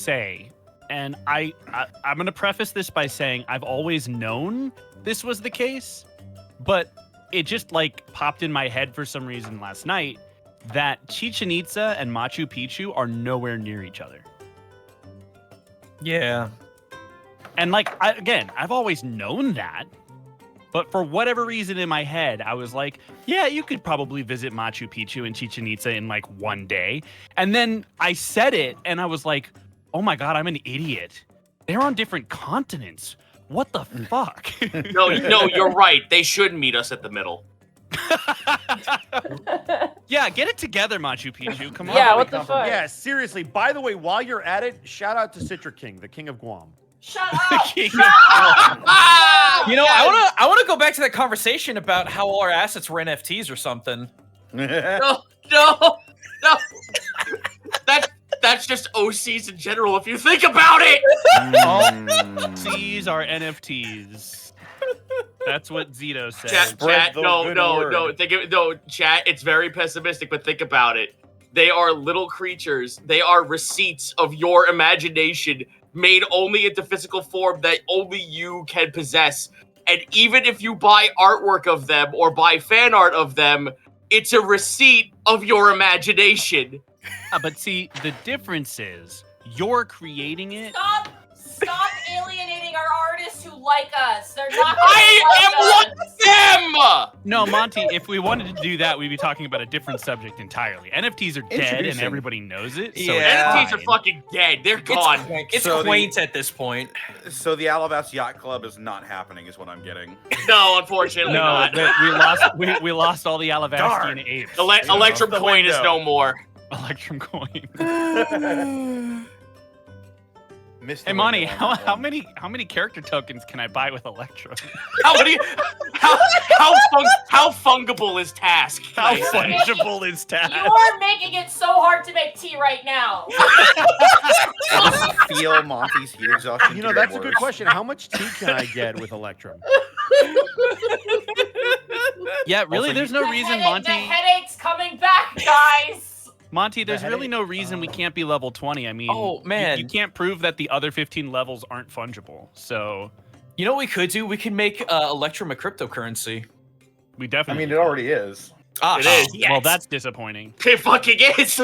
say, and I'm going to preface this by saying I've always known this was the case, but it just like popped in my head for some reason last night that Chichen Itza and Machu Picchu are nowhere near each other. Yeah. And like, I've always known that, but for whatever reason in my head, I was like, yeah, you could probably visit Machu Picchu and Chichen Itza in like one day. And then I said it and I was like, oh my God, I'm an idiot. They're on different continents. What the fuck? No, you're right. They should meet us at the middle. Yeah, get it together, Machu Picchu. Come on. Yeah, what the fuck? Yeah, seriously. By the way, while you're at it, shout out to Citra King, the king of Guam. Shut up! You know, I wanna go back to that conversation about how all our assets were NFTs or something. No. That's just OCs in general. If you think about it. All C's are NFTs. That's what Zito says. Chat. No. Chat. It's very pessimistic, but think about it. They are little creatures. They are receipts of your imagination, made only into physical form that only you can possess. And even if you buy artwork of them or buy fan art of them, it's a receipt of your imagination. But see, the difference is you're creating it. Stop alienating our artists who like us. They're not. I am one of them. No, Monty. If we wanted to do that, we'd be talking about a different subject entirely. NFTs are dead, and everybody knows it. So Yeah. NFTs are fucking dead. They're gone. It's So quaint at this point. So the Alabas Yacht Club is not happening, is what I'm getting. No, unfortunately no, not. we lost all the Alabastian apes. Electrum coin is no more. Electrum coin. Missed Hey, the Monty, window on that how one. many character tokens can I buy with Electrum? How fungible is Task? How fungible is Task? You are making it so hard to make tea right now. I just feel Monty's heat exhaustion. You know, to that's your a good words. question. How much tea can I get with Electrum? Yeah, really, Also, there's no reason, The Monty. headache's coming back, guys. Monty, there's really headache? no reason we can't be level 20. I mean, Oh, man. you can't prove that the other 15 levels aren't fungible. So You know what we could do? We could make Electrum a cryptocurrency. we I definitely. mean, it already is. Ah, It is. yes. Well, that's disappointing. It fucking is.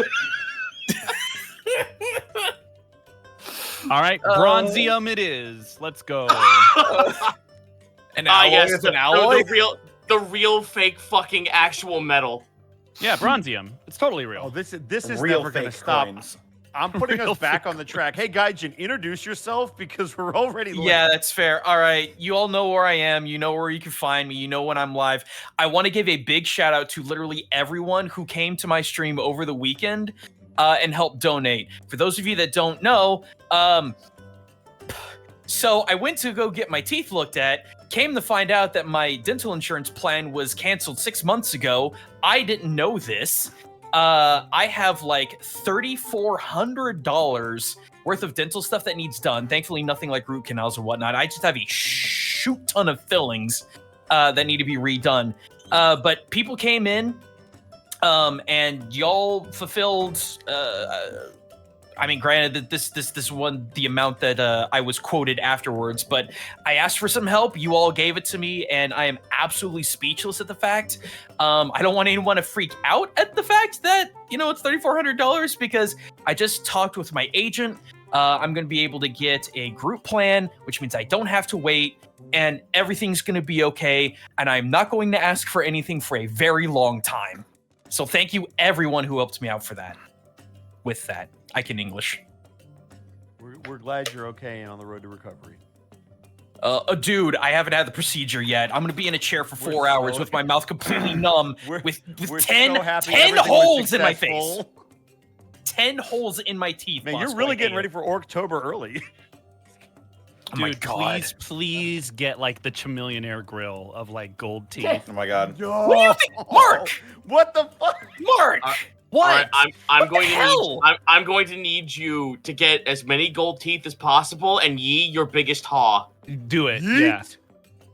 All right, bronzium it is. Let's go. An alloy Yes, is an alloy. the real fake fucking actual metal. Yeah, bronzium. It's totally Oh, real. this is Real never going to fake stop. coins. I'm putting Real us back fake on the track. Hey, Gaijin, introduce yourself because we're already late. Yeah, that's fair. All right. You all know where I am. You know where you can find me. You know when I'm live. I want to give a big shout out to literally everyone who came to my stream over the weekend and helped donate. For those of you that don't know, so I went to go get my teeth looked at, came to find out that my dental insurance plan was canceled 6 months ago. I didn't know this. I have like $3,400 worth of dental stuff that needs done. Thankfully, nothing like root canals or whatnot. I just have a shoot ton of fillings that need to be redone. But people came in, and y'all fulfilled. I mean, granted that this one the amount that I was quoted afterwards, but I asked for some help. You all gave it to me, and I am absolutely speechless at the fact. I don't want anyone to freak out at the fact that it's $3,400 because I just talked with my agent. I'm going to be able to get a group plan, which means I don't have to wait, and everything's going to be okay. And I'm not going to ask for anything for a very long time. So thank you, everyone who helped me out for that. With that, I can English. We're glad you're okay and on the road to recovery. Dude, I haven't had the procedure yet. I'm gonna be in a chair for 4 We're hours so- with my mouth completely numb, We're with so 10 happy 10 everything was holes in my face. successful. 10 holes in my teeth. Man, boss you're really boy. getting ready for Orktober early. Oh my Dude, God. please get like the Chamillionaire grill of like gold teeth. Oh my god. No. What do you think, Mark? What the fuck? Mark, what? All right, I'm What going the to hell? need I'm going to need you to get as many gold teeth as possible, and your biggest haw. Do it. Yeet. Yeah.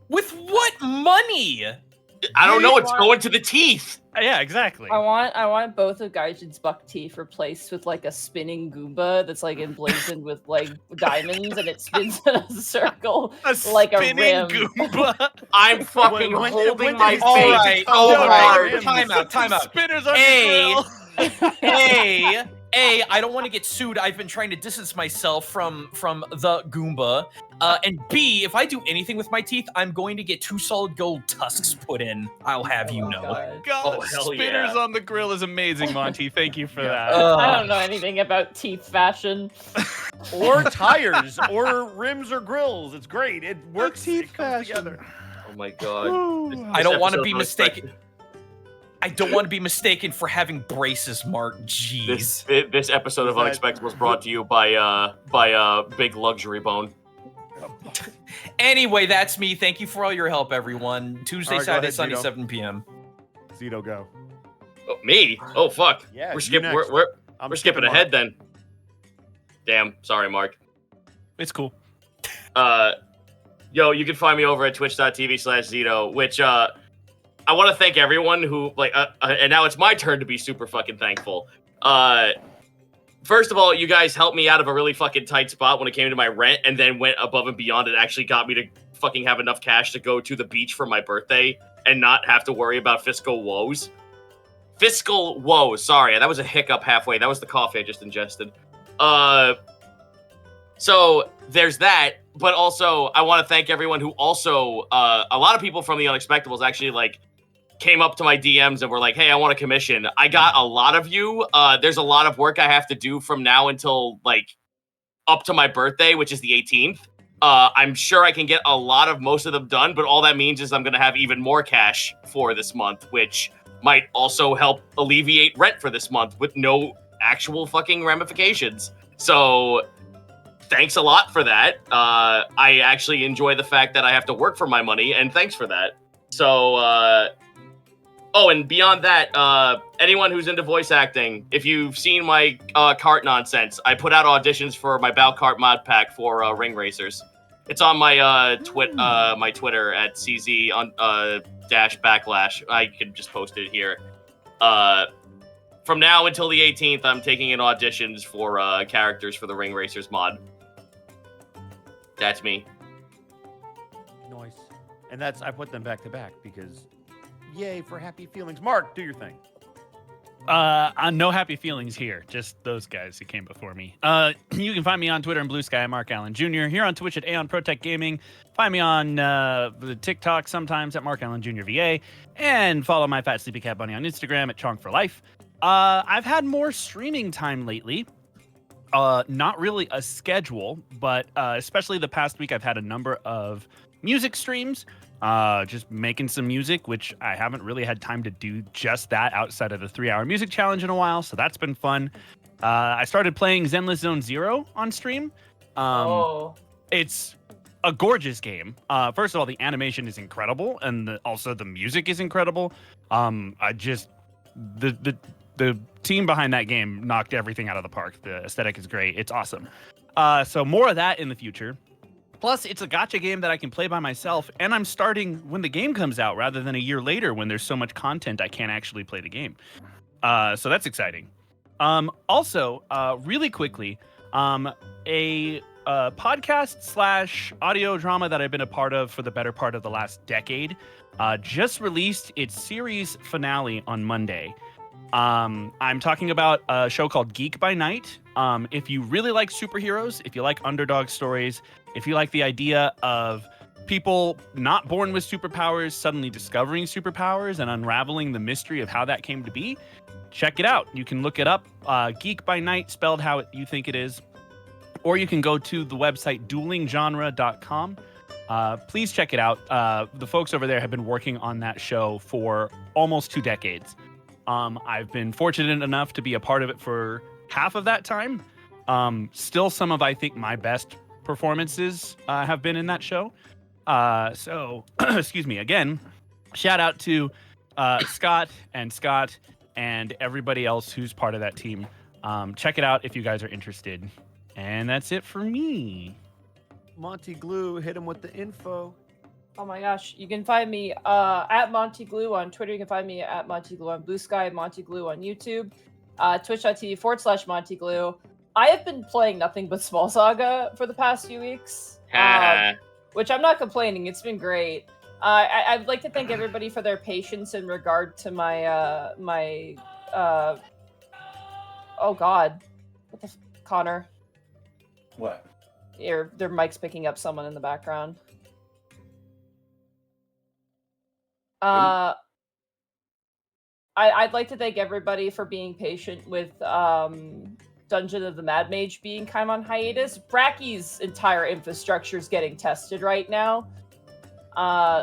With what money? I don't know. It's going to the teeth. Yeah, exactly. I want both of Gaijin's buck teeth replaced with like a spinning Goomba that's like emblazoned with like diamonds and it spins in a circle like a rim. Goomba. I'm fucking When- holding when my did face he Alright, so alright. hard. Time out. Spinners on Hey. your grill. I don't want to get sued. I've been trying to distance myself from the Goomba. And B, if I do anything with my teeth, I'm going to get 2 solid gold tusks put in. I'll have you know. God, Oh, hell spinners yeah. on the grill is amazing, Monty. Thank you for that. I don't know anything about teeth fashion. Or tires, or rims, or grills. It's great. It works. teeth It comes fashion. together. Oh my god. I don't want to episode be was mistaken. I don't want to be mistaken for having braces, Mark. Jeez. This episode of Was Unexpectables was brought to you by Big Luxury Bone. Anyway, that's me. Thank you for all your help, everyone. Tuesday, All right, go Saturday, ahead, Sunday, Zito. 7 p.m. Zito, go. Oh, me? Oh fuck. Yeah, We're you skipping. next. We're skipping ahead then. Damn. Sorry, Mark. It's cool. Yo, you can find me over at twitch.tv/Zito, which I want to thank everyone who and now it's my turn to be super fucking thankful. First of all, you guys helped me out of a really fucking tight spot when it came to my rent, and then went above and beyond. It actually got me to fucking have enough cash to go to the beach for my birthday and not have to worry about fiscal woes. Fiscal woes. Sorry, that was a hiccup halfway. That was the coffee I just ingested. So there's that, but also I want to thank everyone who also a lot of people from the Unexpectables actually like came up to my DMs and were like, hey, I want a commission. I got a lot of you. There's a lot of work I have to do from now until like up to my birthday, which is the 18th. I'm sure I can get a lot of most of them done, but all that means is I'm going to have even more cash for this month, which might also help alleviate rent for this month with no actual fucking ramifications. So thanks a lot for that. I actually enjoy the fact that I have to work for my money, and thanks for that. So, oh, and beyond that, anyone who's into voice acting, if you've seen my cart nonsense, I put out auditions for my Bow Cart mod pack for Ring Racers. It's on my my Twitter at CZ on _. I can just post it here. From now until the 18th, I'm taking in auditions for characters for the Ring Racers mod. That's me. Nice. And that's I put them back to back because, yay for happy feelings. Mark, do your thing. No happy feelings here. Just those guys who came before me. You can find me on Twitter and Blue Sky, Mark Allen Jr. Here on Twitch at Aeon Protect Gaming. Find me on the TikTok sometimes at Mark Allen Jr. VA, and follow my fat sleepy cat bunny on Instagram at Chonk for Life. I've had more streaming time lately. Not really a schedule, but especially the past week, I've had a number of music streams. Just making some music, which I haven't really had time to do just that outside of the 3-hour music challenge in a while, so that's been fun. I started playing Zenless Zone Zero on stream. It's a gorgeous game. First of all, the animation is incredible, and also the music is incredible. The team behind that game knocked everything out of the park. The aesthetic is great. It's awesome. So more of that in the future. Plus, it's a gacha game that I can play by myself, and I'm starting when the game comes out rather than a year later when there's so much content I can't actually play the game. So that's exciting. Also, really quickly, a podcast / audio drama that I've been a part of for the better part of the last decade just released its series finale on Monday. I'm talking about a show called Geek by Night. If you really like superheroes, if you like underdog stories, if you like the idea of people not born with superpowers suddenly discovering superpowers and unraveling the mystery of how that came to be, check it out. You can look it up, Geek by Night, spelled how you think it is, or you can go to the website duelinggenre.com. Please check it out. The folks over there have been working on that show for almost 2 decades. I've been fortunate enough to be a part of it for half of that time. Still some of, I think, my best performances have been in that show. So, excuse me, again, shout out to Scott and everybody else who's part of that team. Check it out if you guys are interested. And that's it for me. Monty Glue, hit him with the info. Oh my gosh. You can find me at Monty Glue on Twitter. You can find me at Monty Glue on Blue Sky, Monty Glue on YouTube, twitch.tv/Monty Glue. I have been playing nothing but Small Saga for the past few weeks, which I'm not complaining. It's been great. I'd like to thank everybody for their patience in regard to my oh god, what the Connor? What? Their mic's picking up someone in the background. I'd like to thank everybody for being patient with Dungeon of the Mad Mage being kind of on hiatus. Bracky's entire infrastructure is getting tested right now.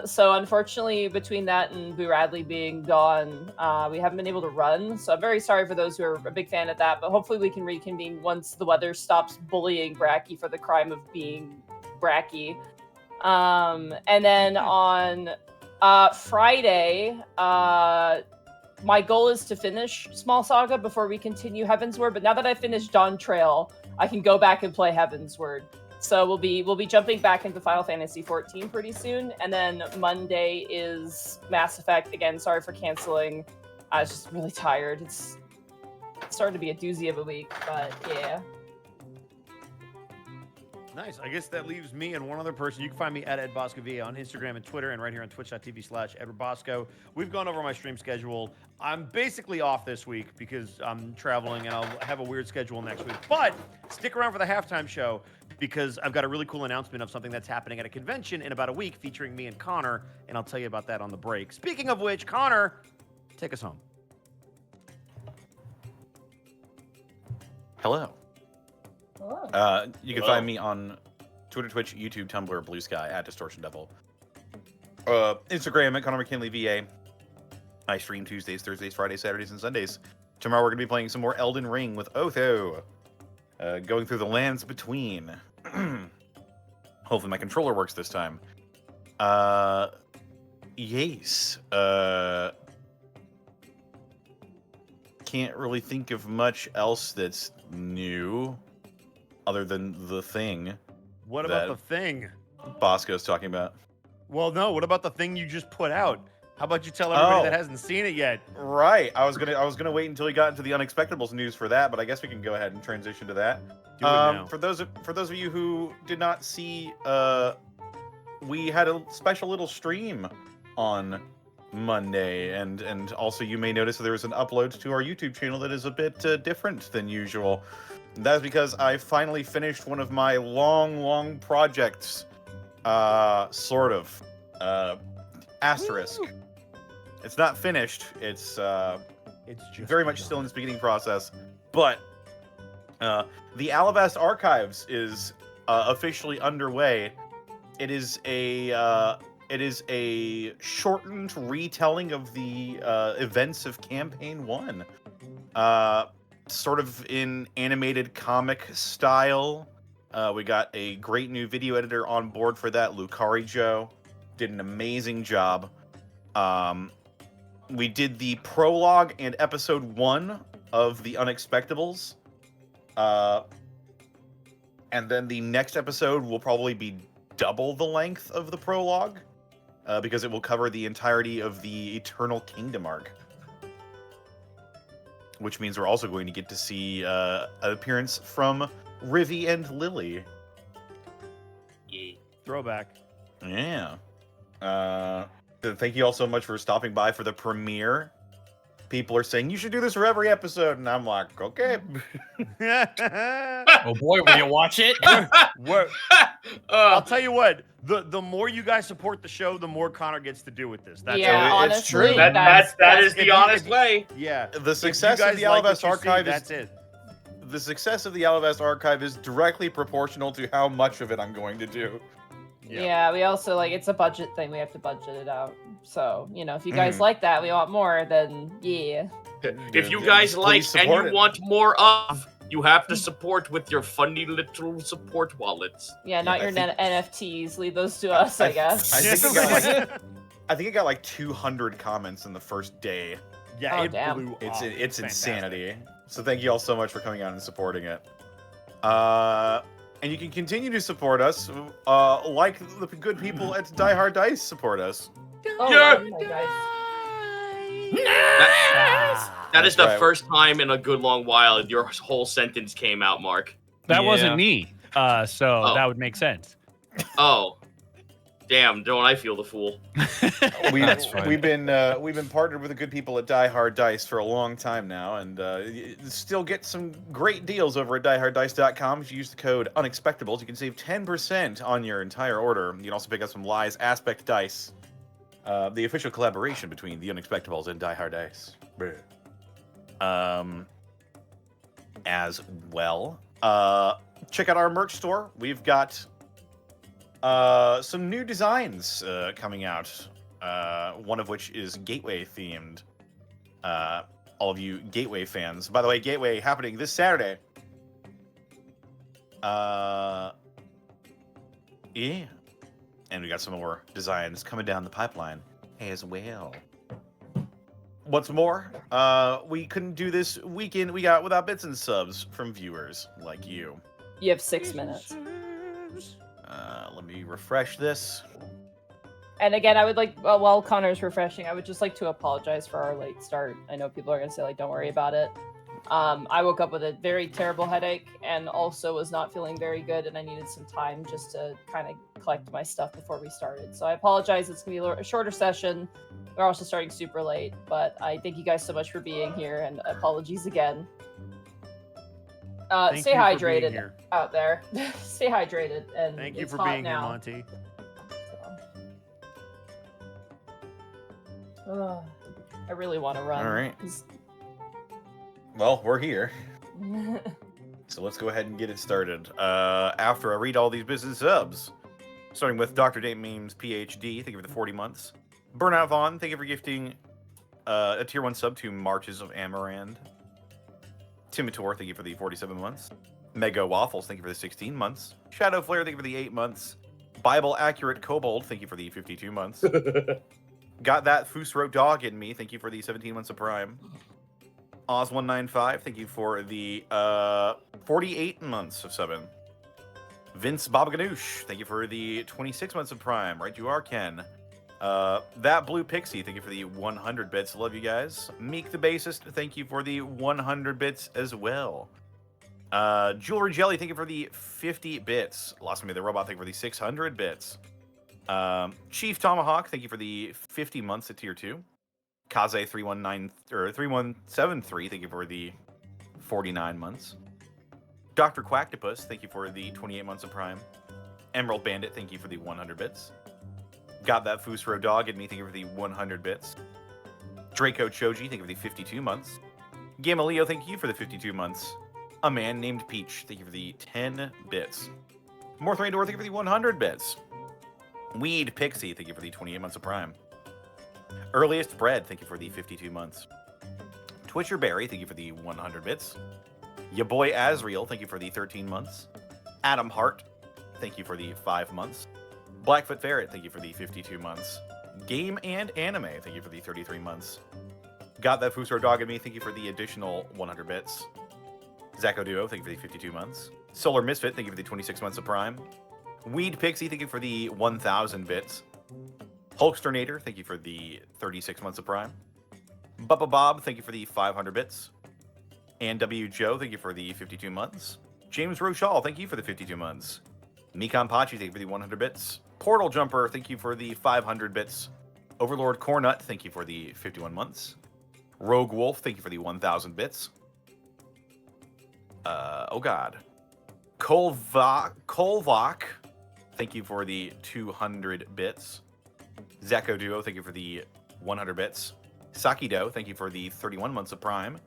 So unfortunately, between that and Boo Radley being gone, we haven't been able to run. So I'm very sorry for those who are a big fan of that, but hopefully we can reconvene once the weather stops bullying Bracky for the crime of being Bracky. And then on Friday, my goal is to finish Small Saga before we continue Heavensward, but now that I've finished Dawn Trail, I can go back and play Heavensward. So we'll be jumping back into Final Fantasy XIV pretty soon, and then Monday is Mass Effect. Again, sorry for canceling. I was just really tired. It's starting to be a doozy of a week, but yeah. Nice. I guess that leaves me and one other person. You can find me at Ed Bosco VA on Instagram and Twitter, and right here on twitch.tv/Edward Bosco. We've gone over my stream schedule. I'm basically off this week because I'm traveling, and I'll have a weird schedule next week. But stick around for the halftime show because I've got a really cool announcement of something that's happening at a convention in about a week featuring me and Connor, and I'll tell you about that on the break. Speaking of which, Connor, take us home. Hello. Oh. You can find me on Twitter, Twitch, YouTube, Tumblr, Blue Sky at Distortion Devil. Instagram at Connor McKinley VA. I stream Tuesdays, Thursdays, Fridays, Saturdays, and Sundays. Tomorrow we're going to be playing some more Elden Ring with Otho. Going through the lands between. Hopefully my controller works this time. Yes. Can't really think of much else that's new. Other than the thing. What about the thing? Bosco's talking about. Well, no. What about the thing you just put out? How about you tell everybody that hasn't seen it yet? Right. I was gonna wait until we got into the Unexpectables news for that, but I guess we can go ahead and transition to that. Do it now. For those of you who did not see, we had a special little stream on Monday, and also you may notice that there was an upload to our YouTube channel that is a bit different than usual. That's because I finally finished one of my long projects. Sort of. Asterisk. Woo. It's not finished. It's just very much still in its beginning process. But the Alabas Archives is officially underway. It is a shortened retelling of the events of Campaign 1. Sort of in animated comic style. We got a great new video editor on board for that, Lucari Joe. Did an amazing job. We did the prologue and episode 1 of the Unexpectables. And then the next episode will probably be double the length of the prologue. Because it will cover the entirety of the Eternal Kingdom arc. Which means we're also going to get to see an appearance from Rivy and Lily. Yeah. Throwback. Yeah. Thank you all so much for stopping by for the premiere. People are saying, you should do this for every episode. And I'm like, okay. Oh boy, will you watch it? I'll tell you what. The more you guys support the show, the more Connor gets to do with this. That's Yeah, how it's honestly, true. That is the honest way. Yeah. The success of the like Alabas what you Archive see, is that's it. the success of the Alabas Archive is directly proportional to how much of it I'm going to do. Yeah, we also it's a budget thing. We have to budget it out. So, if you guys like that, we want more, then yeah. If you guys like and support you it. want more of, you have to support with your funny little support wallets. Yeah, not I your think- NFTs. Leave those to us, I guess. I think it got like 200 comments in the first day. Yeah, Oh, it damn. blew It's up. it's Fantastic. insanity. So thank you all so much for coming out and supporting it. And you can continue to support us, like the good people at Die Hard Dice support us. Oh, Yeah. my dice. That is That's the right. first time in a good long while your whole sentence came out, Mark. That Yeah. wasn't me. So Oh. that would make sense. Oh, damn! Don't I feel the fool? That's fine. We've been partnered with the good people at Die Hard Dice for a long time now, and still get some great deals over at dieharddice.com. If you use the code Unexpectables, you can save 10% on your entire order. You can also pick up some Lies Aspect Dice, the official collaboration between the Unexpectables and Die Hard Dice. As well, check out our merch store. We've got some new designs coming out. One of which is Gateway themed. All of you Gateway fans. By the way, Gateway happening this Saturday. Yeah. And we got some more designs coming down the pipeline as well. What's more, we couldn't do this weekend we got without bits and subs from viewers like you. You have 6 minutes. Let me refresh this. And again, I would like, while Connor's refreshing, I would just like to apologize for our late start. I know people are going to say, like, don't worry about it. I woke up with a very terrible headache and also was not feeling very good, and I needed some time just to kind of collect my stuff before we started. So I apologize. It's going to be a shorter session. We're also starting super late, but I thank you guys so much for being here, and apologies again. Thank Stay you for being hydrated here. out there. Stay hydrated, and Thank you it's for hot being now. here, Monty. Ugh, I really want to run. All right. Well, we're here. So let's go ahead and get it started. After I read all these business subs, starting with Dr. Date Memes PhD, thank you for the 40 months. Burnout Vaughn, thank you for gifting a tier 1 sub to Marches of Amarand. Timitor, thank you for the 47 months. Mega Waffles, thank you for the 16 months. Shadow Flare, thank you for the 8 months. Bible Accurate Kobold, thank you for the 52 months. Got That Foosro Dog in Me, thank you for the 17 months of Prime. Oz195, thank you for the 48 months of subbing. Vince Baba Ganoush, thank you for the 26 months of Prime. Right, you are Ken. That Blue Pixie, thank you for the 100 bits. Love you guys. Meek the Bassist, thank you for the 100 bits as well. Jewelry Jelly, thank you for the 50 bits. Lost Me the Robot, thank you for the 600 bits. Chief Tomahawk, thank you for the 50 months at tier 2. Kaze 3173, thank you for the 49 months. Dr. Quacktopus, thank you for the 28 months of Prime. Emerald Bandit, thank you for the 100 bits. Got That Foosro Dog in Me, thank you for the 100 bits. Draco Choji, thank you for the 52 months. Gamaleo, thank you for the 52 months. A Man Named Peach, thank you for the 10 bits. Morthraindor, thank you for the 100 bits. Weed Pixie, thank you for the 28 months of Prime. Earliest Bread, thank you for the 52 months. Twitcher Berry, thank you for the 100 bits. Ya Boy Azriel, thank you for the 13 months. Adam Hart, thank you for the 5 months. Blackfoot Ferret, thank you for the 52 months. Game and Anime, thank you for the 33 months. Got That Foosro Dog in Me, thank you for the additional 100 bits. Zacko Duo, thank you for the 52 months. Solar Misfit, thank you for the 26 months of Prime. Weed Pixie, thank you for the 1,000 bits. Hulksternator, thank you for the 36 months of Prime. Bubba Bob, thank you for the 500 bits. And W. Joe, thank you for the 52 months. James Rochal, thank you for the 52 months. Mikan Pachi, thank you for the 100 bits. Portal Jumper, thank you for the 500 bits. Overlord Cornut, thank you for the 51 months. Rogue Wolf, thank you for the 1,000 bits. Oh god. Kolvak, thank you for the 200 bits. Zacko Duo, thank you for the 100 bits. Sakido, thank you for the 31 months of Prime.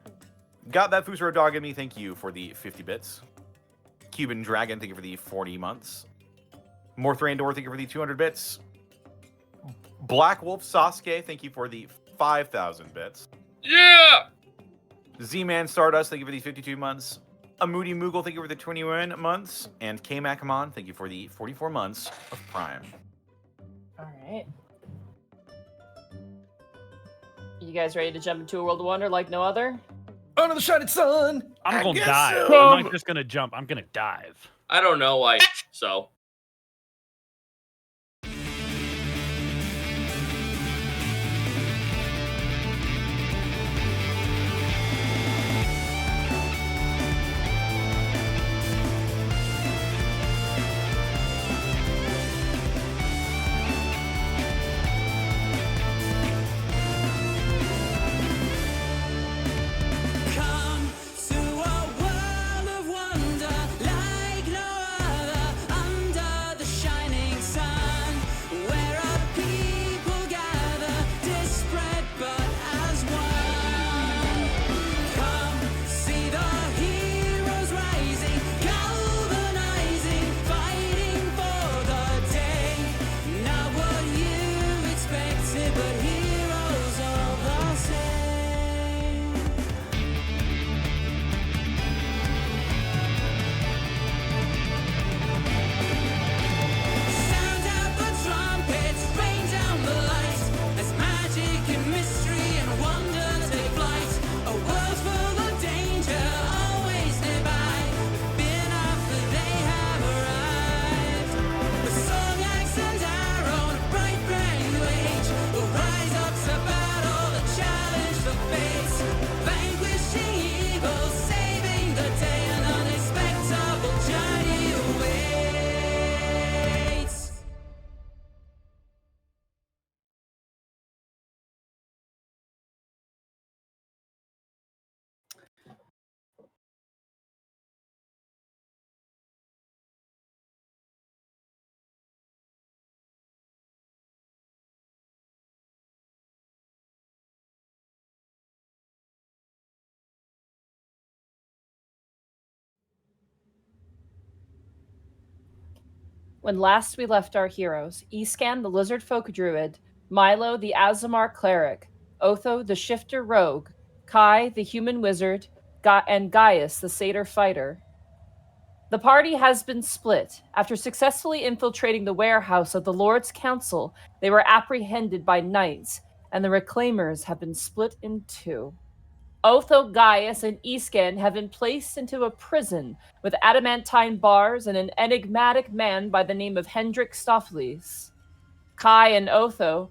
Got That Foosro Dog in Me, thank you for the 50 bits. Cuban Dragon, thank you for the 40 months. Morthraindor, thank you for the 200 bits. Black Wolf Sasuke, thank you for the 5,000 bits. Yeah! Z-Man Stardust, thank you for the 52 months. A Moody Moogle, thank you for the 21 months. And K Makamon, thank you for the 44 months of Prime. All right. You guys ready to jump into a world of wonder like no other? Under the shining sun. I'm I gonna guess dive. so. I'm not just gonna jump. I'm gonna dive. I don't know. So. When last we left our heroes, Escan, the lizard folk druid, Milo, the Azamar cleric, Otho, the shifter rogue, Kai, the human wizard, and Gaius, the satyr fighter. The party has been split. After successfully infiltrating the warehouse of the Lord's Council, they were apprehended by knights, and the Reclaimers have been split in two. Otho, Gaius, and Escan have been placed into a prison with adamantine bars and an enigmatic man by the name of Hendrik Stoffles. Kai and Milo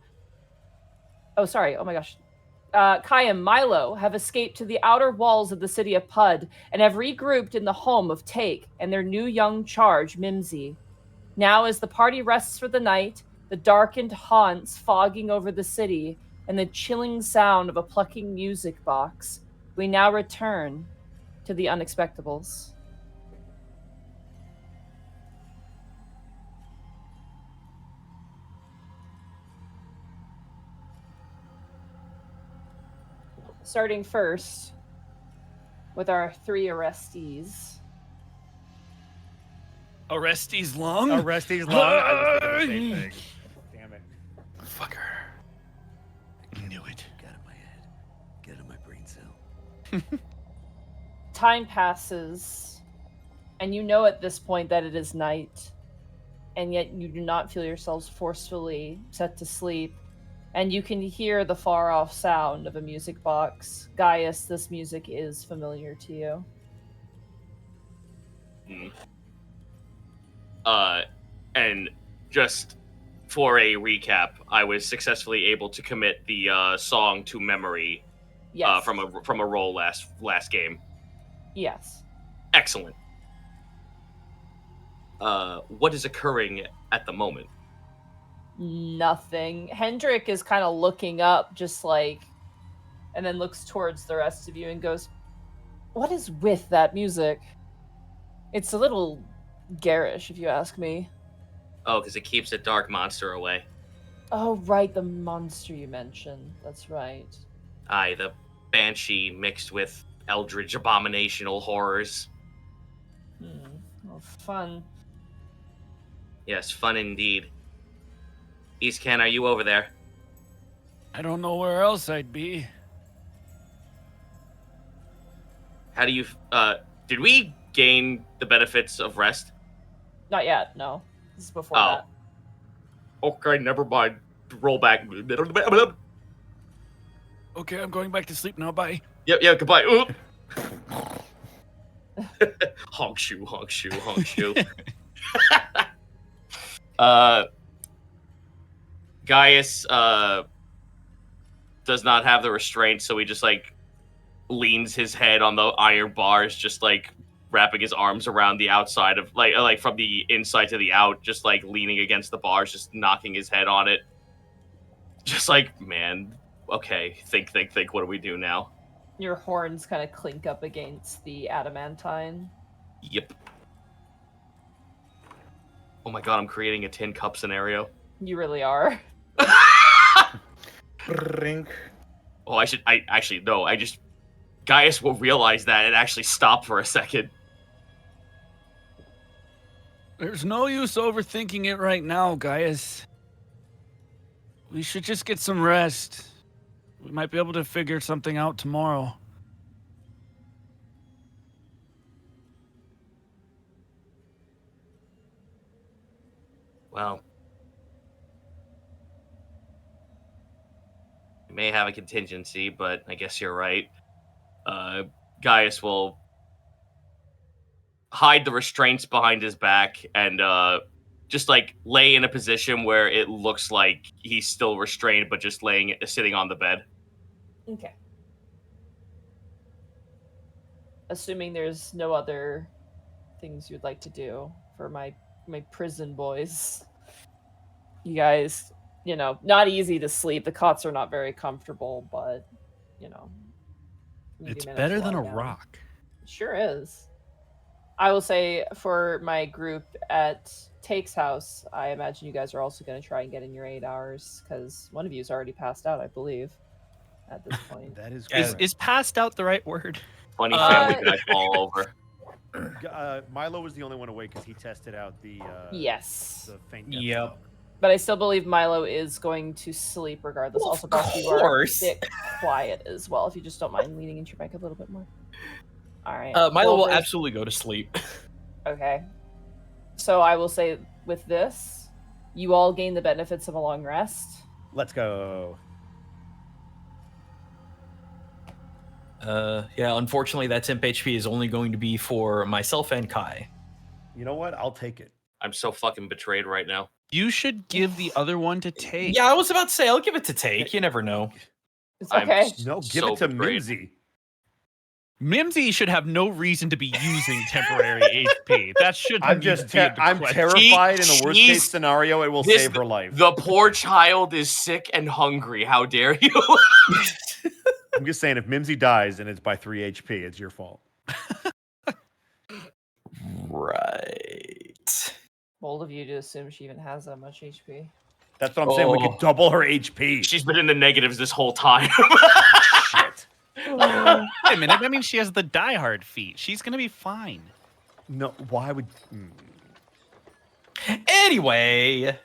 have escaped to the outer walls of the city of Pud and have regrouped in the home of Take and their new young charge, Mimsy. Now, as the party rests for the night, the darkened haunts fogging over the city, and the chilling sound of a plucking music box, we now return to the Unexpectables. Starting first with our 3 arrestees. Orestes Long? Orestes Long? I was thinking the same thing. Damn it. Fucker. I knew it. Get out of my head. Get out of my brain cell. Time passes, and you know at this point that it is night, and yet you do not feel yourselves forcefully set to sleep, and you can hear the far-off sound of a music box. Gaius, this music is familiar to you. And just for a recap, I was successfully able to commit the song to memory. Yes. From a roll last game. Yes. Excellent. What is occurring at the moment? Nothing. Hendrik is kind of looking up, just like, and then looks towards the rest of you and goes, "What is with that music? It's a little garish, if you ask me." Oh, because it keeps a dark monster away. Oh, right, the monster you mentioned. That's right. Aye, the banshee mixed with eldritch abominational horrors. Oh, fun. Yes, fun indeed. Eastcan, are you over there? I don't know where else I'd be. How do you, did we gain the benefits of rest? Not yet, no. This is before Oh. that. Okay, never mind. Roll back. Okay, I'm going back to sleep now. Bye. Yep, goodbye. Oop. Honk shoe, honk shoe, honk shoe. Gaius does not have the restraint, so he just like leans his head on the iron bars, just like wrapping his arms around the outside of like from the inside to the out, just like leaning against the bars, just knocking his head on it. Just like, man, okay, think. What do we do now? Your horns kind of clink up against the adamantine. Yep. Oh my god, I'm creating a tin cup scenario. You really are. Brink. Oh, I just Gaius will realize that and actually stop for a second. There's no use overthinking it right now, Gaius. We should just get some rest. We might be able to figure something out tomorrow. Well, we may have a contingency, but I guess you're right. Gaius will hide the restraints behind his back and just like lay in a position where it looks like he's still restrained, but just sitting on the bed. Okay. Assuming there's no other things you'd like to do for my prison boys. You guys, not easy to sleep. The cots are not very comfortable, but It's better than a rock. It sure is. I will say for my group at Take's house, I imagine you guys are also going to try and get in your 8 hours because one of you has already passed out, I believe, at this point. That is Is passed out the right word? Funny family guy fall over. Milo was the only one awake because he tested out the yes. the faint death Yep. spell. But I still believe Milo is going to sleep regardless. Well, Also, of Boss, you are a course. bit quiet as well, if you just don't mind leaning into your mic a little bit more. All right. Milo will Wolver's- absolutely go to sleep. Okay. So I will say with this, you all gain the benefits of a long rest. Let's go. Yeah, unfortunately, that temp HP is only going to be for myself and Kai. You know what? I'll take it. I'm so fucking betrayed right now. You should give the other one to Take. Yeah, I was about to say, I'll give it to Take. You never know. It's I'm okay. No, give so it to betrayed. Mimsy. Mimsy should have no reason to be using temporary HP. That shouldn't I'm even just be the I'm question. terrified in the worst She's- case scenario it will this- save her life. The poor child is sick and hungry. How dare you? I'm just saying if Mimsy dies and it's by 3 HP, it's your fault. Right. Bold of you to assume she even has that much HP. That's what I'm saying. We Oh. could double her HP. She's been in the negatives this whole time. Shit. Wait a minute. That means she has the diehard feat. She's gonna be fine. No, why would Anyway.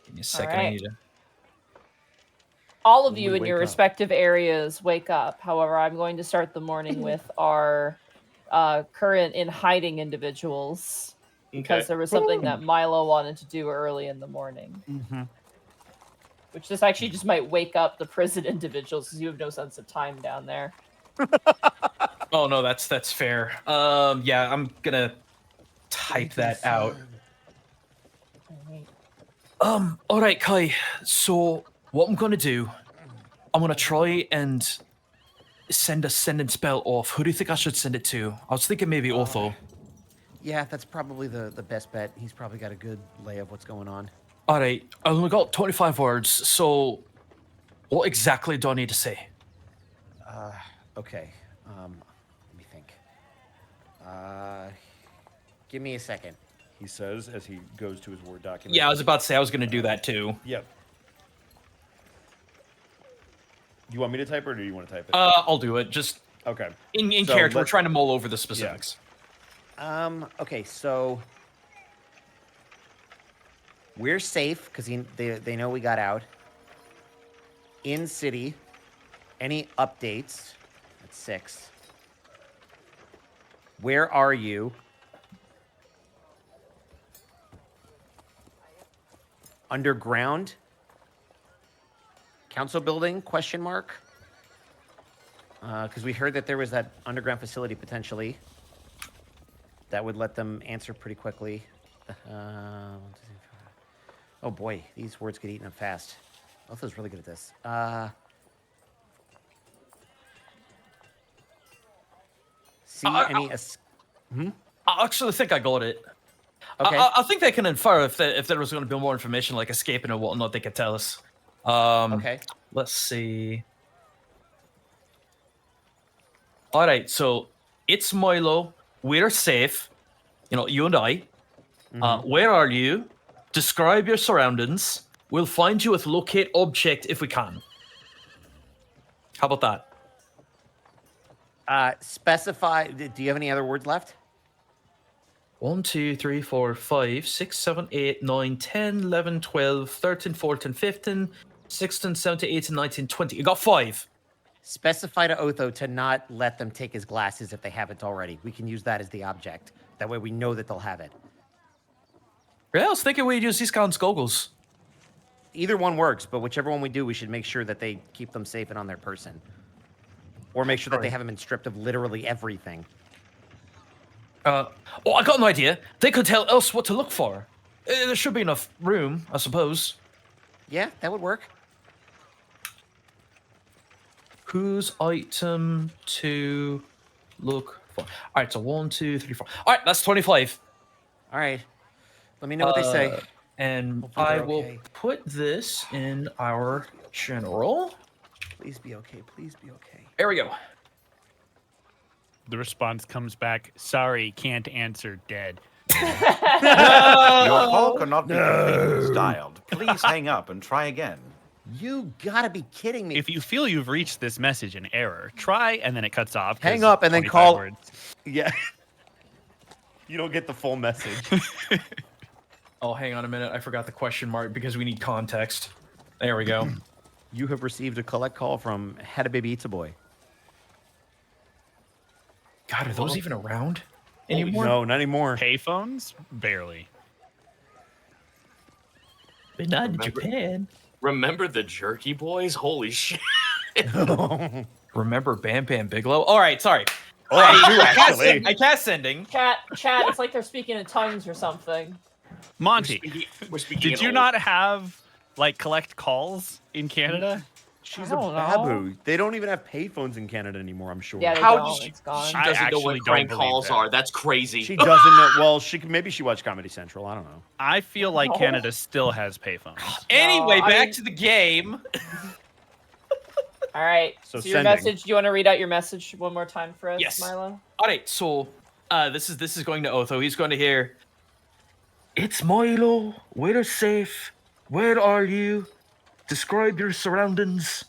Give me a second. I Alright. need to... All of When you we in your wake up. respective areas wake up. However, I'm going to start the morning with our current in hiding individuals because there was something that Milo wanted to do early in the morning. Mm-hmm. Which this actually just might wake up the prison individuals because you have no sense of time down there. Oh no, that's fair. Yeah, I'm gonna type that out. All right, Kai. So what I'm gonna do, I'm gonna try and send a sending spell off. Who do you think I should send it to? I was thinking maybe Otho. Yeah, that's probably the best bet. He's probably got a good lay of what's going on. All right, I only got 25 words. So, what exactly do I need to say? Okay. Let me think. Give me a second. He says as he goes to his Word document. Yeah, I was about to say I was gonna do that too. Yep. Do you want me to type it or do you want to type it? I'll do it. Just Okay. in So character. We're let's- trying to mull over the specifics. Okay, so we're safe because they know we got out. In city, any updates? That's 6. Where are you? Underground? Council building? Question mark. Because we heard that there was that underground facility potentially that would let them answer pretty quickly. Oh boy, these words get eaten up fast. Otho's really good at this. See any? I actually think I got it. Okay. I think they can infer if there was going to be more information, like escaping or whatnot, they could tell us. Okay. Let's see. All right, so it's Milo. We're safe. You know, you and I. Where are you? Describe your surroundings. We'll find you with locate object if we can. How about that? Specify. Do you have any other words left? 1, 2, 3, 4, 5, 6, 7, 8, 9, 10, 11, 12, 13, 14, 15, 16, 17, 18, 19, 20. You got 5. Specify to Otho to not let them take his glasses if they haven't already. We can use that as the object. That way we know that they'll have it. Yeah, I was thinking we'd use these guns' goggles. Either one works, but whichever one we do, we should make sure that they keep them safe and on their person. Or make sure that they haven't been stripped of literally everything. Oh, I got an idea. They could tell us what to look for. There should be enough room, I suppose. Yeah, that would work. Whose item to look for? All right, so 1, 2, 3, 4. All right, that's 25. All right. Let me know what they say. And Hopefully I they're will okay. put this in our general. Please be okay. Please be okay. There we go. The response comes back, sorry, can't answer, dead. Your call cannot be completed as dialed. Please hang up and try again. You gotta be kidding me. If you feel you've reached this message in error, try and then it cuts off. Hang 'cause up and then 25 call. words. Yeah. You don't get the full message. Oh, hang on a minute. I forgot the question mark because we need context. There we go. You have received a collect call from Had a Baby Eats a Boy. God, are those even around anymore? No, not anymore. Payphones? Barely. But not in Remember- Japan. Remember the Jerky Boys? Holy shit. Remember Bam Bam Bigelow? All right, sorry. Oh, I do actually. I cast sending. Chat, it's like they're speaking in tongues or something. Monty, We're speaking did in you old. not have, like, collect calls in Canada? She's I a don't know. babu. They don't even have payphones in Canada anymore, I'm sure. Yeah, they How don't. does she- It's gone. She I doesn't know what actually don't prank believe calls that. are. That's crazy. She doesn't know. Well, maybe she watched Comedy Central. I don't know. I feel like No. Canada still has payphones. Anyway, No, I back mean- to the game. All right. So So your sending. message. Do you want to read out your message one more time for us, Yes. Milo? All right, so this is going to Otho. He's going to hear. It's Milo. We're safe. Where are you? Describe your surroundings.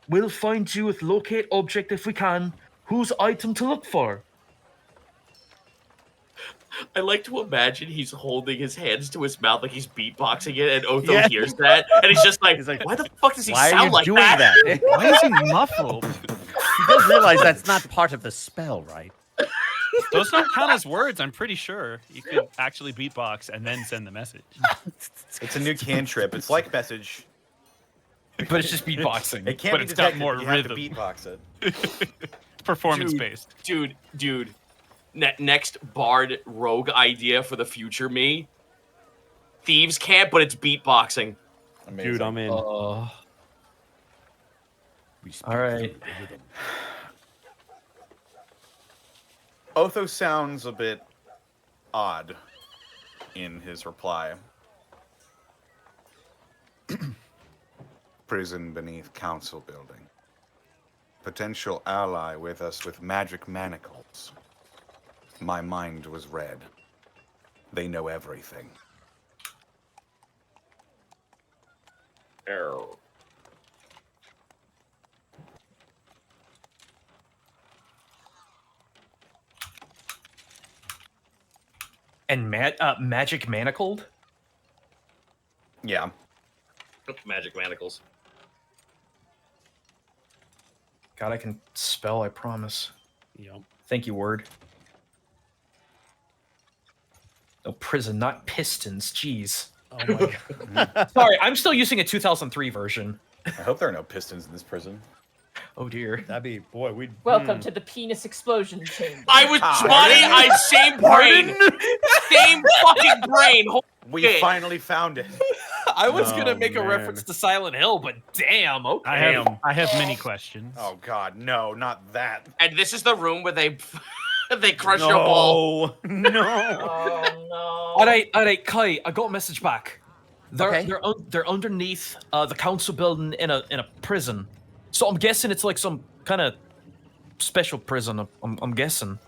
We'll find you with locate object if we can. Whose item to look for? I like to imagine he's holding his hands to his mouth like he's beatboxing it, and Otho Yeah. hears that, and he's just like, He's like, why the fuck does he Why are sound you like doing that? that? Why is he muffled? He does realize that's not part of the spell, right? Those don't count as words, I'm pretty sure. You could actually beatbox and then send the message. It's a new cantrip. It's like message. But it's just beatboxing. It can't But be it's got detected. more You have to rhythm. beatbox it. It's performance-based. Dude. Next bard rogue idea for the future me. Thieves camp, but it's beatboxing. Amazing. Dude, I'm in. All We speak right. through rhythm. Otho sounds a bit odd in his reply. Prison beneath council building. Potential ally with us with magic manacles. My mind was read. They know everything. And magic manacled? Yeah. Magic manacles. God, I can spell, I promise. Yep. Thank you, word. No, prison, not pistons. Jeez. Oh my god. Sorry, I'm still using a 2003 version. I hope there are no pistons in this prison. Oh dear. That'd be boy. We Welcome to the penis explosion chamber. I was same brain, same fucking brain. Holy We shit. finally found it. I was Oh, gonna make a man. reference to Silent Hill, but damn. Okay. I have many questions. Oh God, no, not that. And this is the room where they they crush your ball. No. Oh no. All right, Kai. I got a message back. They're Okay. they're underneath the council building in a prison. So I'm guessing it's like some kind of special prison. I'm guessing.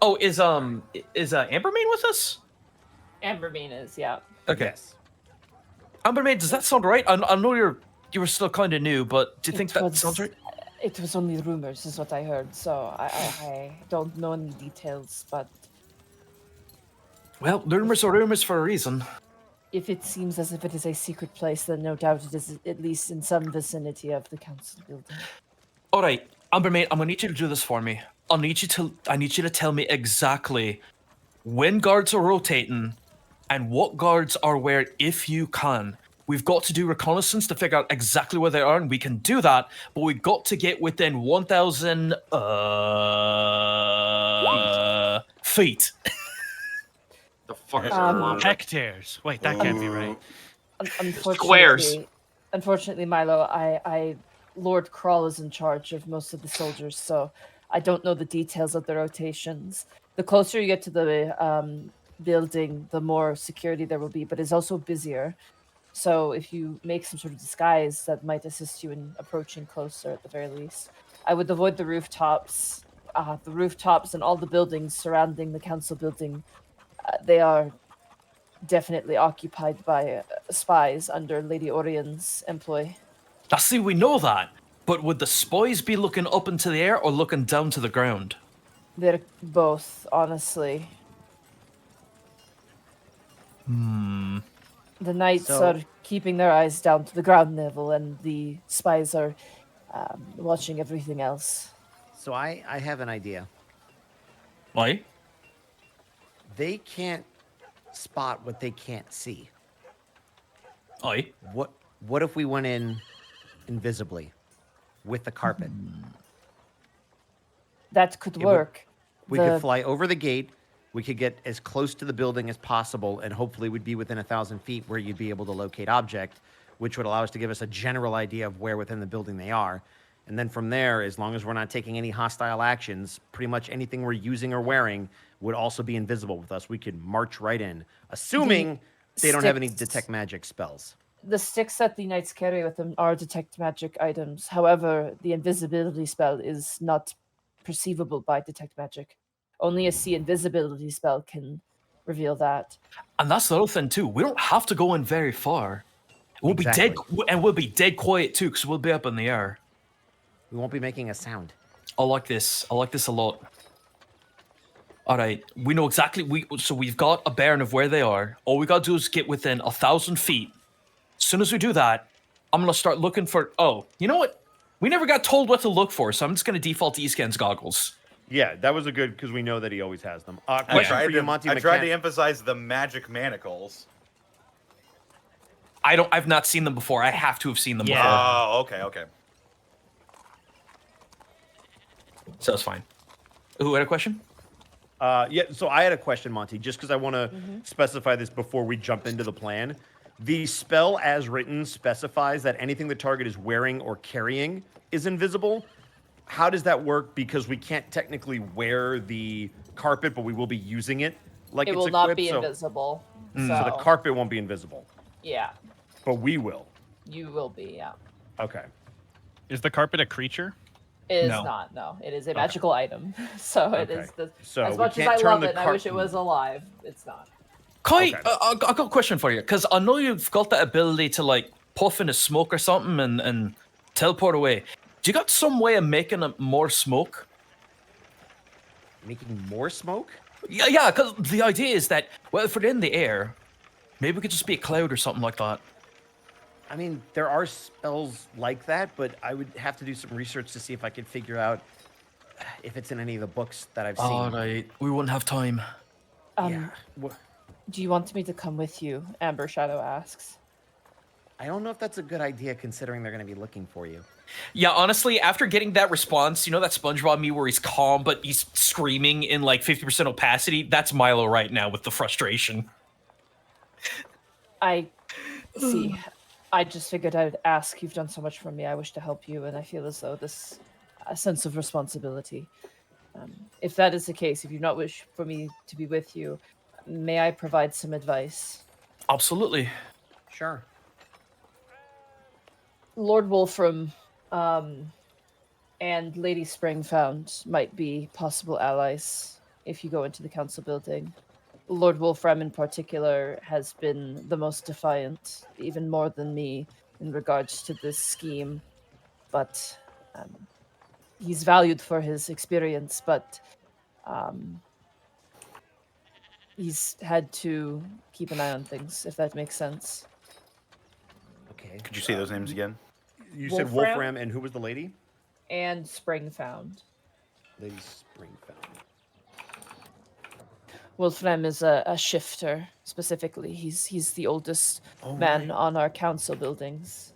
Oh, is Ambermain with us? Ambermean is, yeah. Okay. Yes. Ambermain, does that sound right? I know you were still kind of new, but do you think that sounds right? It was only rumors, is what I heard. So I don't know any details, but Well, rumors are rumors for a reason. if it seems as if it is a secret place, then no doubt it is at least in some vicinity of the council building. All right, Ambermain, I'm gonna need you to do this for me. I need you to tell me exactly when guards are rotating and what guards are where, if you can. We've got to do reconnaissance to figure out exactly where they are, and we can do that, but we've got to get within 1,000 feet. The fuck is Hectares. Wait, that can't be right. Unfortunately, Squares. Unfortunately, Milo, Lord Krull is in charge of most of the soldiers, so I don't know the details of the rotations. The closer you get to the building, the more security there will be, but it's also busier. So if you make some sort of disguise, that might assist you in approaching closer at the very least. I would avoid the rooftops. The rooftops and all the buildings surrounding the council building, they are definitely occupied by spies under Lady Orion's employ. Now, see, we know that, but would the spies be looking up into the air or looking down to the ground? They're both, honestly. The knights are keeping their eyes down to the ground level, and the spies are watching everything else. So I have an idea. Why? They can't spot what they can't see. Aye. What if we went in invisibly with the carpet? That could It would- work. We could fly over the gate. We could get as close to the building as possible, and hopefully we'd be within 1,000 feet where you'd be able to locate object, which would allow us to give us a general idea of where within the building they are. And then from there, as long as we're not taking any hostile actions, pretty much anything we're using or wearing would also be invisible with us. We could march right in, assuming they don't have any sticks- detect magic spells. The sticks that the knights carry with them are detect magic items. However, the invisibility spell is not perceivable by detect magic. Only a see invisibility spell can reveal that. And that's the other thing too. We don't have to go in very far. We'll be dead, Exactly. and we'll be dead quiet too, because we'll be up in the air. We won't be making a sound. I like this. I like this a lot. All right, we know exactly. So we've got a bearing of where they are. All we gotta do is get within 1,000 feet. As soon as we do that, I'm gonna start looking for. Oh, you know what? We never got told what to look for, so I'm just gonna default to Eastken's goggles. Yeah, that was a good, because we know that he always has them. I Question for you, Monty I tried to McCann. emphasize the magic manacles. I've not seen them before. I have to have seen them Yeah. before. Oh, okay. So it's fine. Who had a question? Yeah, so I had a question, Monty, just because I want to specify this before we jump into the plan. The spell as written specifies that anything the target is wearing or carrying is invisible. How does that work? Because we can't technically wear the carpet, but we will be using it like It it's will equipped. not be so, invisible. so the carpet won't be invisible, Yeah, but we will. you will be, yeah. Okay. Is the carpet a creature? It is No. not, no. It is a magical item. So it Okay. is the So as we much as can't I turn love the it and I wish it was alive, it's not. Kai, Okay. I got a question for you, because I know you've got that ability to like puff into smoke or something and teleport away. Do you got some way of making more smoke? Making more smoke? Yeah, because the idea is that, well, if we're in the air, maybe we could just be a cloud or something like that. I mean, there are spells like that, but I would have to do some research to see if I could figure out if it's in any of the books that I've seen. All right, we wouldn't have time. Yeah. Do you want me to come with you? Amber Shadow asks. I don't know if that's a good idea considering they're going to be looking for you. Yeah, honestly, after getting that response, you know that SpongeBob meme where he's calm but he's screaming in like 50% opacity? That's Milo right now with the frustration. I see. I just figured I'd ask. You've done so much for me. I wish to help you, and I feel as though this a sense of responsibility. If that is the case, if you not wish for me to be with you, may I provide some advice? Absolutely. Sure. Lord Wolfram and Lady Springfound might be possible allies if you go into the council building. Lord Wolfram in particular has been the most defiant, even more than me, in regards to this scheme. But he's valued for his experience, but he's had to keep an eye on things, if that makes sense. Okay. Could you say those names again? You said Wolfram? Wolfram, and who was the lady? And Springfound. Lady Springfound. Wolfram is a shifter, specifically. He's the oldest man on our council buildings.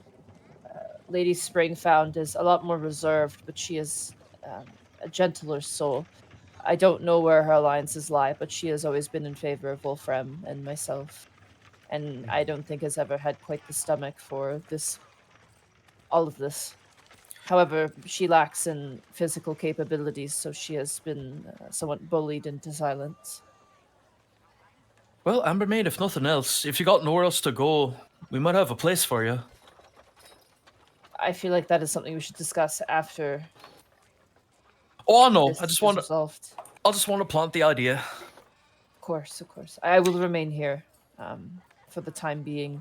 Lady Springfound is a lot more reserved, but she is a gentler soul. I don't know where her alliances lie, but she has always been in favor of Wolfram and myself. And I don't think has ever had quite the stomach for all of this. However, she lacks in physical capabilities, so she has been somewhat bullied into silence. Well, Ambermaid, if nothing else, if you got nowhere else to go, we might have a place for you. I feel like that is something we should discuss after. Oh no, this I just is want to. resolved. I just want to plant the idea. Of course. I will remain here for the time being.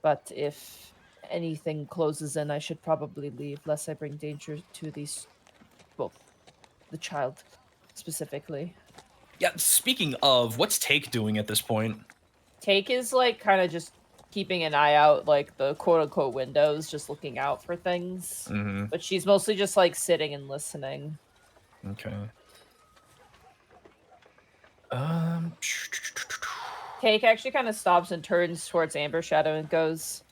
But if anything closes in, I should probably leave, lest I bring danger to these. Well, the child specifically. Yeah. Speaking of, what's Take doing at this point? Take is like kind of just keeping an eye out, like the quote unquote windows, just looking out for things. Mm-hmm. But she's mostly just like sitting and listening. Okay. Take actually kind of stops and turns towards Amber Shadow and goes,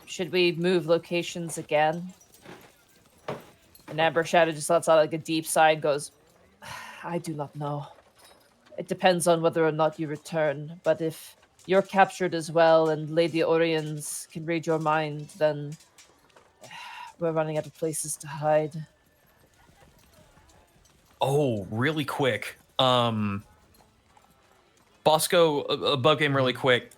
"Should we move locations again?" And Amber Shadow just lets out like a deep sigh and goes, "I do not know. It depends on whether or not you return. But if you're captured as well and Lady Orions can read your mind, then we're running out of places to hide." Oh, really quick. Bosco, a bug game really quick.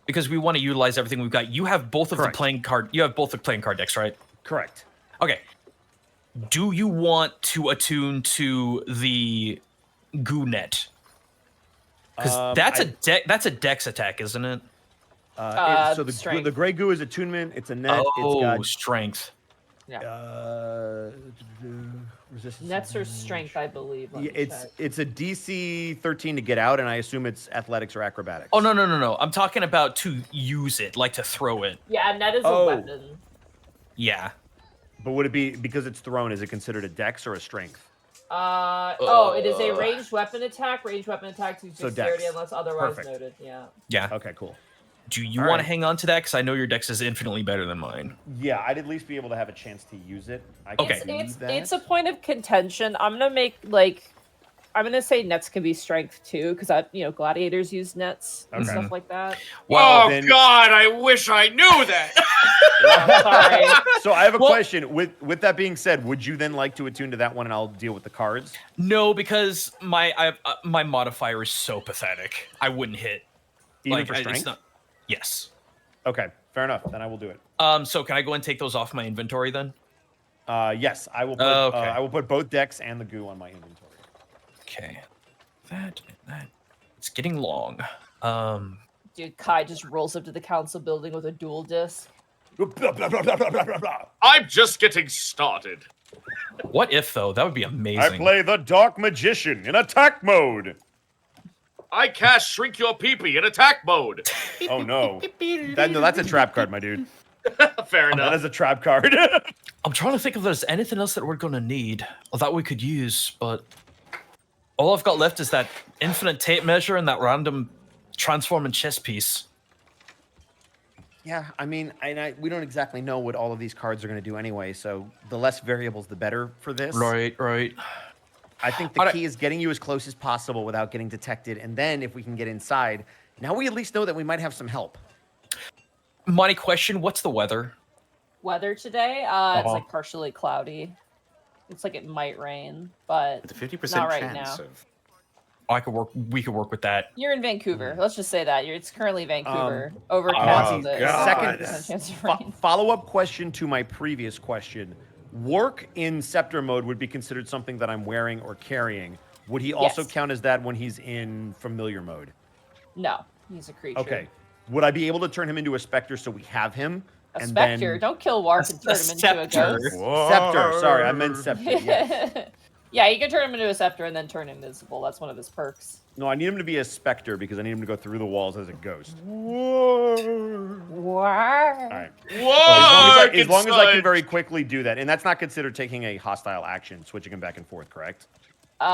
Because we want to utilize everything we've got. You have both of the playing card. You have both the playing card decks, right? Correct. Okay. Do you want to attune to the goo net? Because that's a dex attack, isn't it? So strength. the gray goo is attunement. It's a net. Oh, It's got strength. resistance. Nets or strength, I believe. Let me check. It's a DC 13 to get out, and I assume it's athletics or acrobatics. Oh no! I'm talking about to use it, like to throw it. Yeah, net is a weapon. Yeah. But would it be because it's thrown? Is it considered a dex or a strength? It is a ranged weapon attack. Ranged weapon attack to So dexterity dex. unless otherwise Perfect. noted. Yeah. Yeah. Okay, cool. Do you All want to right. hang on to that? Because I know your dex is infinitely better than mine. Yeah, I'd at least be able to have a chance to use it. I Okay. can do that. It's a point of contention. I'm gonna say nets can be strength too, because gladiators use nets and Okay. stuff like that. Oh then- God, I wish I knew that. I'm sorry. So I have a question. With that being said, would you then like to attune to that one, and I'll deal with the cards? No, because my modifier is so pathetic. I wouldn't hit. Even for it's strength? not- Yes. Okay, fair enough. Then I will do it. So can I go and take those off my inventory then? Yes, I will. Put, Okay. I will put both decks and the goo on my inventory. Okay. That. It's getting long. Dude, Kai just rolls up to the council building with a dual disc. I'm just getting started. What if though? That would be amazing. I play the Dark Magician in attack mode. I cast Shrink Your Peepee in attack mode. Oh no, that's a trap card, my dude. Fair That enough. is a trap card. I'm trying to think if there's anything else that we're gonna need or that we could use, but all I've got left is that infinite tape measure and that random transforming chess piece. Yeah, I mean, we don't exactly know what all of these cards are going to do anyway, so the less variables, the better for this. Right. I think the key is getting you as close as possible without getting detected, and then if we can get inside, now we at least know that we might have some help. Money question, what's the weather? Weather today, it's like partially cloudy. Looks like it might rain, but With a 50% not right chance now. of. We could work with that. You're in Vancouver. Let's just say that. It's currently Vancouver. Oh, Overcast. God. 2% chance of rain. Follow-up question to my previous question. Work in Scepter mode would be considered something that I'm wearing or carrying. Would he also Yes. count as that when he's in familiar mode? No, he's a creature. Okay. Would I be able to turn him into a Spectre so we have him? A and specter. then- Don't kill Warp and turn him into a scepter. ghost. Scepter. Sorry, I meant Scepter. Yes. Yeah, you can turn him into a scepter and then turn invisible. That's one of his perks. No, I need him to be a Spectre because I need him to go through the walls as a ghost. What? All right. Whoa! As long as I can very quickly do that, and that's not considered taking a hostile action, switching him back and forth, correct? I'm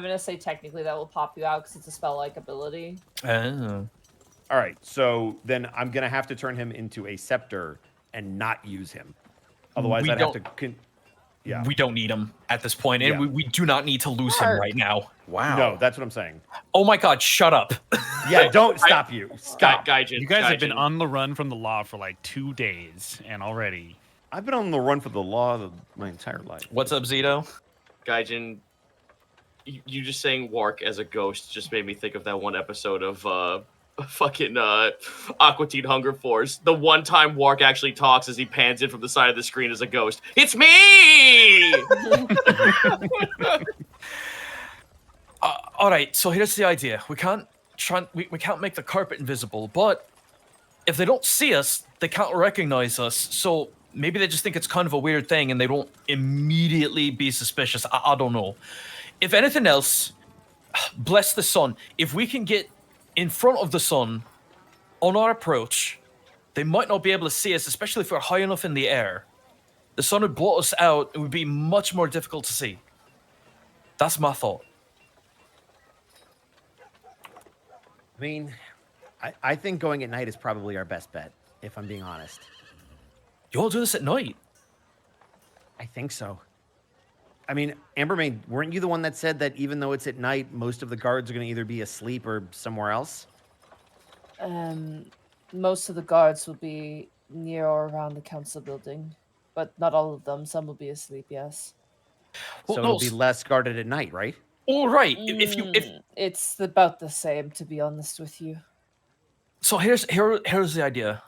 gonna say technically that will pop you out because it's a spell-like ability. Oh. All right, so then I'm gonna have to turn him into a Scepter and not use him. Otherwise, We I'd have to. don't- Yeah. We don't need him at this point, and Yeah. we do not need to lose him Mark. right now. Wow. No, that's what I'm saying. Oh my god, shut up. Yeah, don't stop you. Stop. Gaijin. You guys have been Gaijin. on the run from the law for like 2 days, and already. I've been on the run for the law my entire life. What's up, Zito? Gaijin, you just saying Wark as a ghost just made me think of that one episode of fucking Aqua Teen Hunger Force. The one time Wark actually talks as he pans in from the side of the screen as a ghost. It's me! All right, so here's the idea. We can't make the carpet invisible, but if they don't see us, they can't recognize us. So maybe they just think it's kind of a weird thing, and they won't immediately be suspicious. I don't know. If anything else, bless the sun. If we can get in front of the sun on our approach, they might not be able to see us, especially if we're high enough in the air. The sun would blot us out. It would be much more difficult to see. That's my thought. I mean, I think going at night is probably our best bet, if I'm being honest. You all do this at night? I think so. I mean, Ambermaid, weren't you the one that said that even though it's at night, most of the guards are going to either be asleep or somewhere else? Most of the guards will be near or around the council building, but not all of them. Some will be asleep, yes. Well, So no, it'll be less guarded at night, right? all right. If It's about the same, to be honest with you. so, here's the idea.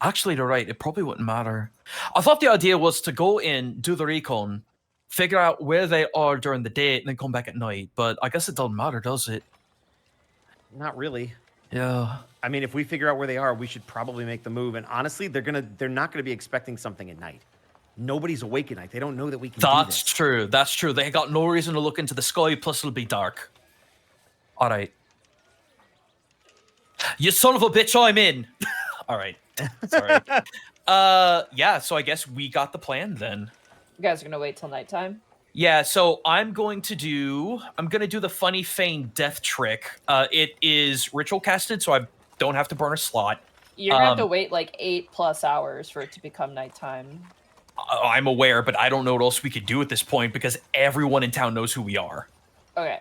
Actually, they're right. It probably wouldn't matter. I thought the idea was to go in, do the recon, figure out where they are during the day, and then come back at night. But I guess it doesn't matter, does it? Not really. Yeah. I mean, if we figure out where they are, we should probably make the move. And honestly, they're not gonna be expecting something at night. Nobody's awake at night. They don't know that we can do That's this. true. That's true. They got no reason to look into the sky. Plus, it'll be dark. All right. You son of a bitch! I'm in. All right. Sorry. Yeah. So I guess we got the plan then. You guys are gonna wait till nighttime? Yeah. So I'm gonna do the funny feign death trick. It is ritual casted, so I don't have to burn a slot. You're gonna have to wait like 8+ hours for it to become nighttime. I'm aware, but I don't know what else we could do at this point because everyone in town knows who we are. Okay.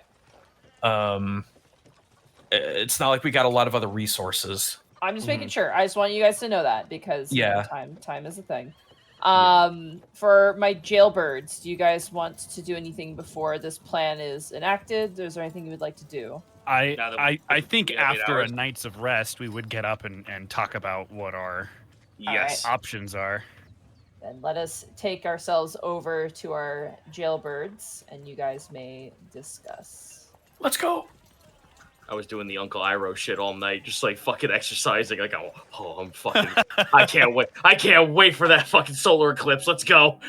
It's not like we got a lot of other resources. I'm just making sure. I just want you guys to know that because you know, Yeah. time is a thing. For my jailbirds, do you guys want to do anything before this plan is enacted? Is there anything you would like to do? I Now that I think we have 8 after a hours. night's of rest, we would get up and talk about what our Yes. options are. Then let us take ourselves over to our jailbirds, and you guys may discuss. Let's go. I was doing the Uncle Iroh shit all night, just like fucking exercising. Like, oh, I'm fucking. I can't wait. I can't wait for that fucking solar eclipse. Let's go.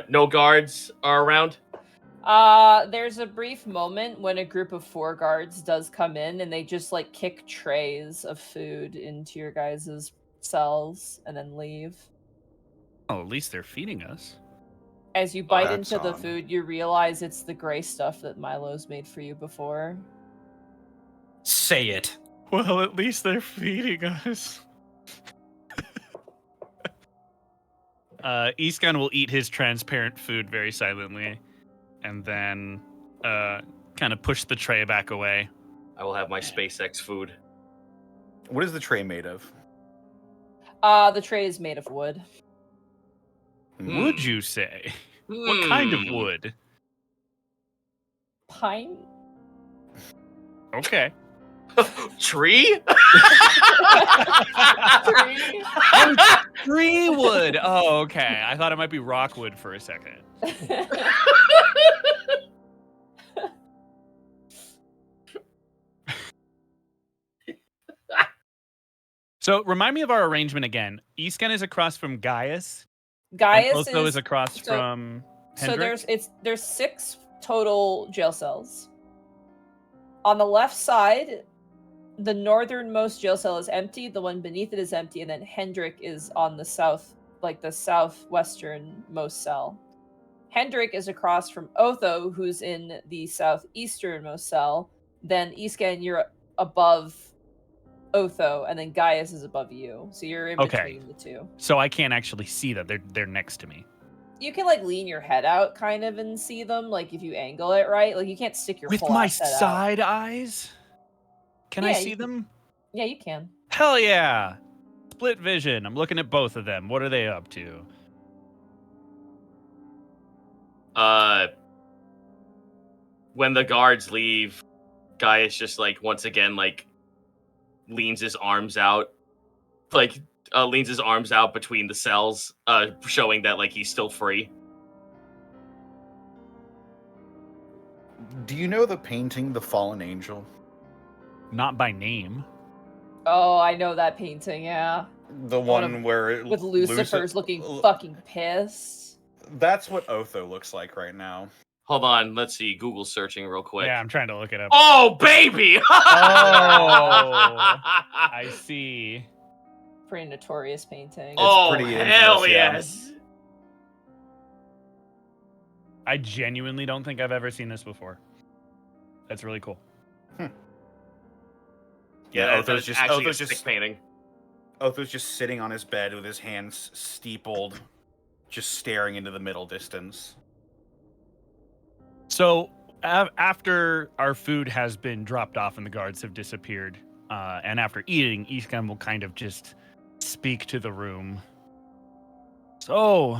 No guards are around. There's a brief moment when a group of 4 guards does come in, and they just like kick trays of food into your guys' cells and then leave. Oh, at least they're feeding us. As you bite That's into the on. food, you realize it's the gray stuff that Milo's made for you before. Say it. Well, at least they're feeding us. Iskan will eat his transparent food very silently, and then kind of push the tray back away. I will have my SpaceX food. What is the tray made of? The tray is made of wood. Would you say? What kind of wood? Pine? Okay. Tree? Tree? Tree wood. Oh, okay. I thought it might be rockwood for a second. So remind me of our arrangement again. Iskan is across from Gaius. Gaius and Otho is across from Hendrik. So there's 6 total jail cells. On the left side, the northernmost jail cell is empty, the one beneath it is empty, and then Hendrik is on the south, like the southwesternmost cell. Hendrik is across from Otho, who's in the southeasternmost cell. Then Iskan, you're above Otho, and then Gaius is above you. So you're in between the two. So I can't actually see them. They're next to me. You can like lean your head out kind of and see them, like if you angle it right. Like you can't stick your With whole my ass head out. side eyes? Can I Yeah, see you them? Yeah, you can. Hell yeah. Split vision. I'm looking at both of them. What are they up to? When the guards leave, Gaius just like once again like leans his arms out, between the cells, showing that like he's still free. Do you know the painting, The Fallen Angel? Not by name. Oh, I know that painting, yeah. The one where With Lucifer's looking fucking pissed. That's what Otho looks like right now. Hold on, let's see. Google searching real quick. Yeah, I'm trying to look it up. Oh, baby! Oh, I see. Pretty notorious painting. Oh, pretty hell infamous, yeah. yes! I genuinely don't think I've ever seen this before. That's really cool. Yeah, Otho's just actually a sick painting. Otho's just sitting on his bed with his hands steepled, just staring into the middle distance. So after our food has been dropped off and the guards have disappeared, and after eating, Iskan will kind of just speak to the room. So,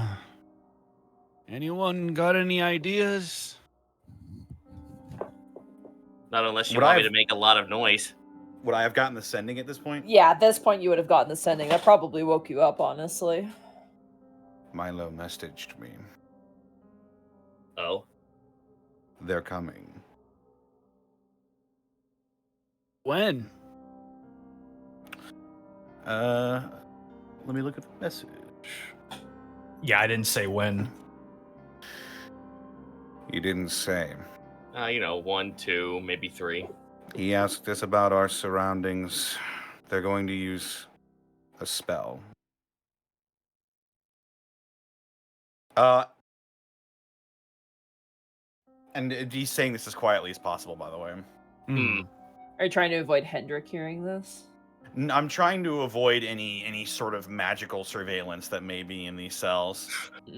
anyone got any ideas? Not unless you want me to make a lot of noise. Would I have gotten the sending at this point? Yeah, at this point you would have gotten the sending. That probably woke you up, honestly. Milo messaged me. Oh? They're coming. When? Let me look at the message. Yeah, I didn't say when. He didn't say. 1, 2, maybe 3. He asked us about our surroundings. They're going to use a spell. And he's saying this as quietly as possible, by the way. Are you trying to avoid Hendrik hearing this? I'm trying to avoid any sort of magical surveillance that may be in these cells.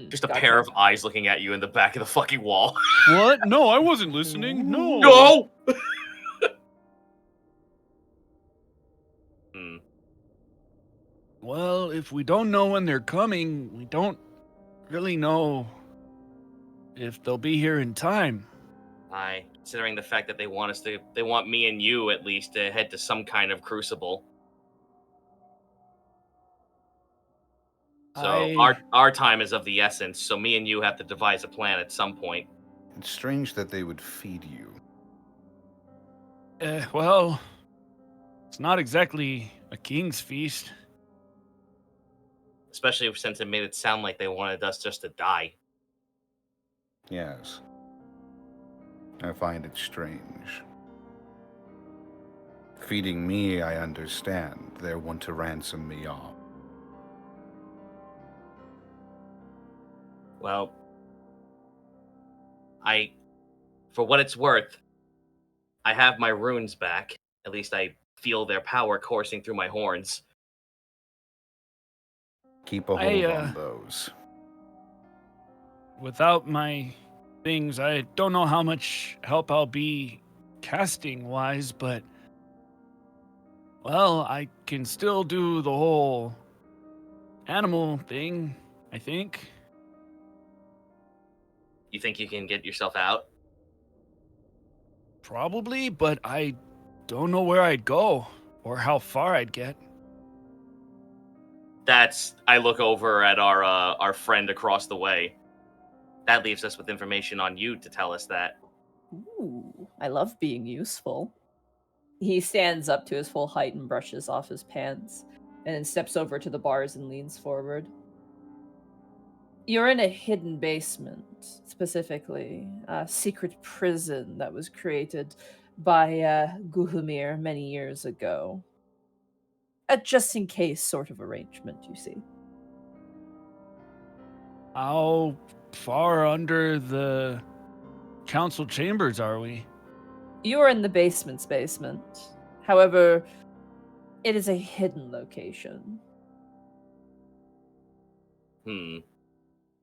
Just a pair of eyes looking at you in the back of the fucking wall. What? No, I wasn't listening. No. No! Well, if we don't know when they're coming, we don't really know if they'll be here in time. Considering the fact that they want me and you at least to head to some kind of crucible. So our time is of the essence, so me and you have to devise a plan at some point. It's strange that they would feed you. Well, it's not exactly a king's feast. Especially since it made it sound like they wanted us just to die. Yes. I find it strange. Feeding me, I understand. They want to ransom me off. Well, For what it's worth, I have my runes back. At least I feel their power coursing through my horns. Keep a hold on those. Without my things, I don't know how much help I'll be casting-wise, but... Well, I can still do the whole animal thing, I think. You think you can get yourself out? Probably, but I don't know where I'd go or how far I'd get. I look over at our friend across the way. That leaves us with information on you to tell us that. Ooh, I love being useful. He stands up to his full height and brushes off his pants, and then steps over to the bars and leans forward. You're in a hidden basement, specifically a secret prison that was created by Guhumir many years ago. A just-in-case sort of arrangement, you see. How far under the council chambers are we? You are in the basement's basement. However, it is a hidden location.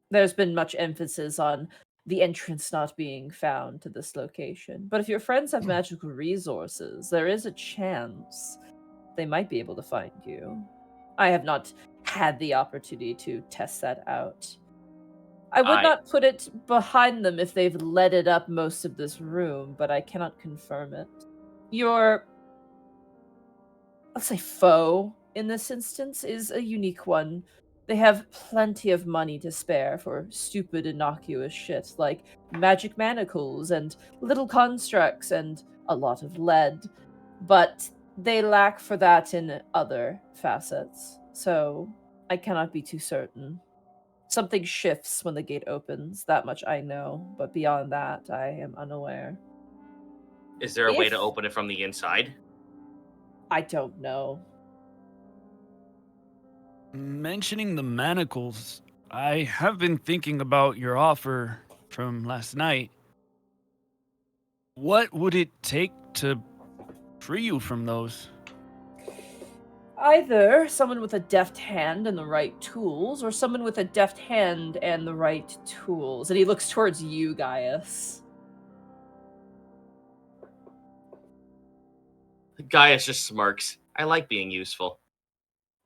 There's been much emphasis on the entrance not being found to this location. But if your friends have magical resources, there is a chance they might be able to find you. I have not had the opportunity to test that out. I would not put it behind them if they've leaded up most of this room, but I cannot confirm it. Your, let's say, foe in this instance is a unique one. They have plenty of money to spare for stupid, innocuous shit like magic manacles and little constructs and a lot of lead, but they lack for that in other facets, so I cannot be too certain. Something shifts when the gate opens, that much I know, but beyond that, I am unaware. Is there a way to open it from the inside? I don't know. Mentioning the manacles, I have been thinking about your offer from last night. What would it take to free you from those? Either someone with a deft hand and the right tools, or someone with a deft hand and the right tools. And he looks towards you, Gaius. Gaius just smirks. I like being useful.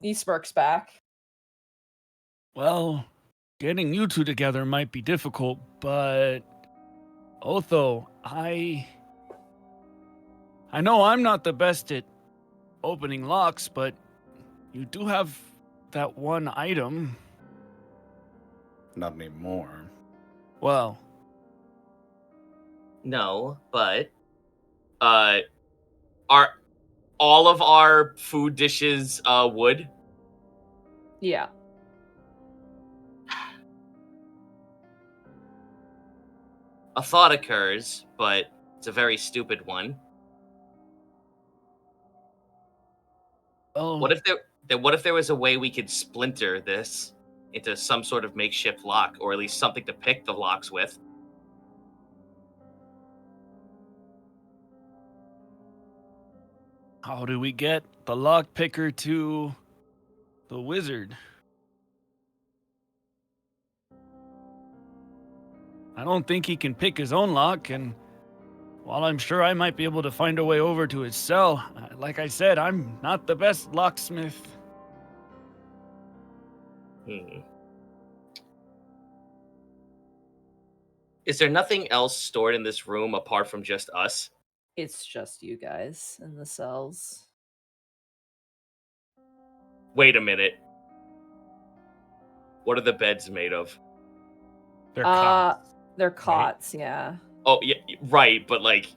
He smirks back. Well, getting you two together might be difficult, but Otho, I know I'm not the best at opening locks, but you do have that one item. Not anymore. Well, no, but are all of our food dishes wood? Yeah. A thought occurs, but it's a very stupid one. oh, What if there was a way we could splinter this into some sort of makeshift lock, or at least something to pick the locks with? how do we get the lock picker to the wizard? I don't think he can pick his own lock, and while I'm sure I might be able to find a way over to his cell, like I said, I'm not the best locksmith. Is there nothing else stored in this room apart from just us? It's just you guys in the cells. Wait a minute. What are the beds made of? They're cots. They're cots, yeah. Oh, yeah, right, but like,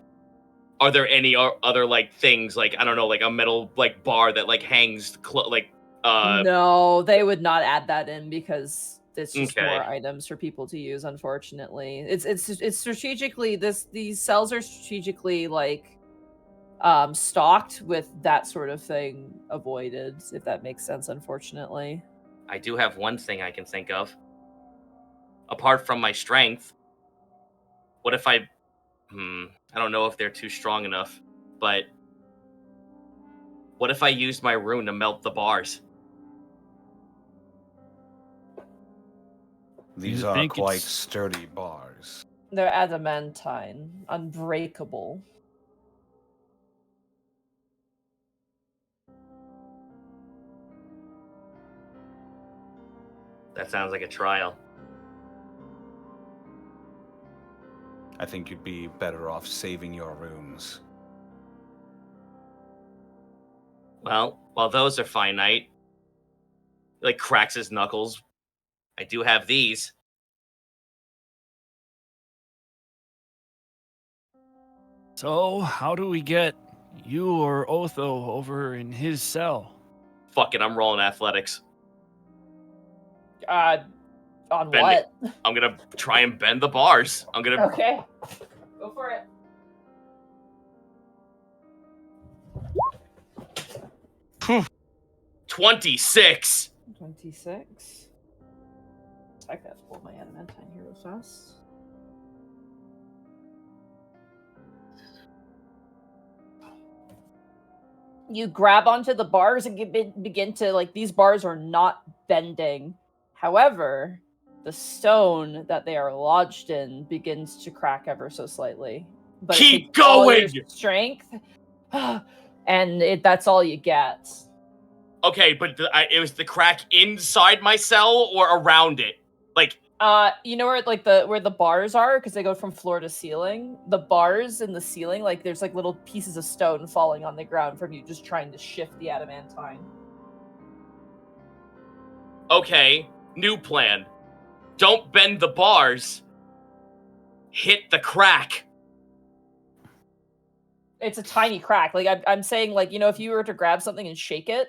are there any other like things, like, I don't know, like a metal like bar that like hangs No, they would not add that in because it's just Okay. more items for people to use, unfortunately. It's strategically these cells are strategically like stocked with that sort of thing avoided, if that makes sense, unfortunately. I do have one thing I can think of. Apart from my strength, What if I don't know if they're too strong enough, but what if I used my rune to melt the bars? These You are think quite it's- sturdy bars. They're adamantine, unbreakable. That sounds like a trial. I think you'd be better off saving your runes. Well, while those are finite, he, like, cracks his knuckles. I do have these. So, how do we get you or Otho over in his cell? Fuck it, I'm rolling athletics. On Bend what? I'm gonna try and bend the bars. I'm gonna. Okay. Go for it. Phew. 26. 26. I have to pull my adamantine here real fast. You grab onto the bars and begin to, like, these bars are not bending. However, the stone that they are lodged in begins to crack ever so slightly. But Keep it takes all your going! strength, and that's all you get. Okay, but it was the crack inside my cell or around it? Like, You know where where the bars are, because they go from floor to ceiling. The bars in the ceiling, like there's like little pieces of stone falling on the ground from you just trying to shift the adamantine. okay, new plan. Don't bend the bars. Hit the crack. It's a tiny crack. Like I'm saying, like, you know, if you were to grab something and shake it,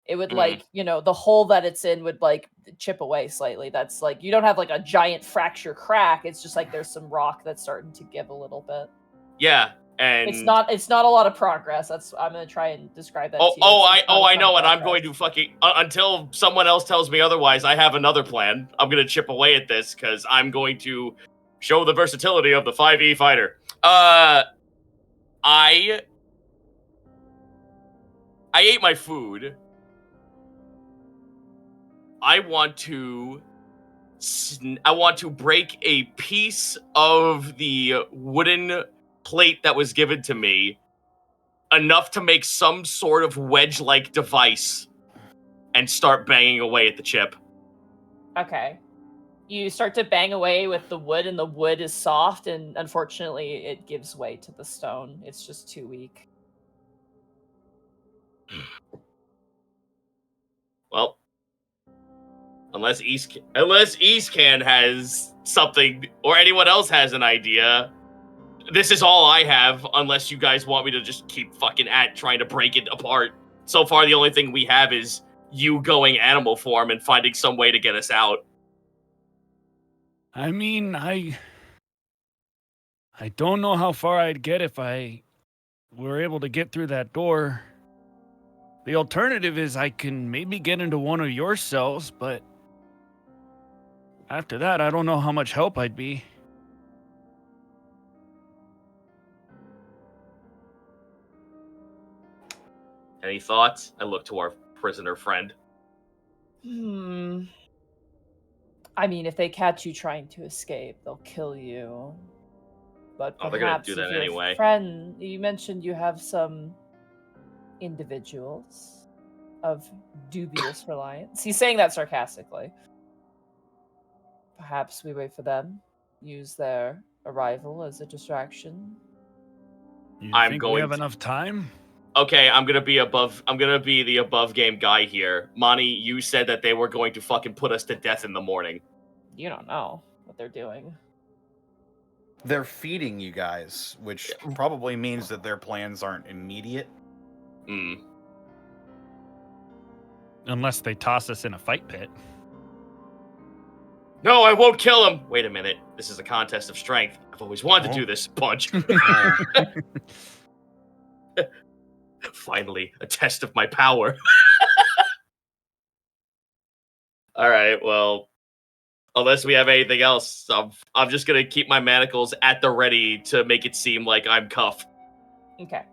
it would like, you know, the hole that it's in would like chip away slightly. That's like, you don't have like a giant fracture crack. It's just like there's some rock that's starting to give a little bit. Yeah, and It's not a lot of progress. I'm gonna try and describe that to you. It's I not a ton know, of and I'm progress. going to fucking until someone else tells me otherwise. I have another plan. I'm gonna chip away at this because I'm going to show the versatility of the 5e fighter. I ate my food. I want to break a piece of the wooden plate that was given to me, enough to make some sort of wedge-like device, and start banging away at the chip. Okay. You start to bang away with the wood, and the wood is soft, and unfortunately it gives way to the stone. It's just too weak. Well, unless Eastcan has something, or anyone else has an idea, this is all I have, unless you guys want me to just keep fucking trying to break it apart. So far, the only thing we have is you going animal form and finding some way to get us out. I mean, I don't know how far I'd get if I were able to get through that door. The alternative is I can maybe get into one of your cells, but after that, I don't know how much help I'd be. Any thoughts? I look to our prisoner friend. I mean, if they catch you trying to escape, they'll kill you. But Oh, they're gonna perhaps do that if your anyway. friend, you mentioned you have some individuals of dubious reliance. He's saying that sarcastically. Perhaps we wait for them, use their arrival as a distraction. You I'm think going we have to- enough time? Okay, I'm gonna be the above game guy here. Monty, you said that they were going to fucking put us to death in the morning. You don't know what they're doing. They're feeding you guys, which probably means that their plans aren't immediate. Unless they toss us in a fight pit. No, I won't kill him. Wait a minute. This is a contest of strength. I've always wanted to do this. Punch. Finally, a test of my power. All right, well, Unless we have anything else, I'm just gonna keep my manacles at the ready to make it seem like I'm cuffed. Okay.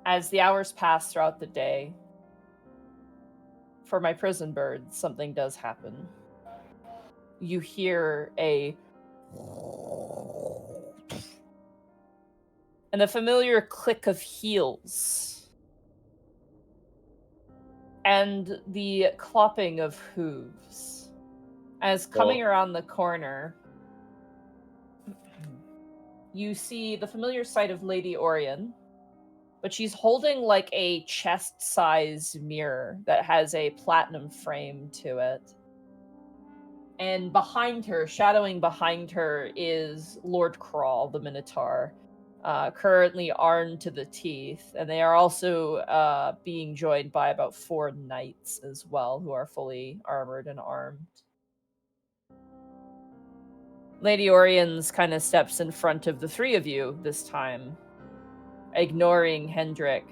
As the hours pass throughout the day, for my prison birds, something does happen. You hear a and the familiar click of heels and the clopping of hooves. As coming around the corner, you see the familiar sight of Lady Orion, but she's holding like a chest-size mirror that has a platinum frame to it. And behind her, shadowing behind her, is Lord Crawl, the Minotaur, currently armed to the teeth. And they are also being joined by about 4 knights as well, who are fully armored and armed. Lady Orion's kind of steps in front of the 3 of you this time, ignoring Hendrik.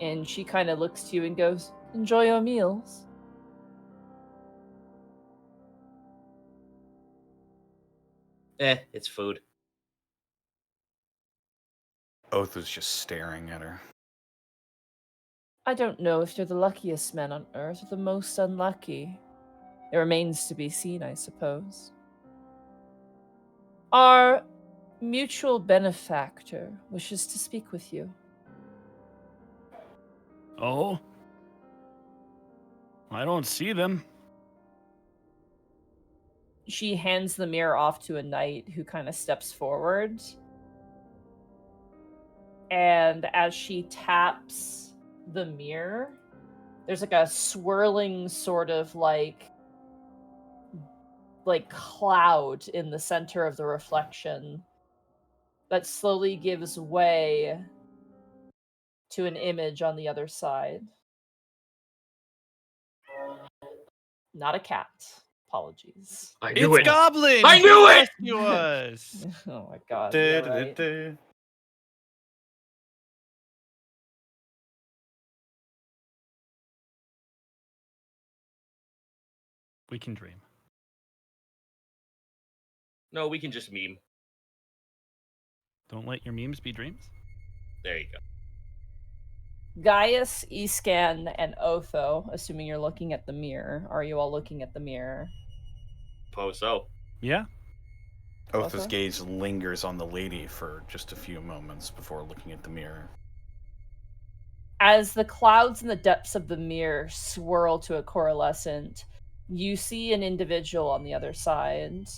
And she kind of looks to you and goes, "Enjoy your meals." It's food. Oath is just staring at her. I don't know if you're the luckiest men on Earth or the most unlucky. It remains to be seen, I suppose. Our mutual benefactor wishes to speak with you. Oh? I don't see them. She hands the mirror off to a knight who kind of steps forward. And as she taps the mirror, there's like a swirling sort of like cloud in the center of the reflection that slowly gives way to an image on the other side. Not a cat. Apologies. I knew It's it. goblins! I knew it! Rescue us! Oh my god. Yeah, right. We can dream. No, we can just meme. Don't let your memes be dreams. There you go. Gaius, Escan, and Otho, assuming you're looking at the mirror. Are you all looking at the mirror? Suppose so. Yeah. Oath's Okay. gaze lingers on the lady for just a few moments before looking at the mirror. As the clouds in the depths of the mirror swirl to a coalescent, you see an individual on the other side.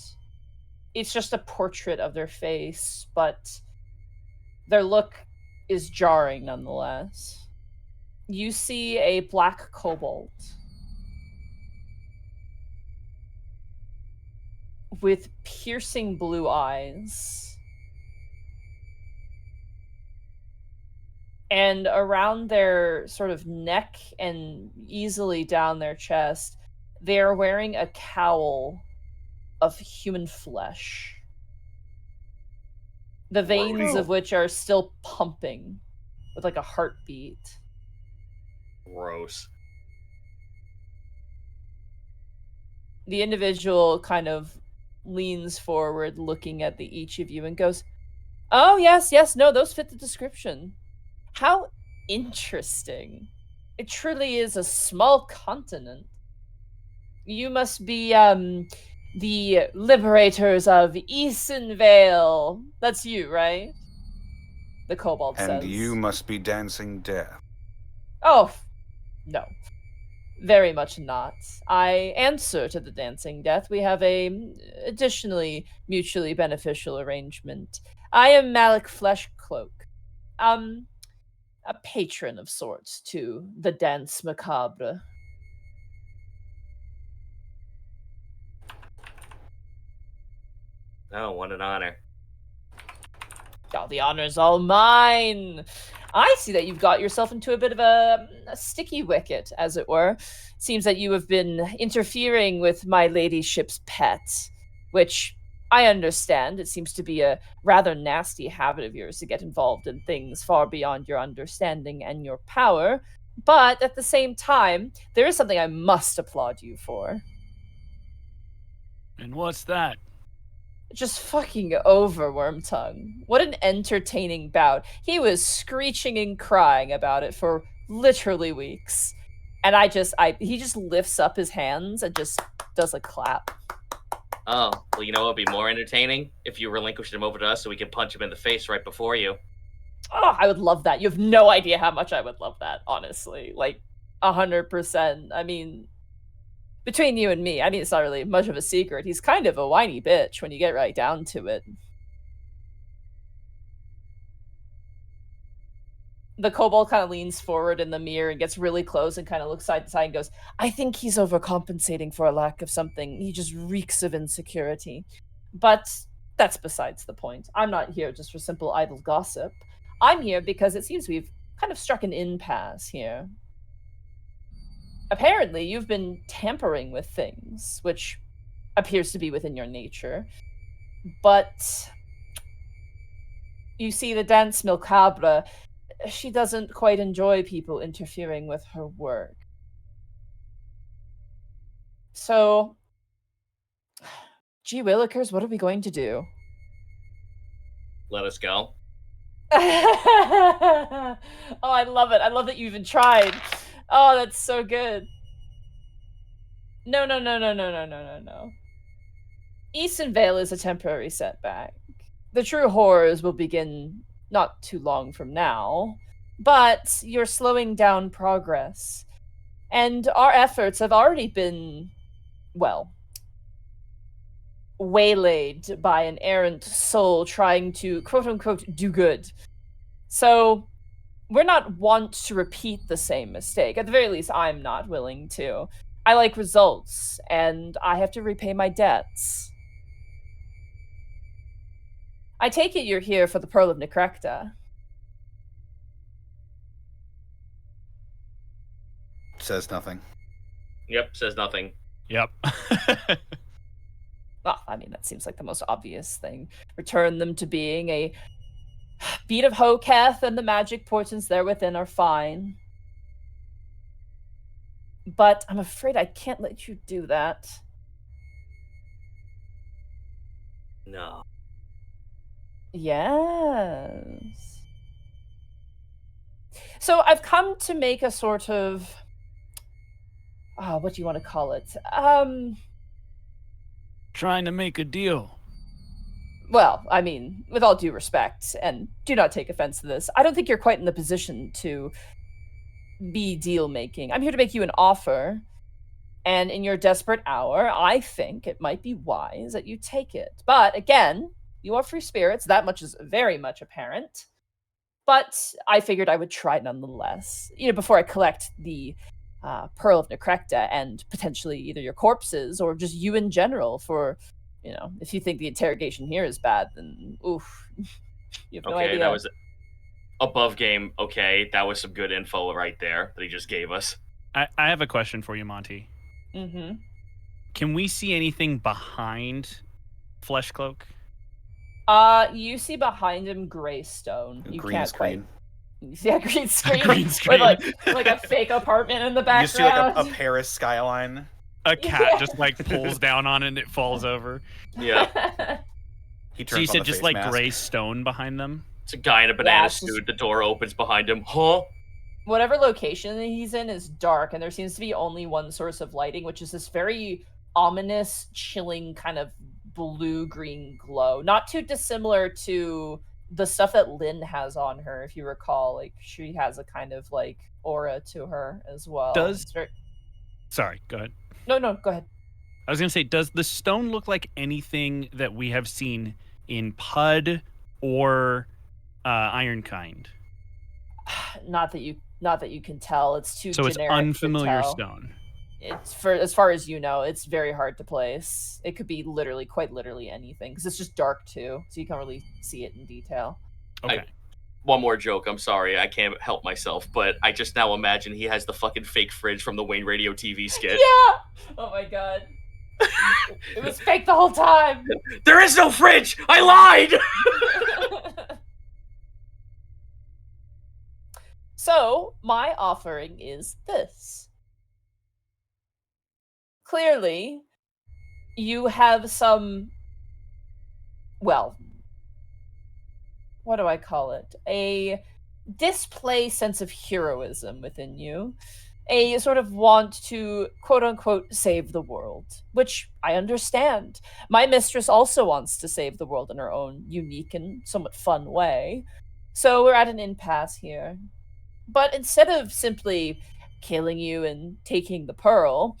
It's just a portrait of their face, but their look is jarring nonetheless. You see a black kobold with piercing blue eyes. And around their sort of neck and easily down their chest, they are wearing a cowl of human flesh. The veins of which are still pumping with like a heartbeat. Gross. The individual kind of leans forward, looking at each of you, and goes, "Oh, yes, no, those fit the description. How interesting. It truly is a small continent. You must be, the liberators of Easonvale. That's you, right?" The kobold says. And you must be dancing death. Oh, no. Very much not. I answer to the Dancing Death. We have a additionally mutually beneficial arrangement. I am Malik Cloak. A patron of sorts to the Dance Macabre. Oh, what an honor. Oh, the honor's all mine. I see that you've got yourself into a bit of a sticky wicket, as it were. Seems that you have been interfering with my ladyship's pet, which I understand. It seems to be a rather nasty habit of yours to get involved in things far beyond your understanding and your power. But at the same time, there is something I must applaud you for. And what's that? Just fucking over, Wormtongue. What an entertaining bout. He was screeching and crying about it for literally weeks. And he just lifts up his hands and just does a clap. Oh, well, you know what would be more entertaining? If you relinquished him over to us so we could punch him in the face right before you. Oh, I would love that. You have no idea how much I would love that, honestly. Like, 100%. I mean, between you and me, I mean, it's not really much of a secret. He's kind of a whiny bitch when you get right down to it. The kobold kind of leans forward in the mirror and gets really close and kind of looks side to side and goes, I think he's overcompensating for a lack of something. He just reeks of insecurity. But that's besides the point. I'm not here just for simple idle gossip. I'm here because it seems we've kind of struck an impasse here. Apparently, you've been tampering with things, which appears to be within your nature. But you see, the Dance Milcabre, she doesn't quite enjoy people interfering with her work. So, gee willikers, what are we going to do? Let us go. Oh, I love it. I love that you even tried. Oh, that's so good. No. Eastern Vale is a temporary setback. The true horrors will begin not too long from now, but you're slowing down progress. And our efforts have already been, well, waylaid by an errant soul trying to, quote-unquote, do good. So, we're not want to repeat the same mistake. At the very least, I'm not willing to. I like results, and I have to repay my debts. I take it you're here for the Pearl of Necrecta. Says nothing. Yep, says nothing. Yep. Well, I mean, that seems like the most obvious thing. Return them to being. A beat of Hoketh and the magic portents there within are fine. But I'm afraid I can't let you do that. No. Yes. So I've come to make a sort of... what do you want to call it? Trying to make a deal. Well, I mean, with all due respect, and do not take offense to this, I don't think you're quite in the position to be deal-making. I'm here to make you an offer, and in your desperate hour, I think it might be wise that you take it. But again, you are free spirits. That much is very much apparent. But I figured I would try nonetheless, before I collect the Pearl of Necrecta and potentially either your corpses or just you in general for, if you think the interrogation here is bad, then oof, you have no idea. Okay, that was above game. Okay, that was some good info right there that he just gave us. I have a question for you, Monty. Mm-hmm. Can we see anything behind Flesh Cloak? You see behind him Greystone. You Green can't screen. Yeah, green screen. Green screen. With like a fake apartment in the background. You see like a Paris skyline. A cat just like pulls down on it and it falls over. Yeah. He So you turns on said the just face like mask. gray stone behind them? It's a guy in a banana it's just- suit. The door opens behind him. Huh? Whatever location he's in is dark, and there seems to be only one source of lighting, which is this very ominous, chilling kind of blue-green glow. Not too dissimilar to the stuff that Lynn has on her, if you recall. Like, she has a kind of, like, aura to her as well. Sorry, go ahead. No, go ahead. I was going to say, does the stone look like anything that we have seen in Pud or Ironkind? Not that you can tell. It's too So generic. it's unfamiliar to tell. stone. It's for as far as you know, it's very hard to place. It could be quite literally anything, because it's just dark too, so you can't really see it in detail. Okay. One more joke. I'm sorry. I can't help myself, but I just now imagine he has the fucking fake fridge from the Wayne Radio TV skit. Yeah! Oh my god. It was fake the whole time! There is no fridge! I lied! So, my offering is this. Clearly, you have some, well, what do I call it? A display sense of heroism within you. A sort of want to, quote unquote, save the world, which I understand. My mistress also wants to save the world in her own unique and somewhat fun way. So we're at an impasse here. But instead of simply killing you and taking the pearl,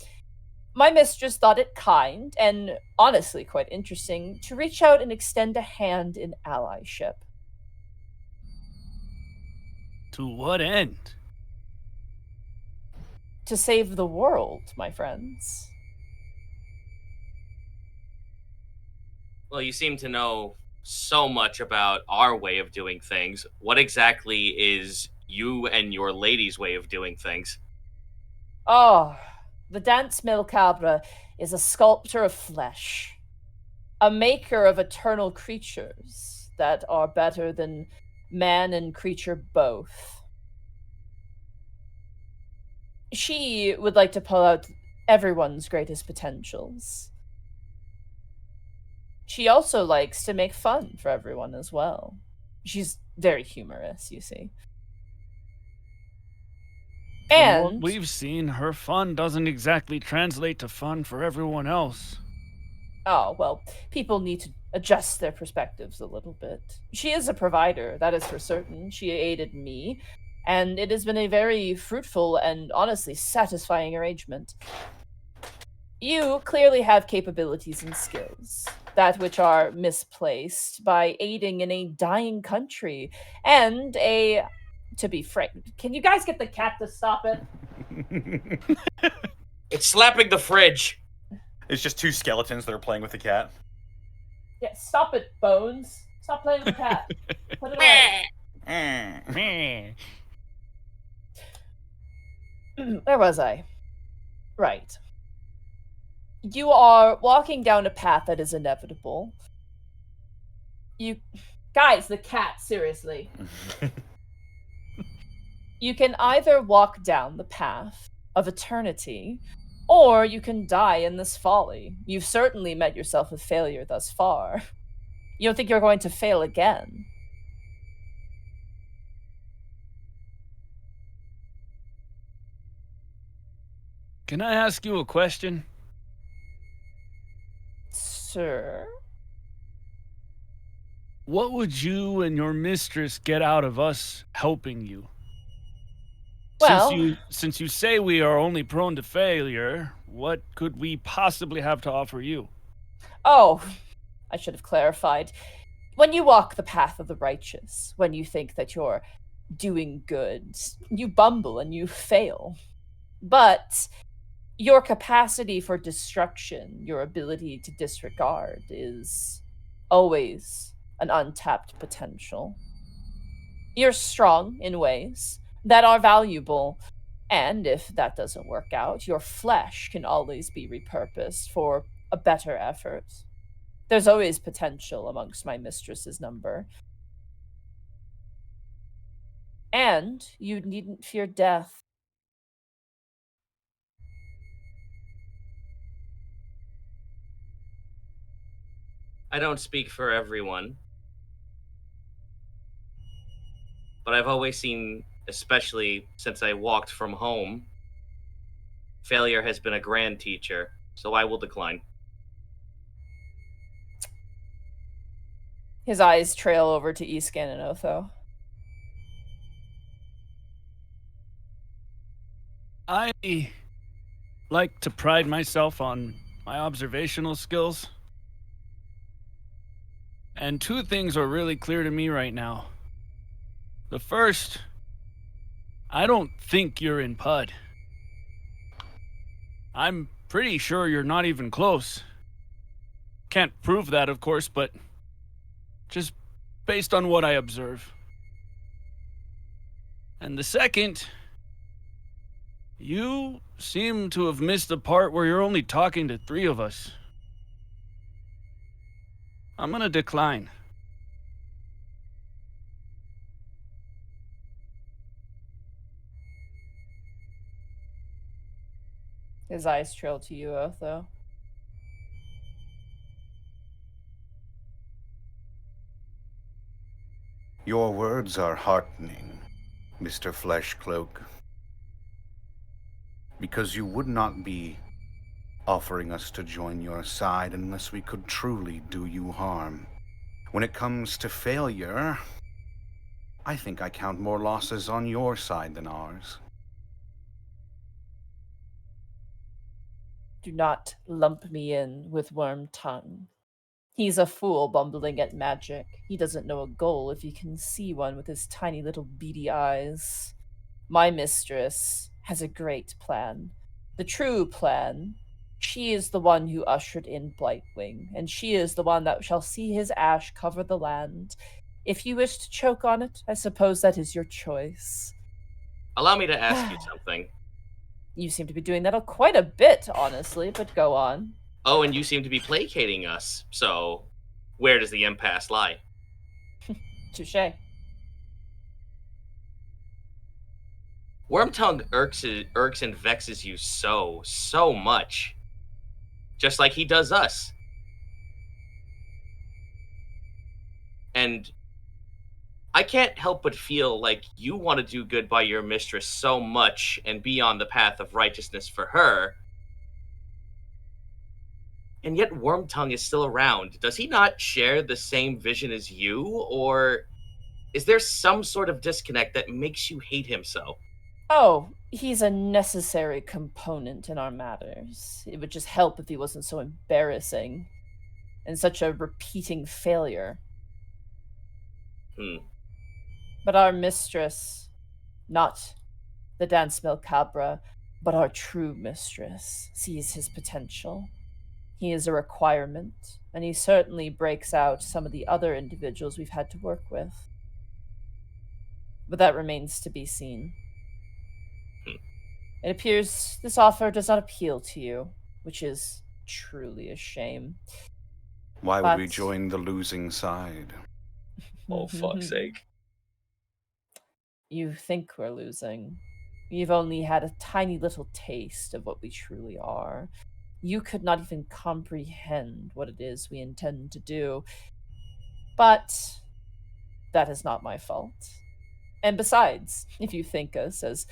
my mistress thought it kind and honestly quite interesting to reach out and extend a hand in allyship. To what end? To save the world, my friends. Well, you seem to know so much about our way of doing things. What exactly is you and your lady's way of doing things? Oh, the Dance Macabre is a sculptor of flesh, a maker of eternal creatures that are better than man and creature both. She would like to pull out everyone's greatest potentials. She also likes to make fun for everyone as well. She's very humorous, you see. From what And we've seen, her fun doesn't exactly translate to fun for everyone else. oh, well, people need to adjust their perspectives a little bit. She is a provider, that is for certain. She aided me, and it has been a very fruitful and honestly satisfying arrangement. You clearly have capabilities and skills, that which are misplaced by aiding in a dying country and a. To be frank, can you guys get the cat to stop it? It's slapping the fridge. It's just two skeletons that are playing with the cat. Yeah, stop it, Bones. Stop playing with the cat. Put it away. Where was I? Right. You are walking down a path that is inevitable. You. Guys, the cat, seriously. You can either walk down the path of eternity, or you can die in this folly. You've certainly met yourself with failure thus far. You don't think you're going to fail again? Can I ask you a question? Sir? What would you and your mistress get out of us helping you? Well, Since you say we are only prone to failure, what could we possibly have to offer you? oh, I should have clarified. When you walk the path of the righteous, when you think that you're doing good, you bumble and you fail. But your capacity for destruction, your ability to disregard, is always an untapped potential. You're strong in ways that are valuable, and if that doesn't work out, your flesh can always be repurposed for a better effort. There's always potential amongst my mistress's number. And you needn't fear death. I don't speak for everyone, but I've always seen, especially since I walked from home, failure has been a grand teacher, so I will decline. His eyes trail over to Escan and Otho. I like to pride myself on my observational skills. And two things are really clear to me right now. The first, I don't think you're in PUD. I'm pretty sure you're not even close. Can't prove that, of course, but just based on what I observe. And the second, you seem to have missed the part where you're only talking to 3 of us. I'm gonna decline. His eyes trail to you, Otho. Your words are heartening, Mr. Flesh Cloak. Because you would not be offering us to join your side unless we could truly do you harm. When it comes to failure, I think I count more losses on your side than ours. Do not lump me in with Worm Tongue. He's a fool bumbling at magic. He doesn't know a goal if he can see one with his tiny little beady eyes. My mistress has a great plan. The true plan. She is the one who ushered in Blightwing, and she is the one that shall see his ash cover the land. If you wish to choke on it, I suppose that is your choice. Allow me to ask you something. You seem to be doing that quite a bit, honestly, but go on. Oh, and you seem to be placating us. So, where does the impasse lie? Touché. Wormtongue irks and vexes you so much. Just like he does us. And I can't help but feel like you want to do good by your mistress so much and be on the path of righteousness for her. And yet Wormtongue is still around. Does he not share the same vision as you? Or is there some sort of disconnect that makes you hate him so? Oh, he's a necessary component in our matters. It would just help if he wasn't so embarrassing and such a repeating failure. But our mistress, not the Dance Cabra, but our true mistress, sees his potential. He is a requirement, and he certainly breaks out some of the other individuals we've had to work with. But that remains to be seen. It appears this offer does not appeal to you, which is truly a shame. Why would we join the losing side? Oh, fuck's sake. You think we're losing. You've only had a tiny little taste of what we truly are. You could not even comprehend what it is we intend to do. But that is not my fault. And besides, if you think us as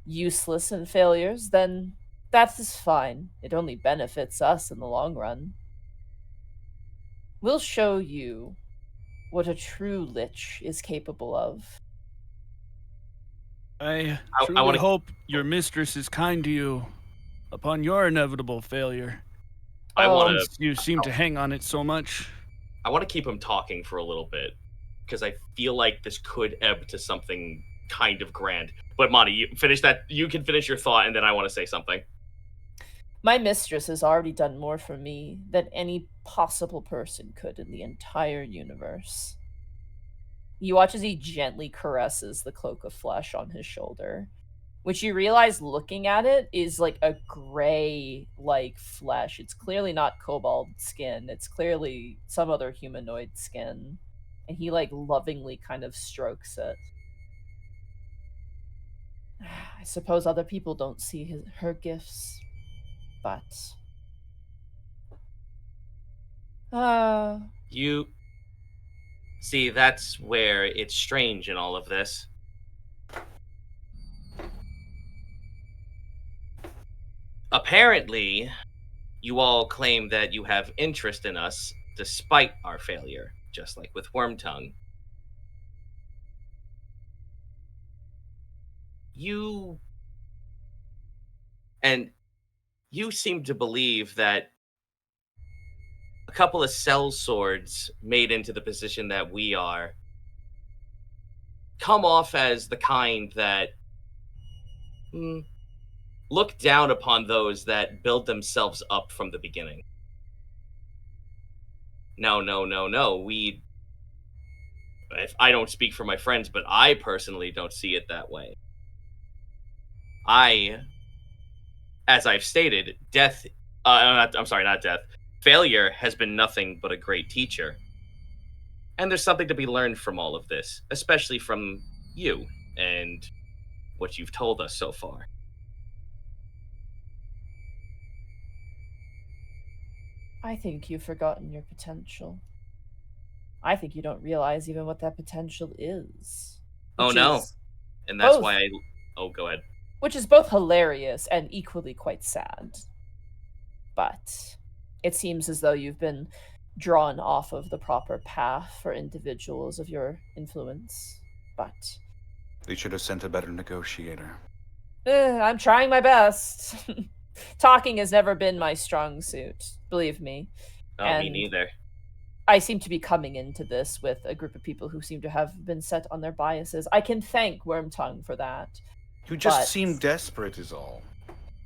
useless and failures, then that is fine. It only benefits us in the long run. We'll show you what a true lich is capable of. I truly hope your mistress is kind to you upon your inevitable failure. You seem to hang on it so much. I want to keep him talking for a little bit because I feel like this could ebb to something kind of grand. But Monty, you finish that. You can finish your thought, and then I want to say something. My mistress has already done more for me than any possible person could in the entire universe. You watch as he gently caresses the cloak of flesh on his shoulder, which you realize looking at it is like a gray like flesh. It's clearly not kobold skin. It's clearly some other humanoid skin. And he like lovingly kind of strokes it. I suppose other people don't see her gifts, but you see, that's where it's strange in all of this. Apparently, you all claim that you have interest in us despite our failure, just like with Wormtongue. You seem to believe that a couple of cell swords made into the position that we are come off as the kind that look down upon those that build themselves up from the beginning. No. If I don't speak for my friends, but I personally don't see it that way. As I've stated, failure has been nothing but a great teacher. And there's something to be learned from all of this, especially from you and what you've told us so far. I think you've forgotten your potential. I think you don't realize even what that potential is. Oh which no. is And that's both- why I... Oh, go ahead. Which is both hilarious and equally quite sad. But it seems as though you've been drawn off of the proper path for individuals of your influence. But They should have sent a better negotiator. I'm trying my best. Talking has never been my strong suit, believe me. Oh, me And neither. I seem to be coming into this with a group of people who seem to have been set on their biases. I can thank Wormtongue for that. You just But- seem desperate is all.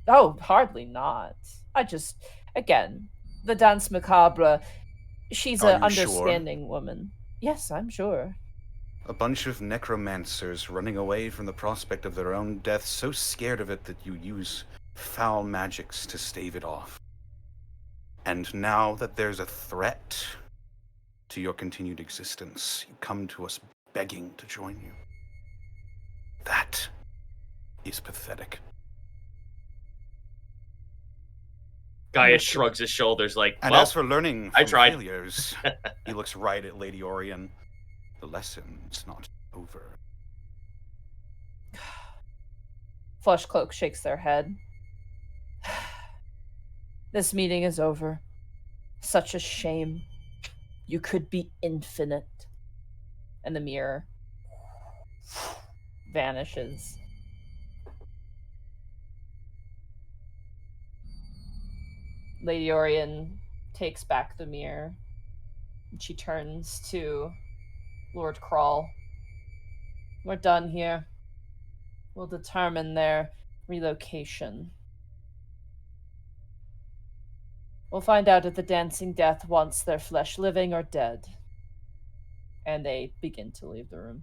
Oh, hardly not. I just, again, the Dance Macabre, she's Are an you sure? understanding woman. Yes, I'm sure. A bunch of necromancers running away from the prospect of their own death, so scared of it that you use foul magics to stave it off. And now that there's a threat to your continued existence, you come to us begging to join you. That is pathetic. Gaius shrugs his shoulders like, And well, as for learning I from tried. failures, he looks right at Lady Orion. The lesson's not over. Flush Cloak shakes their head. This meeting is over. Such a shame. You could be infinite. And the mirror vanishes. Lady Orion takes back the mirror. And she turns to Lord Crawl. We're done here. We'll determine their relocation. We'll find out if the Dancing Death wants their flesh living or dead. And they begin to leave the room.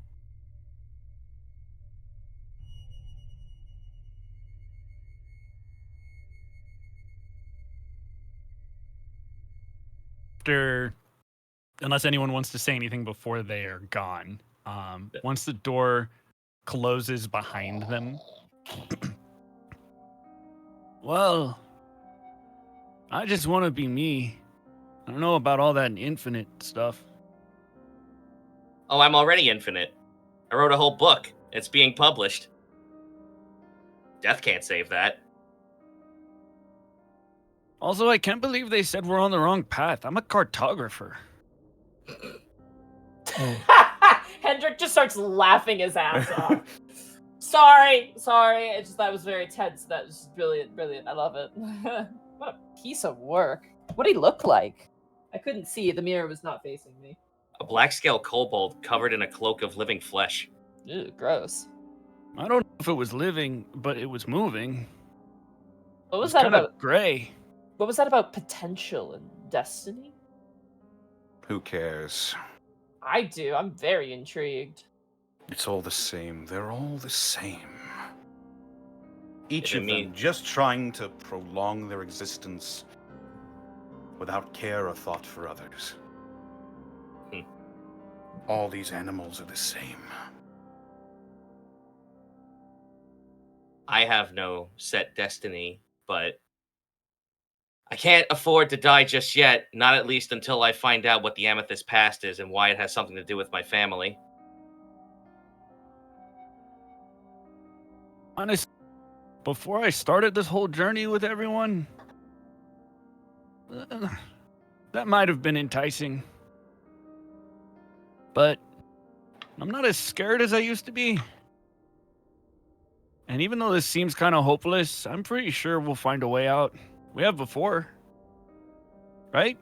After, unless anyone wants to say anything before they are gone, once the door closes behind them, well, I just want to be me. I don't know about all that infinite stuff. oh, I'm already infinite. I wrote a whole book. It's being published. Death can't save that. Also, I can't believe they said we're on the wrong path. I'm a cartographer. Hendrik just starts laughing his ass off. Sorry. That was very tense. That was brilliant. I love it. What a piece of work. What did he look like? I couldn't see. The mirror was not facing me. A black scale kobold covered in a cloak of living flesh. Ew, gross. I don't know if it was living, but it was moving. What was It's that kinda about? gray. What was that about potential and destiny? Who cares? I do. I'm very intrigued. It's all the same. They're all the same. Each If it of mean- them just trying to prolong their existence without care or thought for others. Hmm. All these animals are the same. I have no set destiny, but I can't afford to die just yet, not at least until I find out what the Amethyst past is and why it has something to do with my family. Honestly, before I started this whole journey with everyone, that might have been enticing. But I'm not as scared as I used to be. And even though this seems kind of hopeless, I'm pretty sure we'll find a way out. We have before. Right?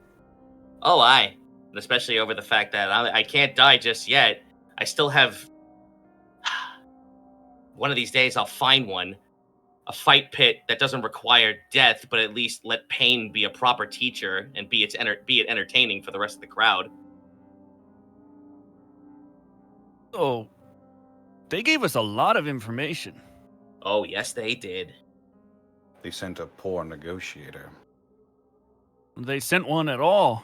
Oh, aye. And especially over the fact that I can't die just yet. I still have... One of these days I'll find one. A fight pit that doesn't require death, but at least let pain be a proper teacher and be it entertaining for the rest of the crowd. Oh, they gave us a lot of information. Oh, yes, they did. They sent a poor negotiator. They sent one at all.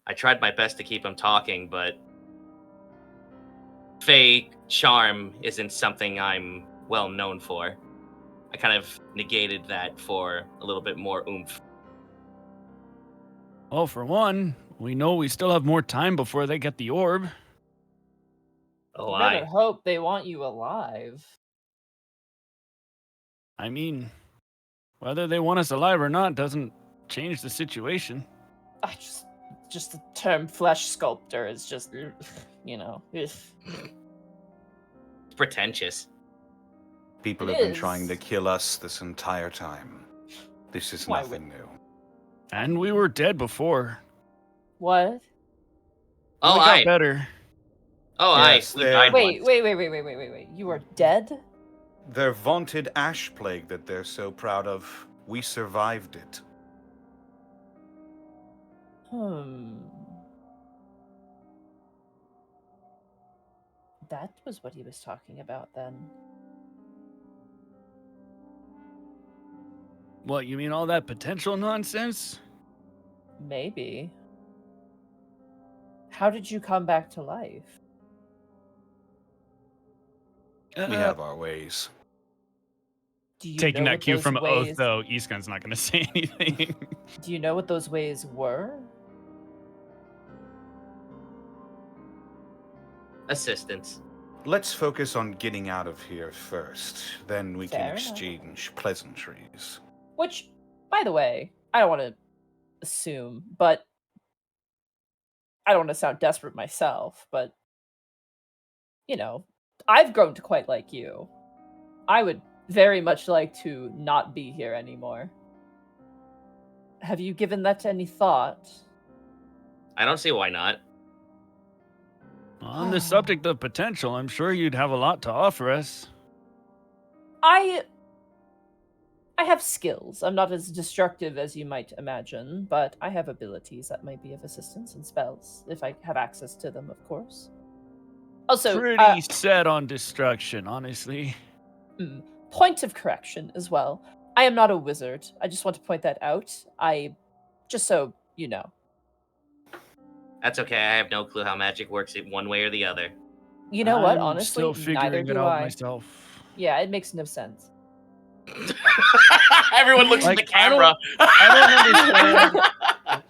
I tried my best to keep him talking, but Fey charm isn't something I'm well known for. I kind of negated that for a little bit more oomph. Well, for one, We know we still have more time before they get the orb. Oh, You better hope they want you alive. I mean, whether they want us alive or not doesn't change the situation. I just the term flesh sculptor is just, you know. It's pretentious. People It have been is. trying to kill us this entire time. This is Why nothing new. And we were dead before. What? Oh, we got aye. better. Oh, Yes, aye. We they- died Wait, once. wait. You are dead? Their vaunted ash plague that they're so proud of, we survived it. That was what he was talking about then. What, you mean all that potential nonsense? Maybe. How did you come back to life? We have our ways. Do you Taking know that what cue those from ways, Oath, though, Eastgun's not going to say anything. Do you know what those ways were? Assistance. Let's focus on getting out of here first. Then we Fair can enough. exchange pleasantries. Which, by the way, I don't want to assume, but I don't want to sound desperate myself, but you know, I've grown to quite like you. I would very much like to not be here anymore. Have you given that any thought? I don't see why not. On the subject of potential, I'm sure you'd have a lot to offer us. I have skills. I'm not as destructive as you might imagine, but I have abilities that might be of assistance and spells, if I have access to them, of course. Also, Pretty set on destruction, honestly. point of correction as well. I am not a wizard. I just want to point that out. Just so you know. That's okay. I have no clue how magic works one way or the other. You know what? I'm Honestly, still neither figuring it do out I. myself. Yeah, it makes no sense. Everyone looks Like, at the camera.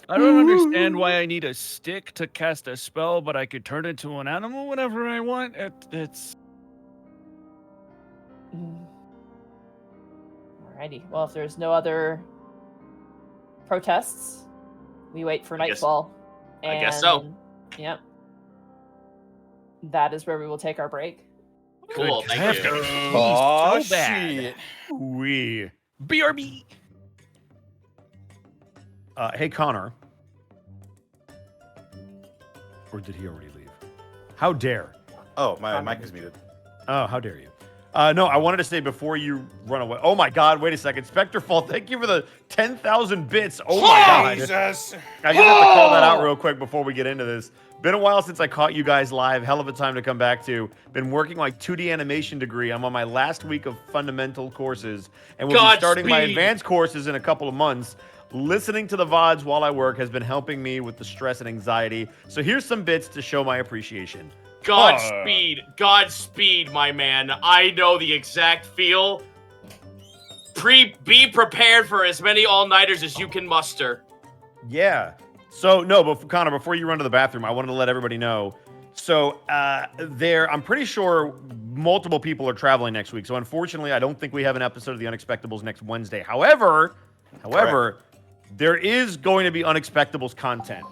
I don't understand why I need a stick to cast a spell, but I could turn into an animal whenever I want. It's Alrighty. Well, if there's no other protests, we wait for I guess- nightfall. I guess so. Yep. That is where we will take our break. Cool. Good Thank you. Oh, so bad. shit. We. BRB. Hey, Connor. Or did he already leave? How dare? Oh, my mic is muted. Oh, how dare you? No, I wanted to say before you run away. Oh my God! Wait a second, Spectrefall. Thank you for the 10,000 bits. Oh my God! Jesus! I just have to call that out real quick before we get into this. Been a while since I caught you guys live. Hell of a time to come back to. Been working my 2D animation degree. I'm on my last week of fundamental courses, and we'll be starting my Godspeed. advanced courses in a couple of months. Listening to the VODs while I work has been helping me with the stress and anxiety. So here's some bits to show my appreciation. Godspeed. Godspeed, my man. I know the exact feel. Be prepared for as many all-nighters as you can muster. Yeah. So no, but Connor, before you run to the bathroom, I wanted to let everybody know. So I'm pretty sure multiple people are traveling next week. So unfortunately, I don't think we have an episode of the Unexpectables next Wednesday. However, there is going to be Unexpectables content,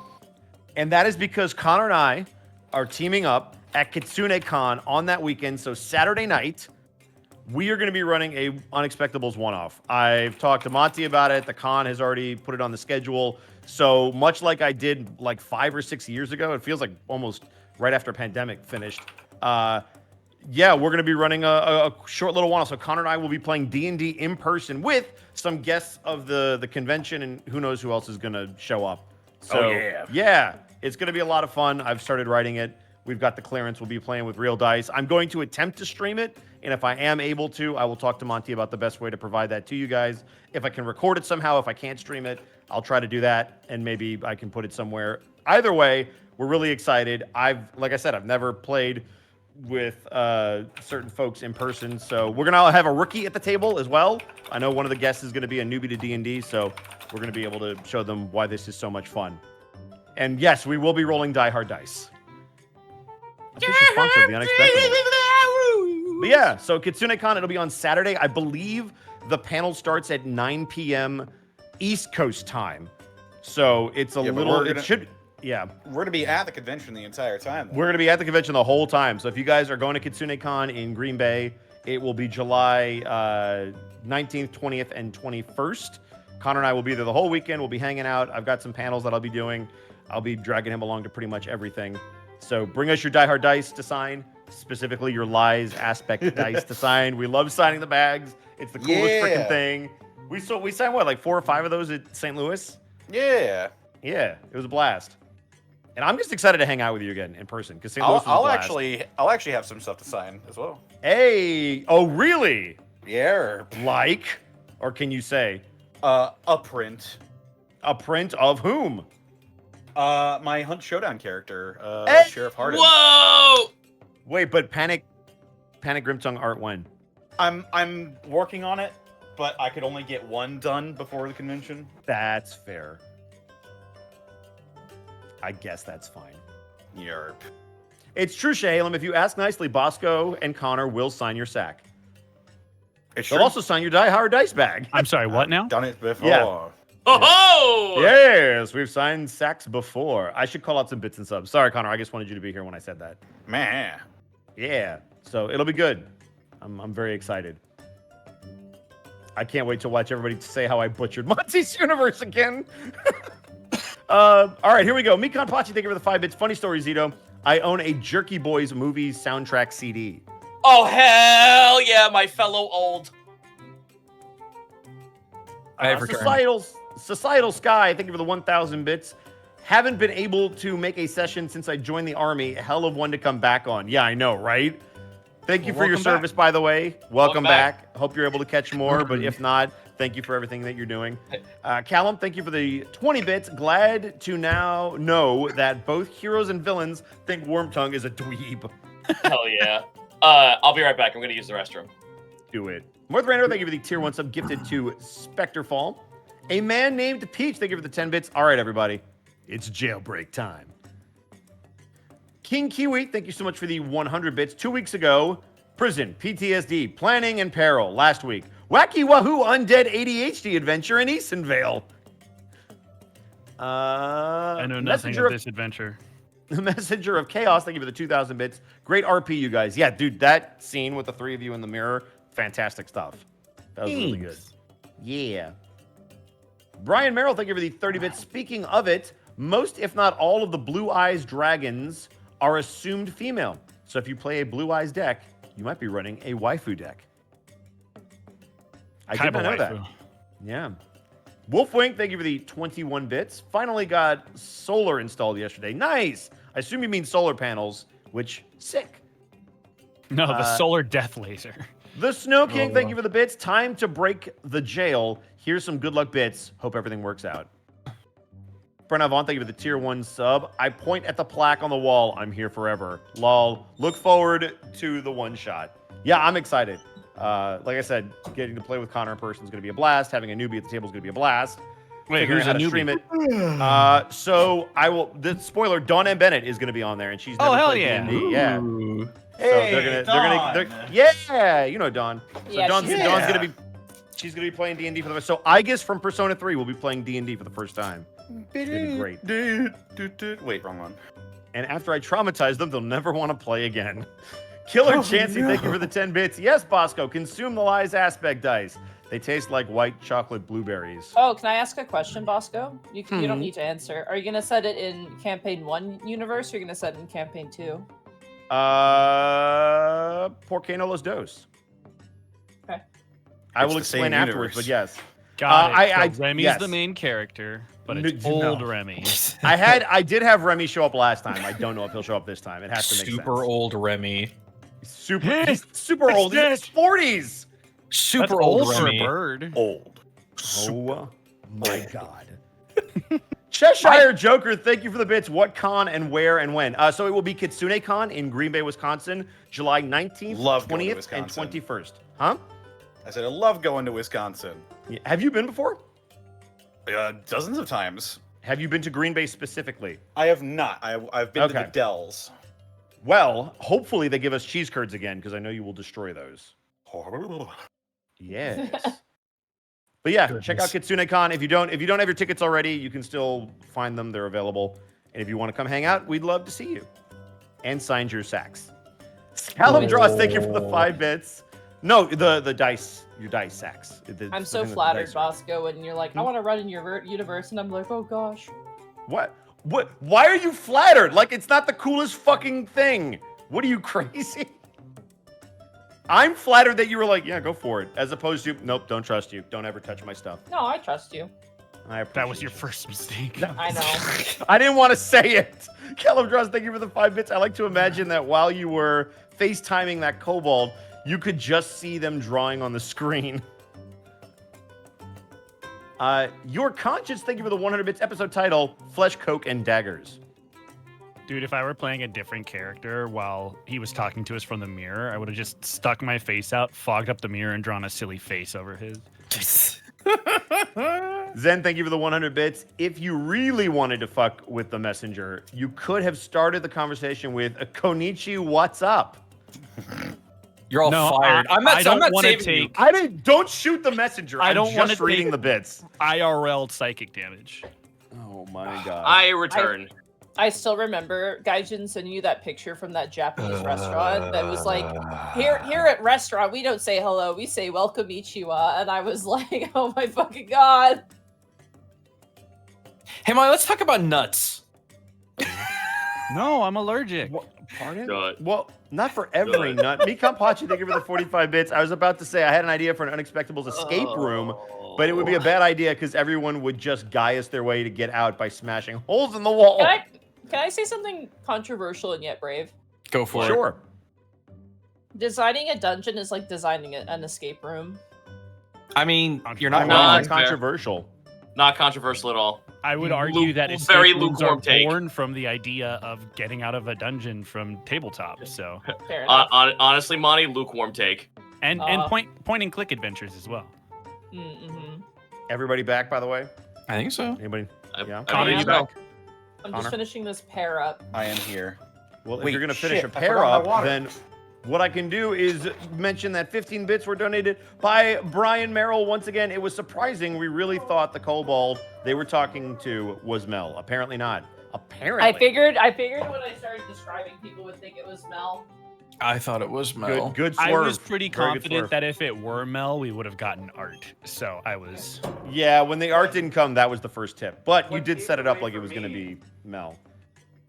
and that is because Connor and I are teaming up at Kitsune Con on that weekend. So Saturday night, we are going to be running a Unexpectables one-off. I've talked to Monty about it. The con has already put it on the schedule. So much like I did like 5 or 6 years ago, it feels like almost right after pandemic finished. Yeah, we're going to be running a short little one-off. So Connor and I will be playing D&D in person with some guests of the convention, and who knows who else is going to show up. So yeah, it's going to be a lot of fun. I've started writing it. We've got the clearance. We'll be playing with real dice. I'm going to attempt to stream it, and if I am able to, I will talk to Monty about the best way to provide that to you guys. If I can record it somehow, if I can't stream it, I'll try to do that, and maybe I can put it somewhere. Either way, we're really excited. Like I said, I've never played with certain folks in person, so we're gonna have a rookie at the table as well. I know one of the guests is gonna be a newbie to D&D, so we're gonna be able to show them why this is so much fun. And yes, we will be rolling Die Hard Dice. Official sponsor of the Unexpectables. But yeah, so KitsuneCon, it'll be on Saturday. I believe the panel starts at 9 p.m. East Coast time. So it's a little, it should, yeah. We're going to be at the convention the entire time. We're going to be at the convention the whole time. So if you guys are going to KitsuneCon in Green Bay, it will be July 19th, 20th, and 21st. Connor and I will be there the whole weekend. We'll be hanging out. I've got some panels that I'll be doing. I'll be dragging him along to pretty much everything. So bring us your Die Hard dice to sign, specifically your Lies Aspect dice to sign. We love signing the bags. It's the coolest freaking thing. We signed what, like 4 or 5 of those at St. Louis? Yeah. Yeah, it was a blast. And I'm just excited to hang out with you again in person because St. Louis was a blast. I'll actually have some stuff to sign as well. Hey, oh really? Yeah. Like, or can you say? A print. A print of whom? My Hunt Showdown character, Hey! Sheriff Hardin. Whoa! Wait, but Panic Grimtongue art when? I'm working on it, but I could only get one done before the convention. That's fair. I guess that's fine. Yerp. It's true, Shahalem. If you ask nicely, Bosco and Connor will sign your sack. They'll also sign your Die Hard dice bag. I'm sorry, what now? Done it before. Yeah. Oh! Yes, we've signed sacks before. I should call out some bits and subs. Sorry, Connor. I just wanted you to be here when I said that. Man. Yeah. So it'll be good. I'm very excited. I can't wait to watch everybody say how I butchered Monty's universe again. All right, here we go. Mikon Pachi, thank you for the 5 bits. Funny story, Zito. I own a Jerky Boys movie soundtrack CD. Oh, hell yeah, my fellow old. I have returned. Societal Sky, thank you for the 1,000 bits. Haven't been able to make a session since I joined the army. Hell of one to come back on. Yeah, I know, right? Thank you for your service, by the way. Welcome back. Hope you're able to catch more, but if not, thank you for everything that you're doing. Callum, thank you for the 20 bits. Glad to now know that both heroes and villains think Wormtongue is a dweeb. Hell yeah. I'll be right back. I'm going to use the restroom. Do it. Morth Rainer, thank you for the tier 1 sub gifted to Spectrefall. A man named Peach, thank you for the 10 bits. All right, everybody. It's jailbreak time. King Kiwi, thank you so much for the 100 bits. 2 weeks ago, prison, PTSD, planning and peril. Last week, Wacky Wahoo Undead ADHD adventure in Eastonvale. I know nothing of this adventure. The Messenger of Chaos, thank you for the 2,000 bits. Great RP, you guys. Yeah, dude, that scene with the 3 of you in the mirror, fantastic stuff. That was really good. Yeah. Brian Merrill, thank you for the 30 bits. Speaking of it, most, if not all, of the Blue Eyes dragons are assumed female. So if you play a Blue Eyes deck, you might be running a waifu deck. I did not know that. Yeah. Wolfwing, thank you for the 21 bits. Finally got solar installed yesterday. Nice. I assume you mean solar panels, which, sick. No, the solar death laser. The Snow King, thank you for the bits. Time to break the jail. Here's some good luck bits. Hope everything works out. Brenna Vaughn, thank you for the tier 1 sub. I point at the plaque on the wall. I'm here forever. Lol. Look forward to the one shot. Yeah, I'm excited. Like I said, getting to play with Connor in person is going to be a blast. Having a newbie at the table is going to be a blast. Wait, who's a newbie? Stream it. So I will. The spoiler: Dawn M. Bennett is going to be on there, and she's never played D&D. Yeah. Hey, so yeah, you know Dawn. So Yeah, Dawn's she's- gonna be. She's gonna be playing D&D for the first. So Aegis from Persona 3 will be playing D&D for the first time. It's gonna be great. Wait, wrong one. And after I traumatize them, they'll never want to play again. Killer Chansey, thank you for the 10 bits. Yes, Bosco, consume the Lies Aspect dice. They taste like white chocolate blueberries. Oh, can I ask a question, Bosco? You Mhm. don't need to answer. Are you gonna set it in campaign 1 universe, or are you gonna set it in campaign 2? Por qué no los dos? Okay. I It's will the same explain afterwards, but universe. yes. Got it. I So Remy's yes. the main character, but No, it's no. old Remy. I did have Remy show up last time. I don't know if he'll show up this time. It has to make Super sense. old Remy. He's super old. He's in his 40s. Super That's old old for a Remy. bird. Old. Oh my god. Cheshire Joker, thank you for the bits. What con and where and when? So it will be KitsuneCon in Green Bay, Wisconsin, July 19th, Love going to 20th, and Wisconsin. 21st. Huh? I said I love going to Wisconsin. Yeah. Have you been before? Dozens of times. Have you been to Green Bay specifically? I have not. I've been to the Okay. Dells. Well, hopefully they give us cheese curds again, because I know you will destroy those. Yes. But yeah, check out Goodness. KitsuneCon. If you don't have your tickets already, you can still find them. They're available. And if you want to come hang out, we'd love to see you. And sign your sacks. Callum Draws, thank you for the 5 bits. No, the dice, your dice sacks. I'm so flattered, Bosco, when you're like, I want to run in your universe, and I'm like, oh gosh. What? Why are you flattered? Like, it's not the coolest fucking thing. What are you, crazy? I'm flattered that you were like, yeah, go for it. As opposed to, nope, don't trust you. Don't ever touch my stuff. No, I trust you. That was your first mistake. I know. I didn't want to say it. Callum Draws, thank you for the 5 bits. I like to imagine that while you were FaceTiming that kobold, you could just see them drawing on the screen. Your Conscience, thank you for the 100 bits. Episode title, Flesh, Coke, and Daggers. Dude, if I were playing a different character while he was talking to us from the mirror, I would have just stuck my face out, fogged up the mirror, and drawn a silly face over his. Zen, thank you for the 100 bits. If you really wanted to fuck with the messenger, you could have started the conversation with a Konichi, what's up? You're all fired. I'm not wanna saving you. Don't shoot the messenger. I don't I'm want just to reading take the bits. IRL psychic damage. Oh my god. I return. I still remember Gaijin sending you that picture from that Japanese restaurant that was like, here at restaurant, we don't say hello, we say welcome ichiwa. And I was like, oh my fucking god. Hey, Molly, let's talk about nuts. No, I'm allergic. Pardon? Good. Well, not for every nut. Mikampachi, thank you for the 45 bits. I was about to say I had an idea for an Unexpectables escape room, but it would be a bad idea because everyone would just Gaius their way to get out by smashing holes in the wall. Can I say something controversial and yet brave? Go for it. Sure. Designing a dungeon is like designing an escape room. I mean, you're I'm not not wrong. fair. controversial. Not controversial at all. I would argue that escape very rooms lukewarm are take. born from the idea of getting out of a dungeon from tabletop. So Fair enough. Honestly, Monty, lukewarm take. and point and click adventures as well. Mm-hmm. Everybody back, by the way? I think so. Anybody? I- Yeah. I Connor, believe you so. back? I'm Connor? just finishing this pair up. I am here. Well, if Wait, you're going to finish shit, a I pair forgot my up, water. then what I can do is mention that 15 bits were donated by Brian Merrill. Once again, it was surprising. We really thought the kobold they were talking to was Mel. Apparently not. Apparently. I figured when I started describing, people would think it was Mel. I thought it was Mel. Good I swerve. was pretty Very good confident swerve. that if it were Mel, we would have gotten art. So I was. Yeah, when the art didn't come, that was the first tip. But you What did gave set it it up away like it for was going to me? be Mel.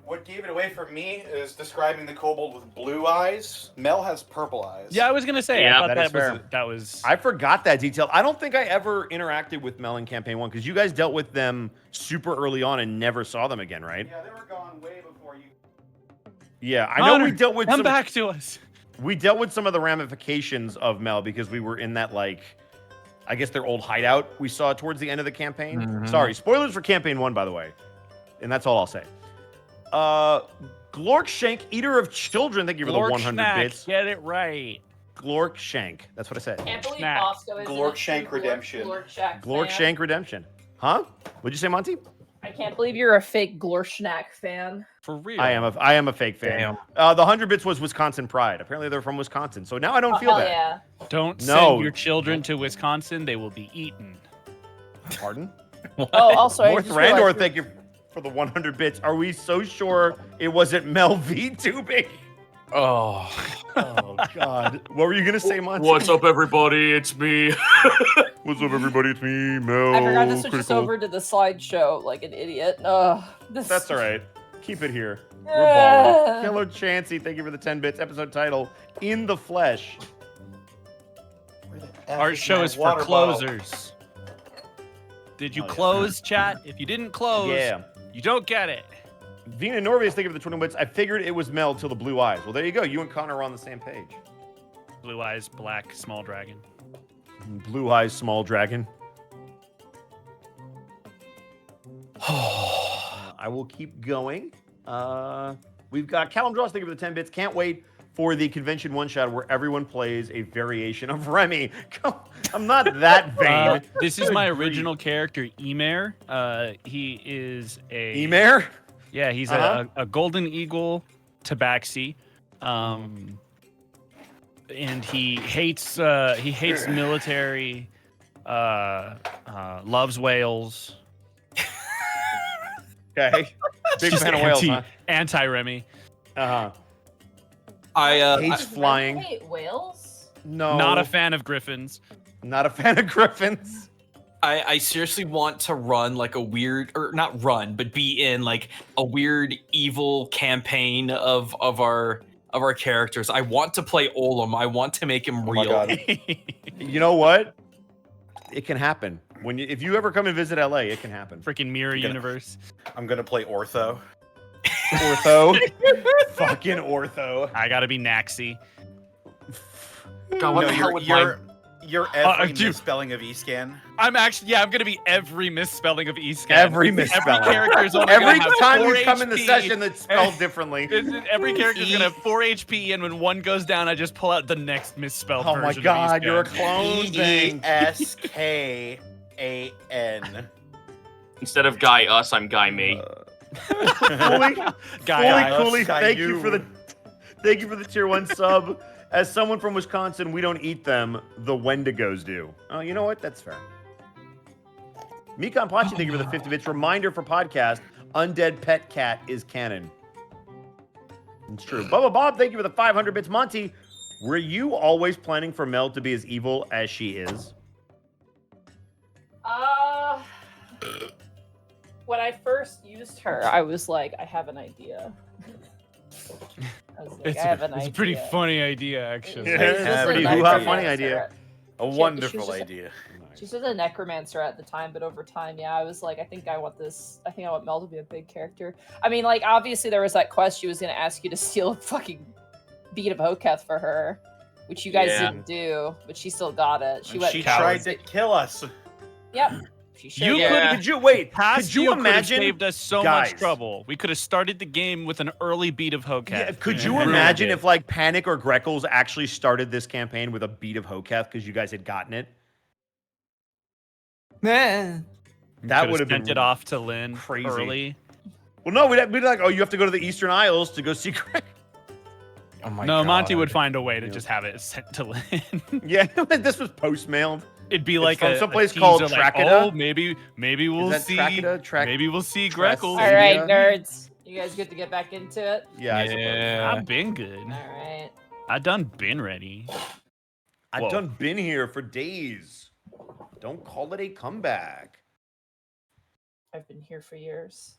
What gave it away for me is describing the kobold with blue eyes. Mel has purple eyes. Yeah, I was gonna say. Yeah, I thought that is fair. that was. I forgot that detail. I don't think I ever interacted with Mel in Campaign 1 because you guys dealt with them super early on and never saw them again, right? Yeah, they were gone way before you. Yeah, I know we Connor, dealt with Come some. back to us. We dealt with some of the ramifications of Mel because we were in that, like, I guess their old hideout we saw towards the end of the campaign. Mhm. Sorry, spoilers for Campaign 1, by the way. And that's all I'll say. Glork Shank, Eater of Children, thank you for the 100 bits. Get it right. Glork Shank, that's what I said. Can't believe Snack. Bosco is Glork Shank Redemption. Glork Shank Redemption. Huh? What'd you say, Monty? I can't believe you're a fake Glorschnack fan. For real. I am a fake fan. Damn. The 100 bits was Wisconsin Pride. Apparently they're from Wisconsin. So now I don't Oh, feel hell that. yeah. Don't No. send your children to Wisconsin. They will be eaten. Pardon? Oh, also, I North just Randor, realized thank you for the 100 bits. Are we so sure it wasn't Mel V tubing? Oh. Oh, God. What were you going to say, Monty? What's up, everybody? It's me. What's up, everybody? It's me, Mel. I forgot to switch this Critical. over to the slideshow like an idiot. That's all right. Keep it here. We're Ah. balling. Hello, Chansey. Thank you for the 10 bits. Episode title, In the Flesh. Our show is for closers. Did you Oh, yeah. close, chat? If you didn't close, Yeah. you don't get it. Vina Norvius, thank you for the 20 bits. I figured it was Mel till the blue eyes. Well, there you go. You and Connor are on the same page. Blue eyes, black, small dragon. Blue eyes, small dragon. I will keep going. We've got Callum Draws, thank you for the 10 bits. Can't wait for the convention one-shot where everyone plays a variation of Remy. I'm not that vain. This is my original character, Emer. He is a Emer? Yeah, he's a golden eagle tabaxi. And he hates military, loves whales. Okay. Big Just fan of whales, huh? Anti-Remy. Uh-huh. Hates flying. You hate whales? No. Not a fan of griffins. Not a fan of griffins. I seriously want to run like a weird, or not run, but be in like a weird evil campaign of our characters. I want to play Olam. I want to make him real. My God. You know what? It can happen. If you ever come and visit LA, it can happen. Freaking mirror universe. I'm gonna play Ortho. Ortho. Fucking Ortho. I gotta be Naxi. God, what the hell would you're every dude. misspelling of Escan. I'm gonna be every misspelling of Escan. Every misspelling. Every character's only Every gonna have time 4 you come in the HP. session that's spelled differently. Every character's gonna have 4 HP, and when one goes down, I just pull out the next misspelled Oh version my God, of you're a Escan. clone thing. ESKAN. Instead of Guy Us, I'm Guy Me. Cooley, Sky thank you. you for the tier 1 sub. As someone from Wisconsin, we don't eat them. The Wendigos do. Oh, you know what? That's fair. Mikan Pachi, thank you for the 50 bits. Reminder for podcast: Undead Pet Cat is canon. It's true. Bubba Bob, thank you for the 500 bits. Monty, were you always planning for Mel to be as evil as she is? When I first used her, I was like, I have an idea. I was like, I have an It's idea. a pretty funny idea, actually. Yeah, it's a pretty hoo-ha funny idea. A wonderful idea. She was a necromancer at the time, but over time, yeah, I was like, I think I want Mel to be a big character. I mean, like, obviously there was that quest she was going to ask you to steal a fucking bead of Hoketh for her, which you guys didn't do, but she still got it. She tried to kill us. Yep. She sure did. Could you imagine? Saved us so Guys. much trouble. We could have started the game with an early beat of Hoketh. Yeah, could and you ruined imagine it. if like Panic or Greckles actually started this campaign with a beat of Hoketh because you guys had gotten it? That Could've would have sent been it off to Lynn crazy. early. Well, no, we'd be like, oh, you have to go to the Eastern Isles to go see Greg. Oh my No, God. Monty would find a way to just have it sent to Lynn. Yeah, this was post-mailed. It'd be It's like from a someplace teaser, called like, Trakida. oh, maybe we'll that see. Trakida? Maybe we'll see Tress- Greckles. All right, Yeah. nerds. You guys good to get back into it? Yeah, I suppose. I've been good. All right. I done been ready. I've Whoa. done been here for days. Don't call it a comeback. I've been here for years.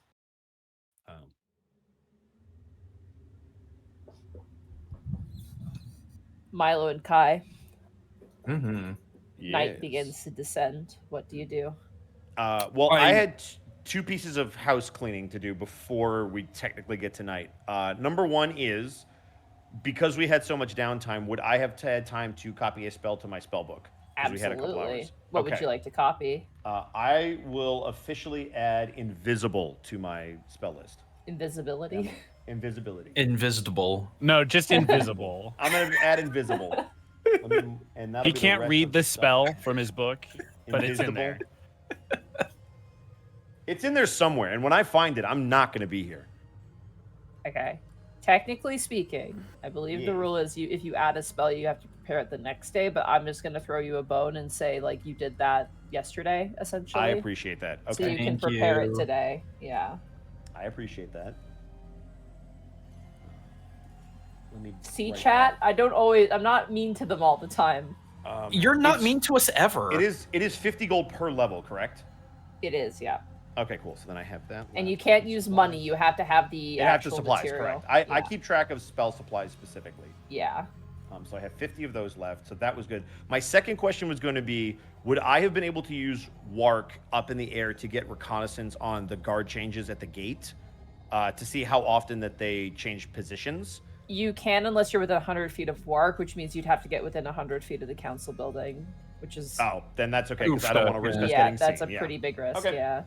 Milo and Kai. Mm-hmm. Night begins to descend. What do you do? Well, I had two pieces of house cleaning to do before we technically get to night. Number one is, because we had so much downtime, would I have had time to copy a spell to my spell book? 'Cause we had a couple Absolutely. hours. What would Okay. you like to copy? I will officially add invisible to my spell list. Invisibility. Invisibility. Invisible. No, just invisible. I'm gonna add invisible. And that'll He be the can't rest read of the stuff. spell from his book, but it's in Invisible. there. It's in there somewhere, and when I find it, I'm not gonna be here. Okay. Technically speaking, I believe the rule is if you add a spell, you have to prepare it the next day. But I'm just gonna throw you a bone and say like you did that yesterday, essentially. I appreciate that. So you Okay, can prepare it today. Yeah. I appreciate that. Let me See, write chat. I'm not mean to them all the time. that. You're not It's- mean to us ever. It is 50 gold per level, correct? It is, yeah. Okay, cool. So then I have that. And you left. can't use money. You have to have the You have to actual supplies, material. correct? I Yeah. keep track of spell supplies specifically. Yeah. So I have 50 of those left, so that was good. My second question was going to be, would I have been able to use Wark up in the air to get reconnaissance on the guard changes at the gate to see how often that they change positions? You can unless you're within 100 feet of Wark, which means you'd have to get within 100 feet of the council building, which is... Oh, then that's okay, because I don't want to risk us yeah, getting that's seen. a pretty big risk, Okay. yeah.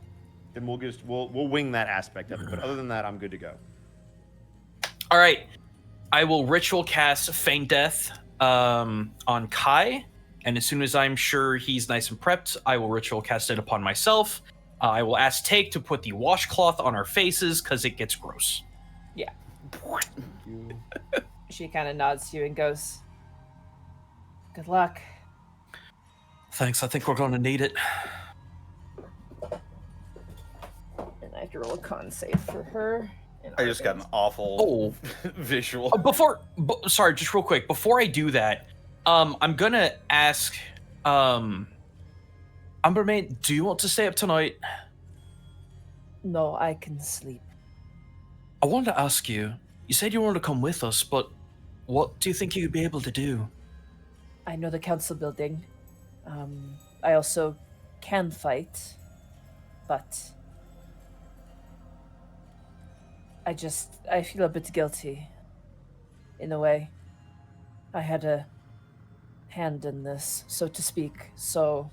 Then we'll wing that aspect of it, but other than that, I'm good to go. All right. I will ritual cast Feign Death on Kai, And as soon as I'm sure he's nice and prepped, I will ritual cast it upon myself. I will ask Take to put the washcloth on our faces because it gets gross. Yeah. She kind of nods to you and goes, "Good luck." Thanks, I think we're gonna need it. And I have to roll a con save for her. I just got an awful visual. Sorry, just real quick. Before I do that, I'm gonna ask, Umbermaid, do you want to stay up tonight? No, I can sleep. I wanted to ask you, you said you wanted to come with us, but what do you think you'd be able to do? I know the council building. I also can fight, but I feel a bit guilty, in a way. I had a hand in this, so to speak, so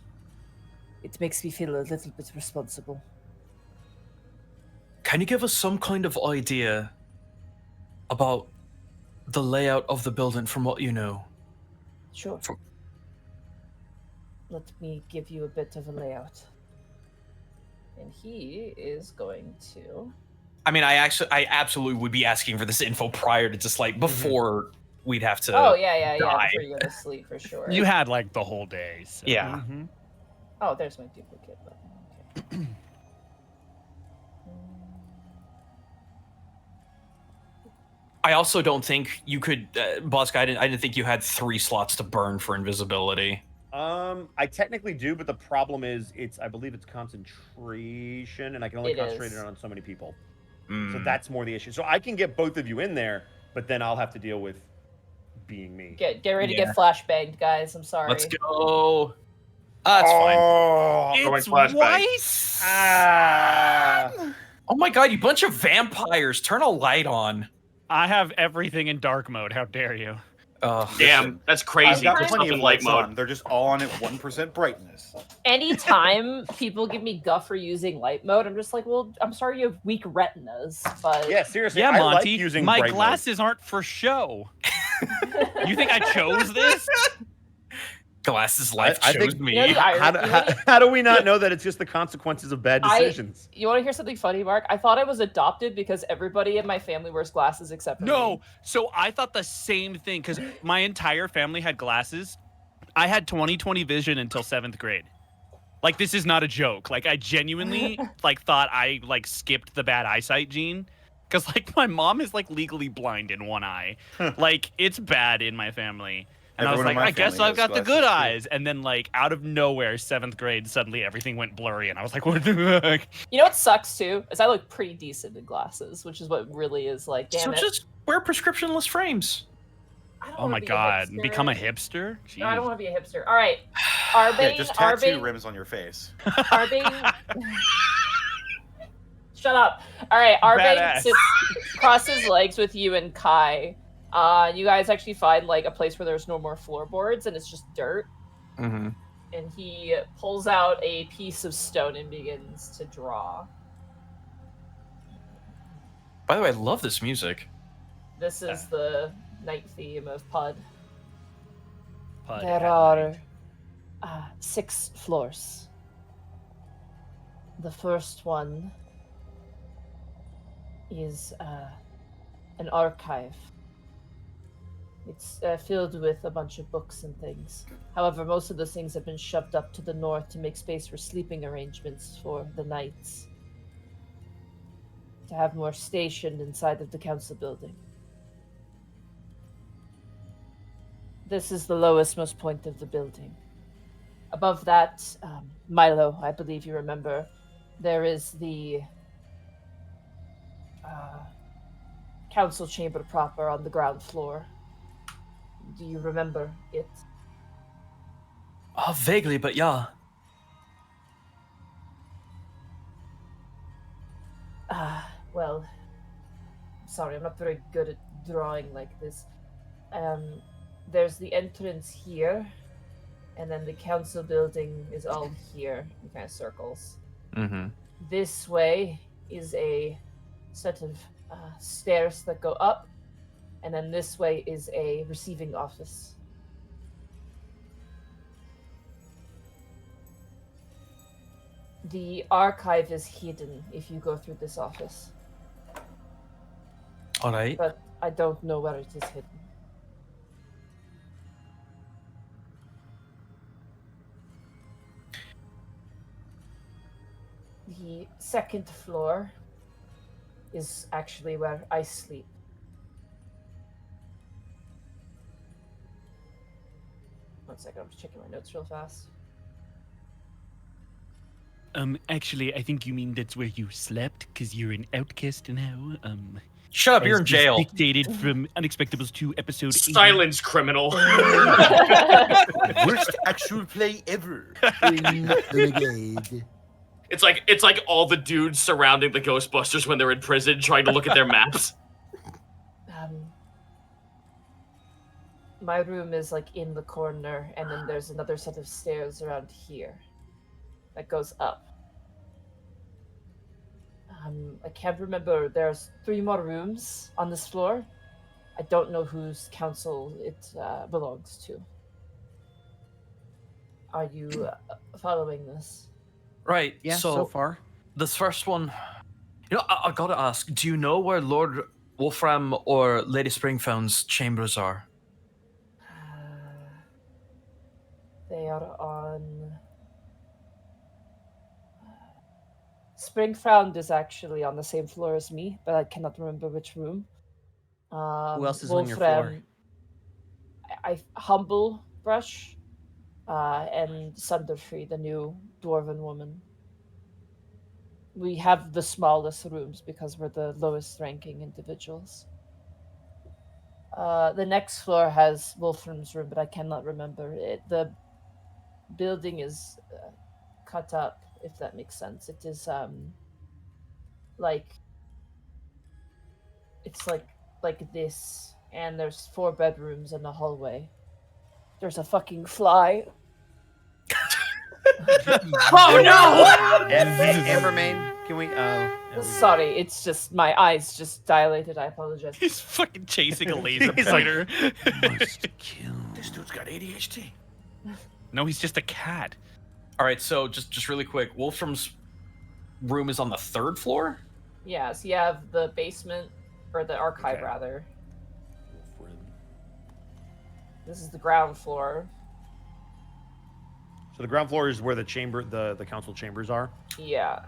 it makes me feel a little bit responsible. Can you give us some kind of idea about the layout of the building from what you know? Sure. Let me give you a bit of a layout. And he is going to... I mean, I absolutely would be asking for this info prior to just like before we'd have to. Oh yeah, die. before you go to sleep for sure. You had like the whole day. So. Yeah. Oh, there's my duplicate button. Okay. I also don't think you could, Bosk. I didn't think you had 3 slots to burn for invisibility. I technically do, but the problem is I believe it's concentration, and I can only concentrate it on so many people. So that's more the issue. So I can get both of you in there, but then I'll have to deal with being me. Get ready to get flashbanged, guys. I'm sorry. Let's go. That's fine. It's Weiss! Oh my god, you bunch of vampires. Turn a light on. I have everything in dark mode. How dare you? Damn, that's crazy. I've got Put plenty stuff of in light lights mode. on. They're just all on at 1% brightness. Anytime people give me guff for using light mode, I'm just like, well, I'm sorry you have weak retinas, but... Yeah, seriously, Yeah, I Monty, like using my bright glasses aren't for show. You think I chose this? Glasses life I chose think- me. You know the irony- How do we not know that it's just the consequences of bad decisions? You want to hear something funny, Mark? I thought I was adopted because everybody in my family wears glasses except for me. No, so I thought the same thing because my entire family had glasses. I had 20/20 vision until 7th grade. Like, this is not a joke. Like, I genuinely like thought I like skipped the bad eyesight gene because like my mom is like legally blind in one eye. Like, it's bad in my family. And Everyone I in was my like, I guess family I've has got the good glasses, too. eyes. And then like out of nowhere, 7th grade, suddenly everything went blurry, and I was like, what the heck? You know what sucks too? Is I look pretty decent in glasses, which is what really is like, damn So it. just wear prescriptionless frames. I don't Oh wanna my be a god, hipster. become a hipster? No, I don't Jeez. want to be a hipster. All right, Arbane, Yeah, just tattoo Arbane, rims on your face. Arbane. Shut up. All right, Arbane Badass. sits, crosses legs with you and Kai. You guys actually find like a place where there's no more floorboards and it's just dirt. Mm-hmm. And he pulls out a piece of stone and begins to draw. By the way, I love this music. This is the night theme of Pud. Pud There at are night. 6 floors. The first one is an archive. It's filled with a bunch of books and things. However, most of those things have been shoved up to the north to make space for sleeping arrangements for the knights. To have more stationed inside of the council building. This is the lowest most point of the building. Above that, Milo, I believe you remember, there is the council chamber proper on the ground floor. Do you remember it? Oh, vaguely, but yeah. Well, sorry, I'm not very good at drawing like this. There's the entrance here, and then the council building is all here in kind of circles. Mm-hmm. This way is a set of stairs that go up, and then this way is a receiving office. The archive is hidden if you go through this office, All right. but I don't know where it is hidden. The second floor is actually where I sleep. One second, I'm just checking my notes real fast. Actually, I think you mean that's where you slept, because you're an outcast now. Shut up, you're in as jail. Dictated from Unexpectables 2, episode 80. Silence, criminal. Worst actual play ever. It's like all the dudes surrounding the Ghostbusters when they're in prison, trying to look at their maps. My room is like in the corner, and then there's another set of stairs around here that goes up. I can't remember. There's 3 more rooms on this floor. I don't know whose council it belongs to. Are you following this? Right. Yeah, So, so far. this first one, I gotta ask, do you know where Lord Wolfram or Lady Springfound's chambers are? They are on... Springfrown is actually on the same floor as me, but I cannot remember which room. Who else is on your floor? Humble Brush, and Sunderfree, the new dwarven woman. We have the smallest rooms because we're the lowest ranking individuals. The next floor has Wolfram's room, but I cannot remember it. The building is cut up, if that makes sense. It is it's like this, and there's 4 bedrooms and a hallway. There's a fucking fly. Oh no! Ambermain, can we? Sorry, it's just my eyes just dilated. I apologize. He's fucking chasing a laser He's like, pointer. Must kill. This dude's got ADHD. No, he's just a cat. All right, so just really quick, Wolfram's room is on the 3rd floor? Yeah, so you have the basement, or the archive Okay. rather. This is the ground floor. So the ground floor is where the chamber, the council chambers are. Yeah.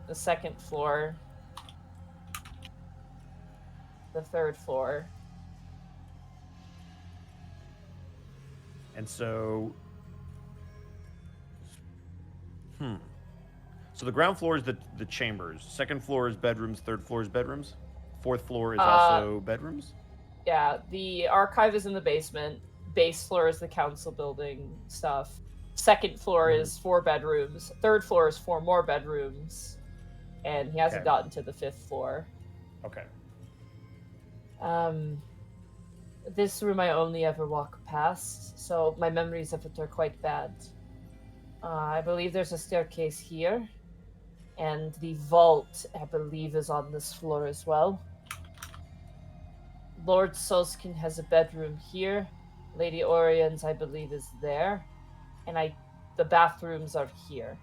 The 2nd floor. The 3rd floor. And so, so the ground floor is the chambers. 2nd floor is bedrooms. 3rd floor is bedrooms. 4th floor is also bedrooms. Yeah, the archive is in the basement. Base floor is the council building stuff. 2nd floor is 4 bedrooms. 3rd floor is 4 more bedrooms. And he hasn't Okay. gotten to the 5th floor. Okay. This room I only ever walk past, so my memories of it are quite bad. I believe there's a staircase here, and the vault, I believe, is on this floor as well. Lord Solskin has a bedroom here. Lady Orion's, I believe, is there. And the bathrooms are here.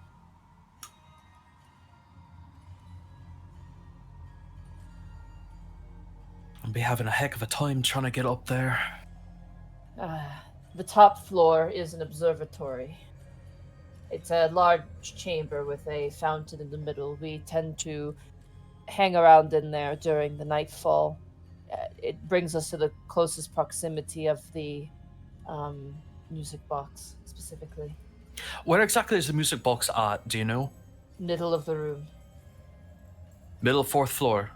I'll be having a heck of a time trying to get up there. The top floor is an observatory. It's a large chamber with a fountain in the middle. We tend to hang around in there during the nightfall. It brings us to the closest proximity of the music box, specifically. Where exactly is the music box at, do you know? Middle of the room. Middle 4th floor.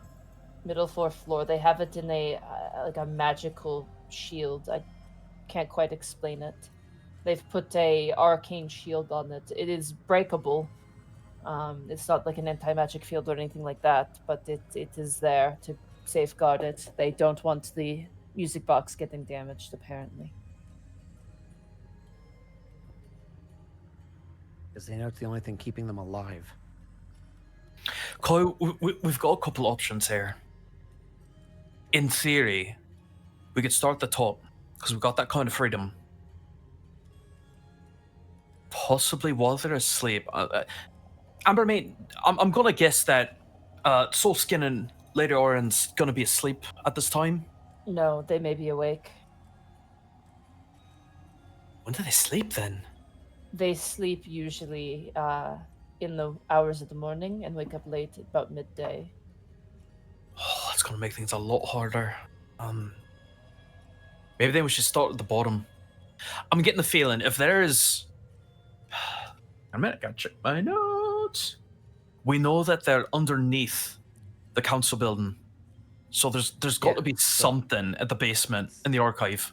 Middle 4th floor. They have it in a like a magical shield. I can't quite explain it. They've put a arcane shield on it. It is breakable. It's not like an anti-magic field or anything like that, but it is there to safeguard it. They don't want the music box getting damaged, apparently. Because they know it's the only thing keeping them alive. Chloe, we've got a couple options here. In theory, we could start at the top, because we've got that kind of freedom. Possibly while they're asleep. Ambermaid, I'm gonna guess that Soulskin and Lady Oren's gonna be asleep at this time. No, they may be awake. When do they sleep then? They sleep usually in the hours of the morning and wake up late about midday. Oh, that's gonna make things a lot harder. Maybe then we should start at the bottom. I'm getting the feeling if there is... a minute, I gotta check my notes. We know that they're underneath the council building. So there's got to be something at the basement in the archive.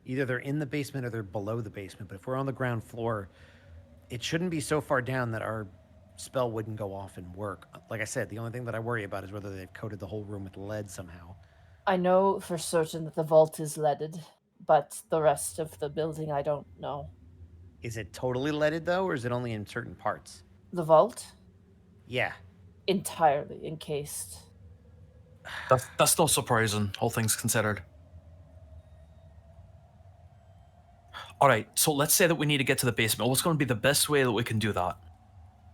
Either they're in the basement or they're below the basement. But if we're on the ground floor, it shouldn't be so far down that our spell wouldn't go off and work. Like I said, the only thing that I worry about is whether they've coated the whole room with lead somehow. I know for certain that the vault is leaded, but the rest of the building I don't know. Is it totally leaded, though, or is it only in certain parts? The vault? Yeah. Entirely encased. That's not surprising, all things considered. All right, so let's say that we need to get to the basement. What's going to be the best way that we can do that?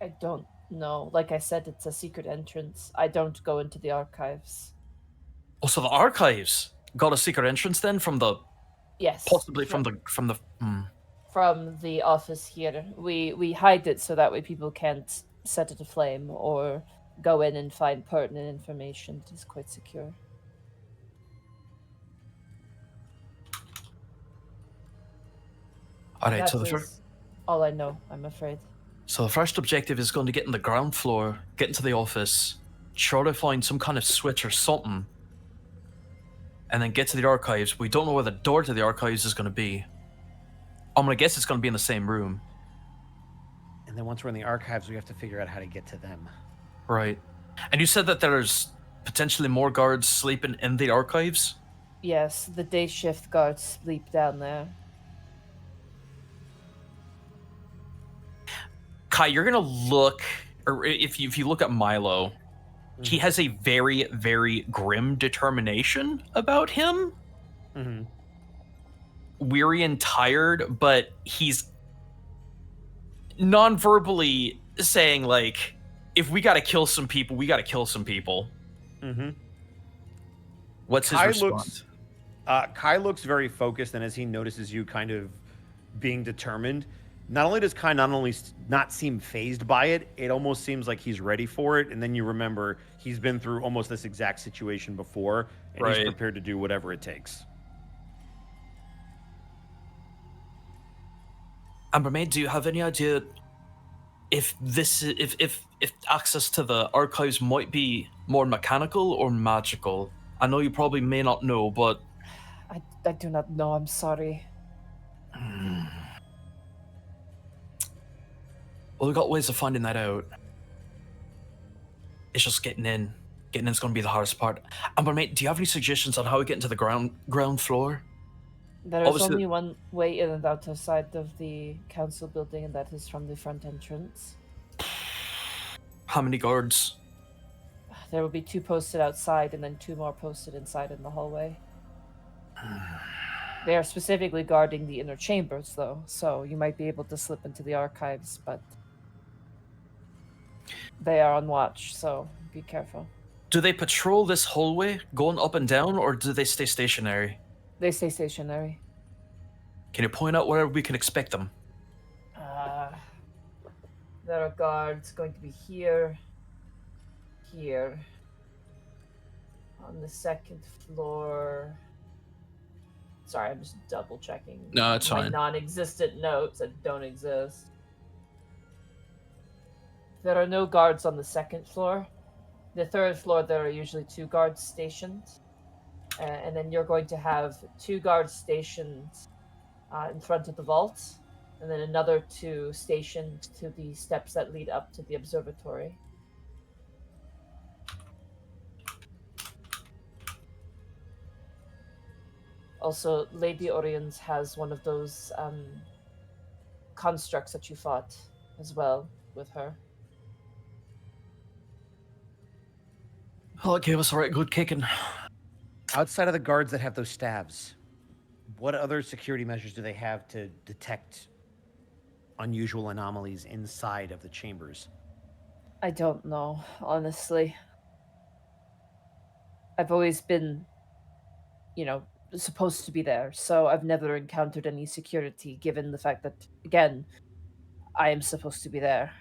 I don't know. Like I said, it's a secret entrance. I don't go into the archives. Oh, so the archives got a secret entrance then from the... Yes. Possibly from the... From the office here. We hide it so that way people can't set it aflame or go in and find pertinent information. It is quite secure. All right, That so is all I know, I'm afraid. So the first objective is going to get in the ground floor, get into the office, try to find some kind of switch or something, and then get to the archives. We don't know where the door to the archives is going to be. I'm going to guess it's going to be in the same room. And then once we're in the archives, we have to figure out how to get to them. Right. And you said that there's potentially more guards sleeping in the archives? Yes, the day shift guards sleep down there. Kai, you're gonna look, or if you look at Milo, he has a very, very grim determination about him. Mm-hmm. Weary and tired, but he's non-verbally saying, like, if we gotta kill some people, we gotta kill some people. Mm-hmm. What's his response? Kai looks very focused, and as he notices you kind of being determined, not only does Kai not seem phased by it, it almost seems like he's ready for it. And then you remember he's been through almost this exact situation before, and he's prepared to do whatever it takes. Ambermaid, do you have any idea if access to the archives might be more mechanical or magical? I know you probably may not know, but I do not know. I'm sorry. Well, we got ways of finding that out. It's just getting in. Getting in's going to be the hardest part. Ambermaid, do you have any suggestions on how we get into the ground floor? There is only one way in and out outside of the council building, and that is from the front entrance. How many guards? There will be 2 posted outside and then 2 more posted inside in the hallway. They are specifically guarding the inner chambers, though, so you might be able to slip into the archives, but they are on watch, so be careful. Do they patrol this hallway, going up and down, or do they stay stationary? They stay stationary. Can you point out where we can expect them? There are guards going to be here, here, on the 2nd floor. Sorry, I'm just double checking. No, it's fine. Non-existent notes that don't exist. There are no guards on the 2nd floor. The 3rd floor, there are usually 2 guards stationed. And then you're going to have 2 guards stationed in front of the vault, and then another 2 stationed to the steps that lead up to the observatory. Also, Lady Orions has one of those constructs that you fought as well with her. Oh, it gave us a right good kicking. Outside of the guards that have those staves, what other security measures do they have to detect unusual anomalies inside of the chambers? I don't know, honestly. I've always been, supposed to be there, so I've never encountered any security, given the fact that, again, I am supposed to be there.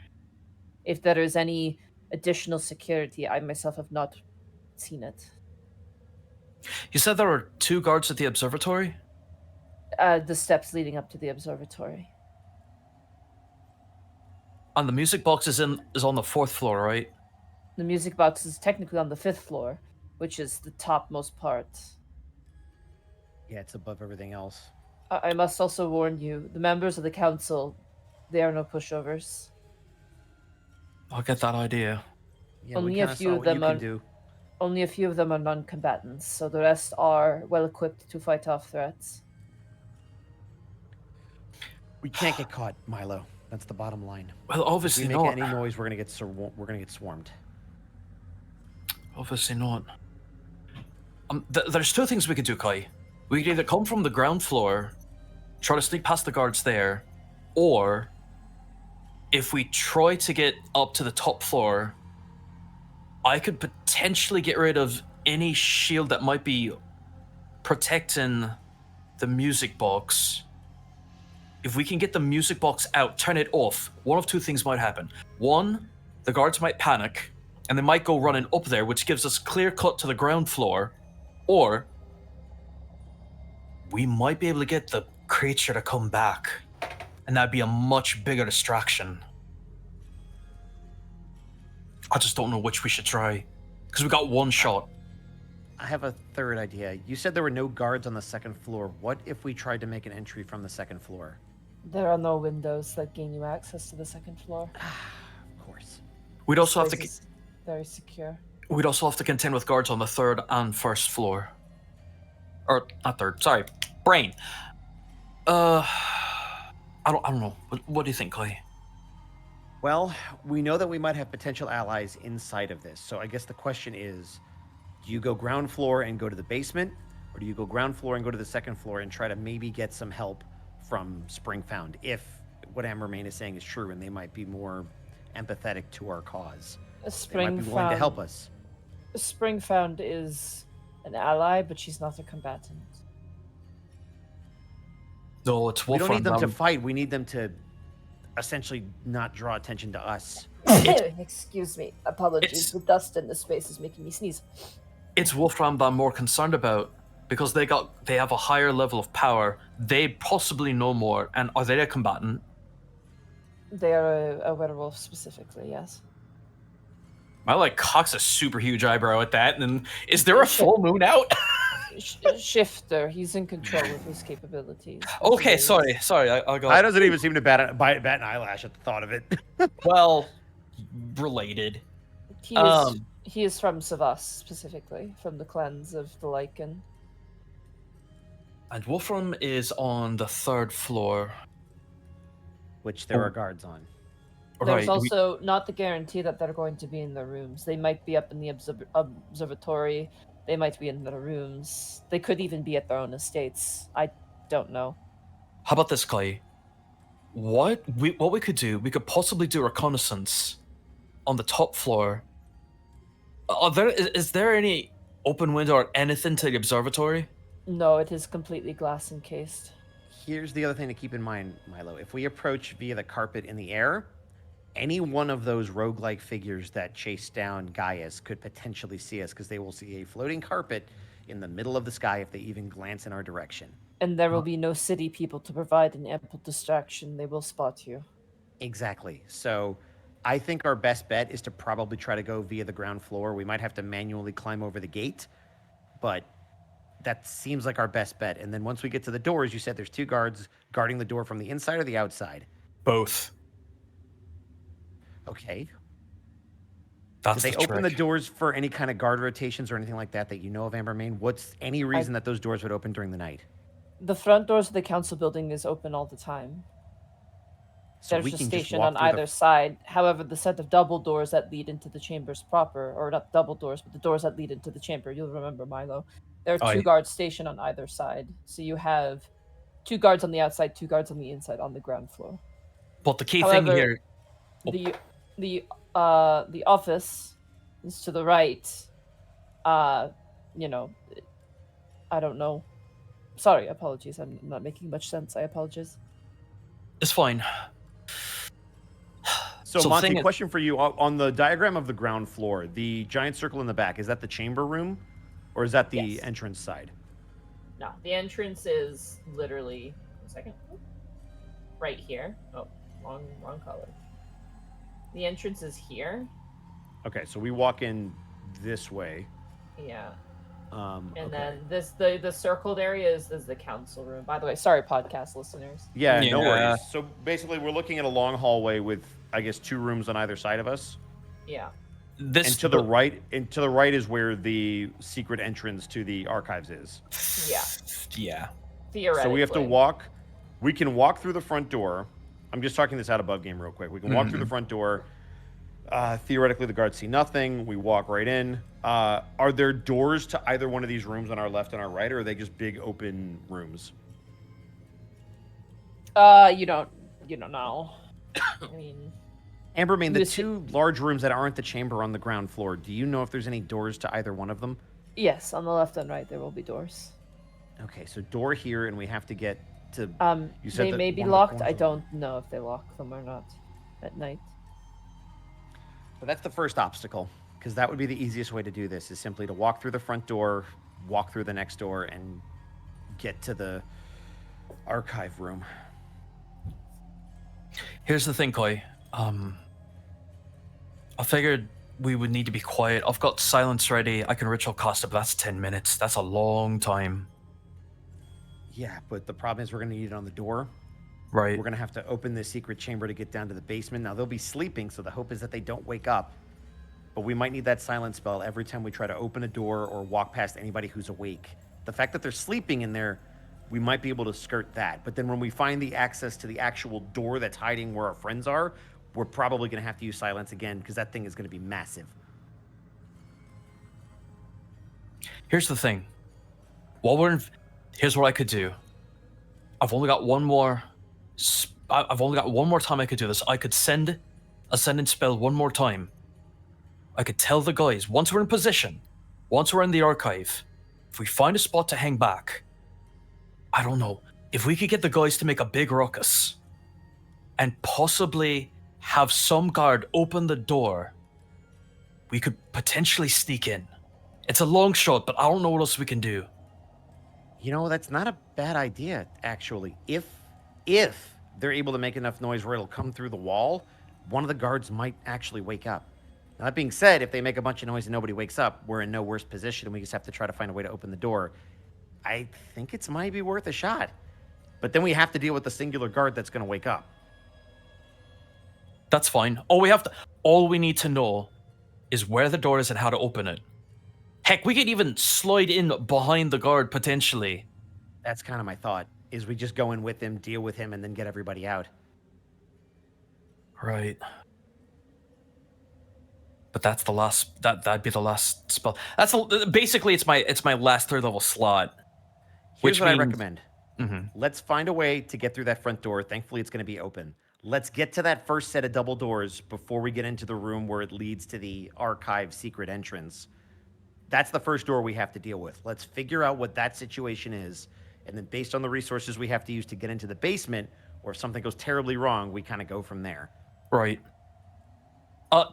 If there is any additional security, I myself have not seen it. You said there were 2 guards at the observatory? The steps leading up to the observatory. And the music box is on the 4th floor, right? The music box is technically on the 5th floor, which is the topmost part. Yeah, it's above everything else. I must also warn you, the members of the council, they are no pushovers. I'll get that idea. Yeah, Only we a kind of few saw of what you them can are- do. Only a few of them are non-combatants, so the rest are well equipped to fight off threats. We can't get caught, Milo. That's the bottom line. Well, If obviously we make not. any noise, we're gonna get swarmed. Obviously not. There's 2 things we could do, Kai. We could either come from the ground floor, try to sneak past the guards there, or if we try to get up to the top floor, I could potentially get rid of any shield that might be protecting the music box. If we can get the music box out, turn it off, one of 2 things might happen. One, the guards might panic, and they might go running up there, which gives us clear cut to the ground floor. Or we might be able to get the creature to come back, and that'd be a much bigger distraction. I just don't know which we should try, because we got 1 shot. I have a third idea. You said there were no guards on the 2nd floor. What if we tried to make an entry from the 2nd floor? There are no windows that gain you access to the 2nd floor. Of course. We'd also have This to is very secure. we'd also have to contend with guards on the 3rd and 1st floor. Or not 3rd, sorry, brain. I don't know. What do you think, Clay? Well, we know that we might have potential allies inside of this. So I guess the question is, do you go ground floor and go to the basement? Or do you go ground floor and go to the 2nd floor and try to maybe get some help from Springfound, if what Ambermain is saying is true and they might be more empathetic to our cause? They might be willing to help us. Springfound is an ally, but she's not a combatant. No, it's We Wolfram. don't need them to fight. We need them to essentially not draw attention to us. Excuse me. Apologies. The dust in the space is making me sneeze. It's Wolfram that I'm more concerned about, because they have a higher level of power. They possibly know more, and are they a combatant? They are a werewolf specifically, yes. Malik cocks a super huge eyebrow at that, and then, is there a full moon out? Shifter, he's in control of his capabilities. Okay, sorry, I'll go. I doesn't even seem to bat an eyelash at the thought of it. Well, related. He is from Savas, specifically, from the clans of the Lycan. And Wolfram is on the 3rd floor. Which there are guards on. There's also not the guarantee that they're going to be in their rooms. They might be up in the observatory. They might be in their rooms. They could even be at their own estates. I don't know. How about this, Clay? What we could do, we could possibly do reconnaissance on the top floor. Is there any open window or anything to the observatory? No, it is completely glass encased. Here's the other thing to keep in mind, Milo. If we approach via the carpet in the air, any one of those roguelike figures that chase down Gaius could potentially see us, because they will see a floating carpet in the middle of the sky if they even glance in our direction. And there will be no city people to provide an ample distraction. They will spot you. Exactly. So I think our best bet is to probably try to go via the ground floor. We might have to manually climb over the gate, but that seems like our best bet. And then once we get to the doors, you said there's 2 guards guarding the door from the inside or the outside? Both. Okay. That's Did they open trick. the doors for any kind of guard rotations or anything like that that you know of, Ambermain? What's any reason that those doors would open during the night? The front doors of the council building is open all the time. So There's we a can just station walk on through either side. However, the set of double doors that lead into the chambers proper, or not double doors, but the doors that lead into the chamber, you'll remember, Milo. There are 2 guards stationed on either side. So you have 2 guards on the outside, 2 guards on the inside on the ground floor. But the key However, thing here... the the office is to the right. You know, I don't know. Sorry, apologies. I'm not making much sense. I apologize. It's fine. So So the Monty, thing is- question for you. On the diagram of the ground floor, the giant circle in the back, is that the chamber room? Or is that the Yes. entrance side? No, the entrance is literally... One second. Right here. Oh, wrong color. The entrance is here. Okay, so we walk in this way. Yeah. And And then the circled area is the council room. By the way, sorry, podcast listeners. Yeah, no Yeah. worries. So basically, we're looking at a long hallway with, I guess, 2 rooms on either side of us. Yeah. This And to the right is where the secret entrance to the archives is. Yeah. Theoretically. So we have to walk. We can walk through the front door. I'm just talking this out above game real quick. We can walk through the front door. Theoretically, the guards see nothing. We walk right in. Are there doors to either one of these rooms on our left and our right, or are they just big open rooms? You don't know. I mean, Ambermain, the This- 2 large rooms that aren't the chamber on the ground floor, do you know if there's any doors to either one of them? yes, on the left and right there will be doors. Okay, so door here, and we have to get to... You said They that may be one of the locked. corners I of- don't know if they lock them or not at night. So that's the first obstacle, because that would be the easiest way to do this, is simply to walk through the front door, walk through the next door, and get to the archive room. Here's the thing, Koi. I figured we would need to be quiet. I've got silence ready. I can ritual cast it, but that's 10 minutes. That's a long time. Yeah, but the problem is we're going to need it on the door. Right. We're going to have to open this secret chamber to get down to the basement. Now, they'll be sleeping, so the hope is that they don't wake up. But we might need that silence spell every time we try to open a door or walk past anybody who's awake. The fact that they're sleeping in there, we might be able to skirt that. But then when we find the access to the actual door that's hiding where our friends are, we're probably going to have to use silence again, because that thing is going to be massive. Here's the thing. Here's what I could do. I've only got one more time I could do this. I could send Ascendant spell one more time. I could tell the guys, once we're in position, once we're in the archive, if we find a spot to hang back, I don't know, if we could get the guys to make a big ruckus and possibly have some guard open the door, we could potentially sneak in. It's a long shot, but I don't know what else we can do. You know, that's not a bad idea, actually. If they're able to make enough noise where it'll come through the wall, one of the guards might actually wake up. Now, that being said, if they make a bunch of noise and nobody wakes up, we're in no worse position, and we just have to try to find a way to open the door. I think it's might be worth a shot. But then we have to deal with the singular guard that's going to wake up. That's fine. All we need to know is where the door is and how to open it. Heck, we could even slide in behind the guard potentially. That's kind of my thought, is we just go in with him, deal with him, and then get everybody out. Right. But that's the last. That'd be the last spell. Basically it's my last 3rd level slot. Here's what I means- recommend. Mhm. Let's find a way to get through that front door. Thankfully, it's going to be open. Let's get to that first set of double doors before we get into the room where it leads to the archive secret entrance. That's the first door we have to deal with. Let's figure out what that situation is. And then based on the resources we have to use to get into the basement, or if something goes terribly wrong, we kind of go from there. Right.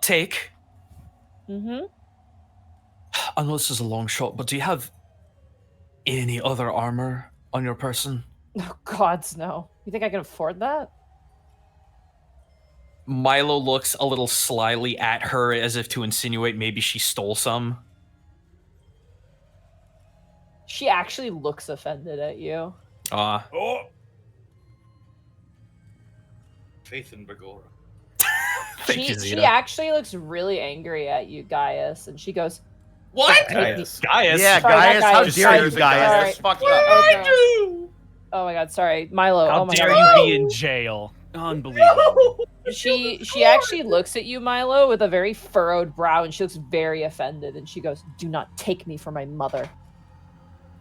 Take. Mm-hmm. I know this is a long shot, but do you have any other armor on your person? Oh, gods, no. You think I can afford that? Milo looks a little slyly at her as if to insinuate maybe she stole some. She actually looks offended at you. Oh. Faith in Bagora. Thank you, She Zeta. actually looks really angry at you, Gaius, and she goes, What? Gaius. Yeah, Sorry, not Gaius, how Gaius. dare you, Sorry. Gaius? Sorry. That's fucked What up. did I Okay. do? Oh my god, sorry. Milo, How oh my dare god. you be in jail? Unbelievable. She actually looks at you, Milo, with a very furrowed brow, and she looks very offended, and she goes, "Do not take me for my mother."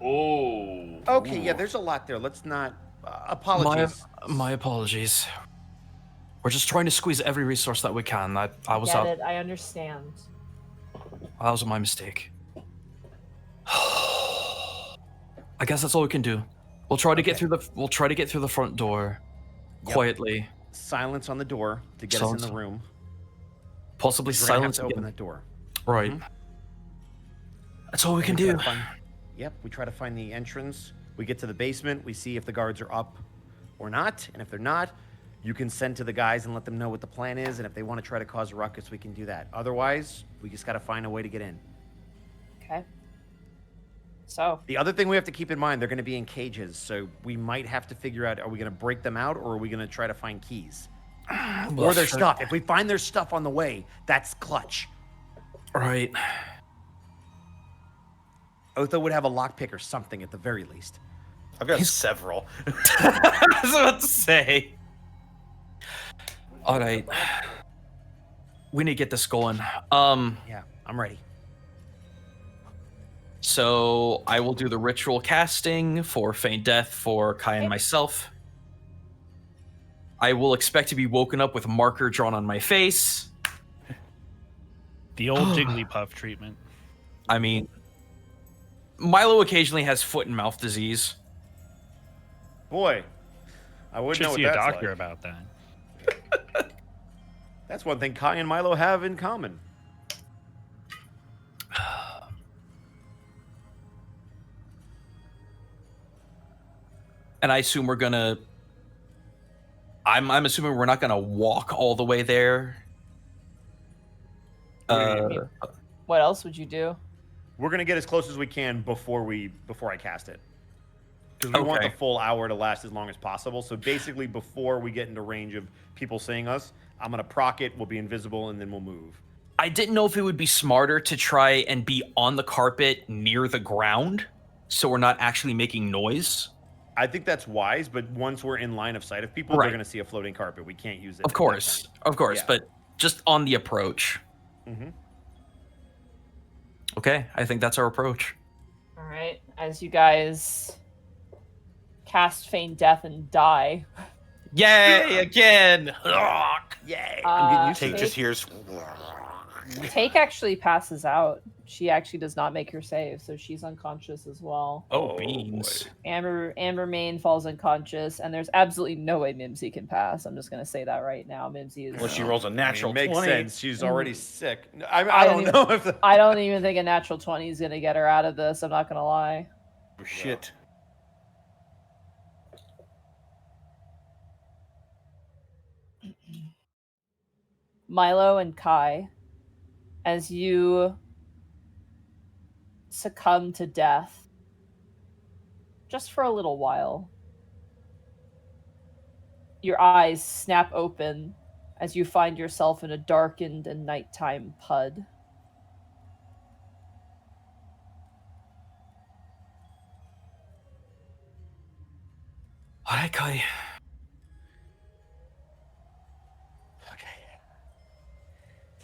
Oh. Okay, yeah, there's a lot there. Let's not... apologies. My apologies. We're just trying to squeeze every resource that we can. I was Get out. it. I understand. That was my mistake. I guess that's all we can do. We'll try to get through the. We'll try to get through the front door, quietly. Silence on the door to get us in the room. Possibly We're gonna have silence. to open that door. Right. That's all we can do. Yep, we try to find the entrance. We get to the basement. We see if the guards are up or not. And if they're not, you can send to the guys and let them know what the plan is. And if they want to try to cause a ruckus, we can do that. Otherwise, we just got to find a way to get in. Okay. So The other thing we have to keep in mind, they're going to be in cages. So we might have to figure out, are we going to break them out or are we going to try to find keys? Or their stuff. If we find their stuff on the way, that's clutch. Right. Otho would have a lockpick or something at the very least. I've got several. I was about to say. All right. We need to get this going. Yeah, I'm ready. So I will do the ritual casting for Feign Death for Kai and myself. I will expect to be woken up with a marker drawn on my face. The old Jigglypuff treatment. I mean, Milo occasionally has foot and mouth disease. Boy, I wouldn't Should know what see a that's doctor like. about that. That's one thing Kai and Milo have in common. And I assume we're gonna. I'm assuming we're not gonna walk all the way there. what else would you do? We're gonna get as close as we can before I cast it. Because we want the full hour to last as long as possible. So basically, before we get into range of people seeing us, I'm gonna proc it. We'll be invisible, and then we'll move. I didn't know if it would be smarter to try and be on the carpet near the ground, so we're not actually making noise. I think that's wise, but once we're in line of sight of people, Right. they're gonna see a floating carpet. We can't use it. Of course, Yeah. but just on the approach. Mm-hmm. Okay, I think that's our approach. All right. As you guys cast Feign Death and die. Yay, again! Yay! I'm getting used to Take it. just hears. Take actually passes out. She actually does not make her save, so she's unconscious as well. Oh, beans. Amber Main falls unconscious, and there's absolutely no way Mimsy can pass. I'm just gonna say that right now. Mimsy is. Well, she rolls a natural makes 20. sense. She's already sick. I don't know if. I don't even think a natural 20 is gonna get her out of this. I'm not gonna lie. Oh, shit. Milo and Kai, as you succumb to death, just for a little while, your eyes snap open as you find yourself in a darkened and nighttime PUD. All right, Kai.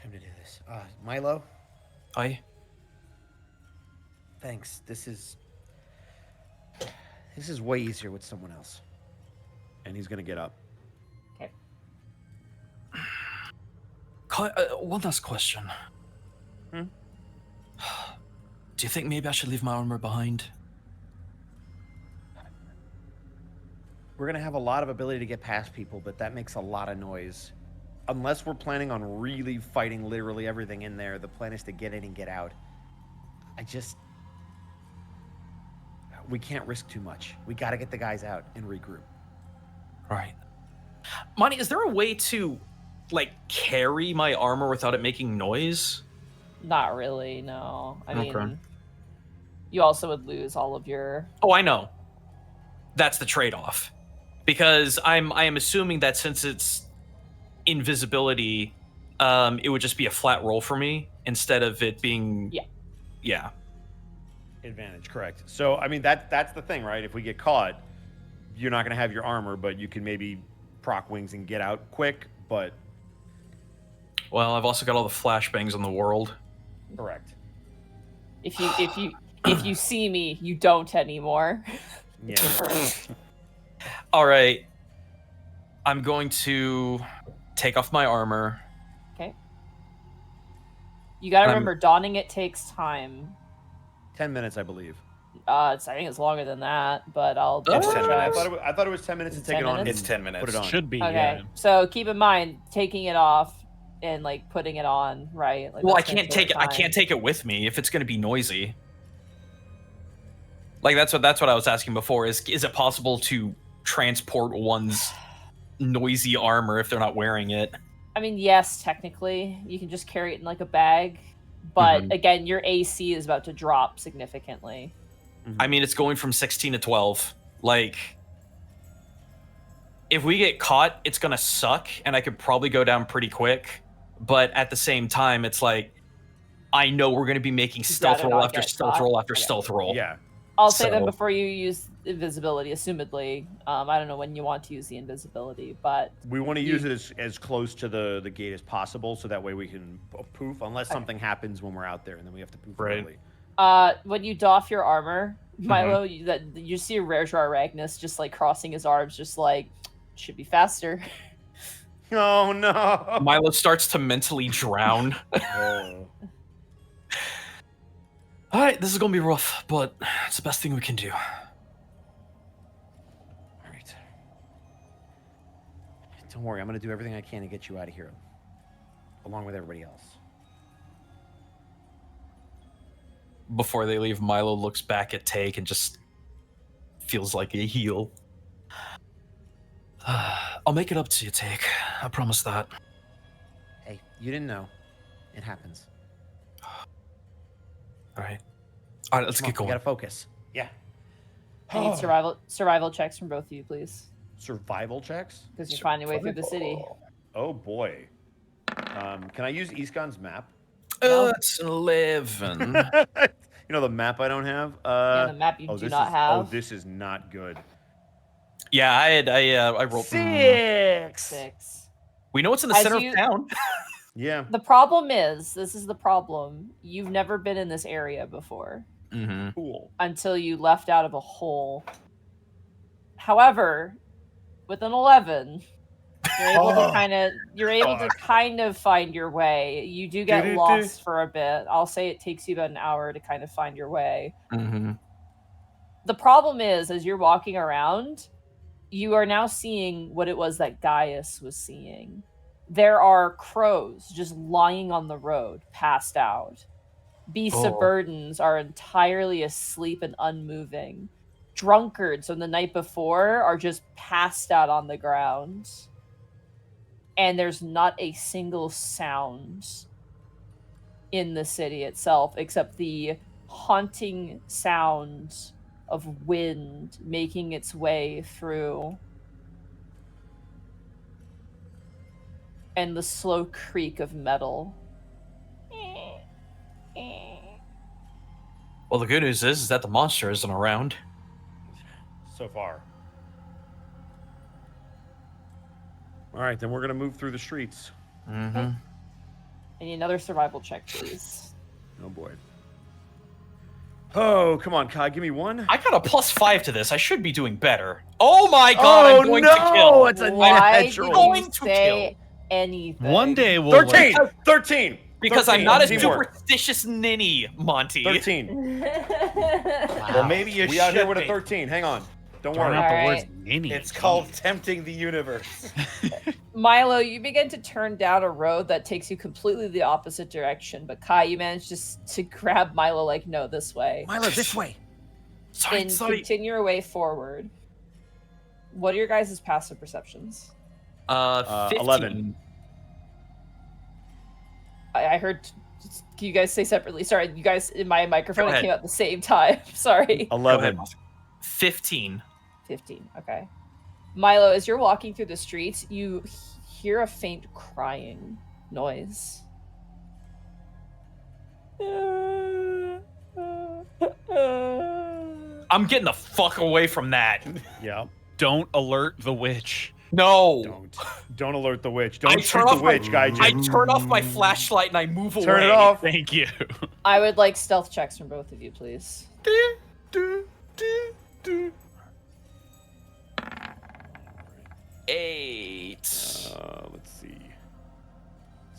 Time to do this. Milo, Hi. thanks. This is way easier with someone else. And he's gonna get up. Okay. Kai, one last question. Do you think maybe I should leave my armor behind? We're gonna have a lot of ability to get past people, but that makes a lot of noise. Unless we're planning on really fighting literally everything in there, the plan is to get in and get out. We can't risk too much. We gotta get the guys out and regroup. Right. Monty, is there a way to, like, carry my armor without it making noise? Not really, no. I Okay. mean, you also would lose all of your. Oh, I know. That's the trade-off. Because I am assuming that since it's invisibility, it would just be a flat roll for me instead of it being. Yeah. Advantage, correct. So I mean that's the thing, right? If we get caught, you're not gonna have your armor, but you can maybe proc wings and get out quick. But Well, I've also got all the flashbangs in the world. correct. If you see me, you don't anymore. Yeah. All right. I'm going to take off my armor. Okay. You gotta I'm- remember, donning it takes time. 10 minutes, I believe. I think it's longer than that, but I'll. It's double 10 check. minutes. I thought it was 10 minutes Is to it take 10 it on. minutes? It's 10 minutes. Put it on. Should be. Okay, Yeah. so keep in mind taking it off and like putting it on, right? Like, Well, I that's gonna can't take it. I time. can't take it with me if it's going to be noisy. Like that's what I was asking before. Is it possible to transport one's noisy armor if they're not wearing it? I mean, yes, technically, you can just carry it in like a bag, but Mhm. again, your AC is about to drop significantly. I mean, it's going from 16 to 12. Like, if we get caught, it's gonna suck, and I could probably go down pretty quick. But at the same time, it's like I know we're gonna be making stealth gotta roll not after get stealth caught. roll after Okay. stealth roll. Yeah. I'll say that So- before you use invisibility, assumedly. I don't know when you want to use the invisibility, but We want to use it as close to the gate as possible, so that way we can poof, unless something happens when we're out there, and then we have to poof Right. early. when you doff your armor, Milo, you see Rejar Ragnus just like crossing his arms, just like should be faster. Oh no! Milo starts to mentally drown. Oh. All right, this is gonna be rough, but it's the best thing we can do. All right. Don't worry, I'm gonna do everything I can to get you out of here, along with everybody else. Before they leave, Milo looks back at Take and just feels like a heel. I'll make it up to you, Take. I promise that. Hey, you didn't know. It happens. All right, let's Come on, get going. We gotta focus. Yeah. I need survival checks from both of you, please, Survival checks? because you're finding your way through the city. Oh boy. Can I use Iskon's map? It's 11. You know the map I don't have. Yeah, the map you do this not is, have. Oh, this is not good. Yeah, I rolled 6. We know it's in the As center you- of town. Yeah. The problem is, this is the problem. You've never been in this area before Mm-hmm. Cool. until you left out of a hole. However, with an 11, you're able to kind of find your way. You do get lost for a bit. I'll say it takes you about an hour to kind of find your way. Mm-hmm. The problem is, as you're walking around, you are now seeing what it was that Gaius was seeing. There are crows just lying on the road, passed out. Beasts of Oh. burdens are entirely asleep and unmoving. Drunkards from the night before are just passed out on the ground. And there's not a single sound in the city itself except the haunting sound of wind making its way through, and the slow creak of metal. Well, the good news is that the monster isn't around. So far. All right, then we're gonna move through the streets. Mm-hmm. I need another survival check, please. Oh boy. Oh, come on, Kai, give me one. I got a +5 to this. I should be doing better. Oh my god, I'm going to kill. It's a Why natural. did Going you to say anything? One day we'll 13! 13! Because I'm 13, not a teamwork. superstitious ninny, Monty. 13. Well, maybe you We should out here with a be. 13. Hang on. Don't Throwing worry. out the Alright. words ninny. It's called tempting the universe. Milo, you begin to turn down a road that takes you completely the opposite direction, but Kai, you manage just to grab Milo like, no, this way. Milo, this way. Sorry, And sorry. continue your way forward. What are your guys' passive perceptions? 15. 11. I heard. Can you guys say separately? Sorry, you guys in my microphone Go it ahead. came out at the same time. Sorry. 11. 15. 15. Okay. Milo, as you're walking through the streets, you hear a faint crying noise. I'm getting the fuck away from that. Yeah. Don't alert the witch. No. Don't alert the witch. I Don't turn shoot the off my- witch, Gaijin. I turn off my flashlight and I move away. Turn it off. Thank you. I would like stealth checks from both of you, please. 8. Let's see.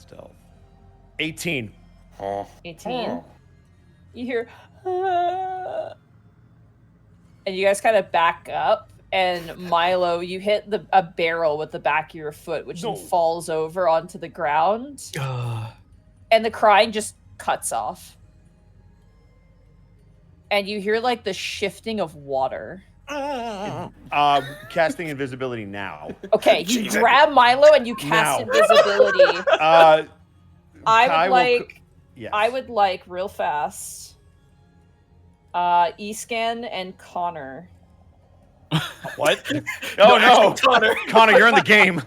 stealth. 18. 18. You hear, and you guys kind of back up, and Milo, you hit a barrel with the back of your foot, which then falls over onto the ground, and the crying just cuts off. And you hear like the shifting of water. Casting invisibility now. Okay, you grab Milo and you cast invisibility. I would like real fast. Escan and Connor. What? Oh no, Connor, you're in the game.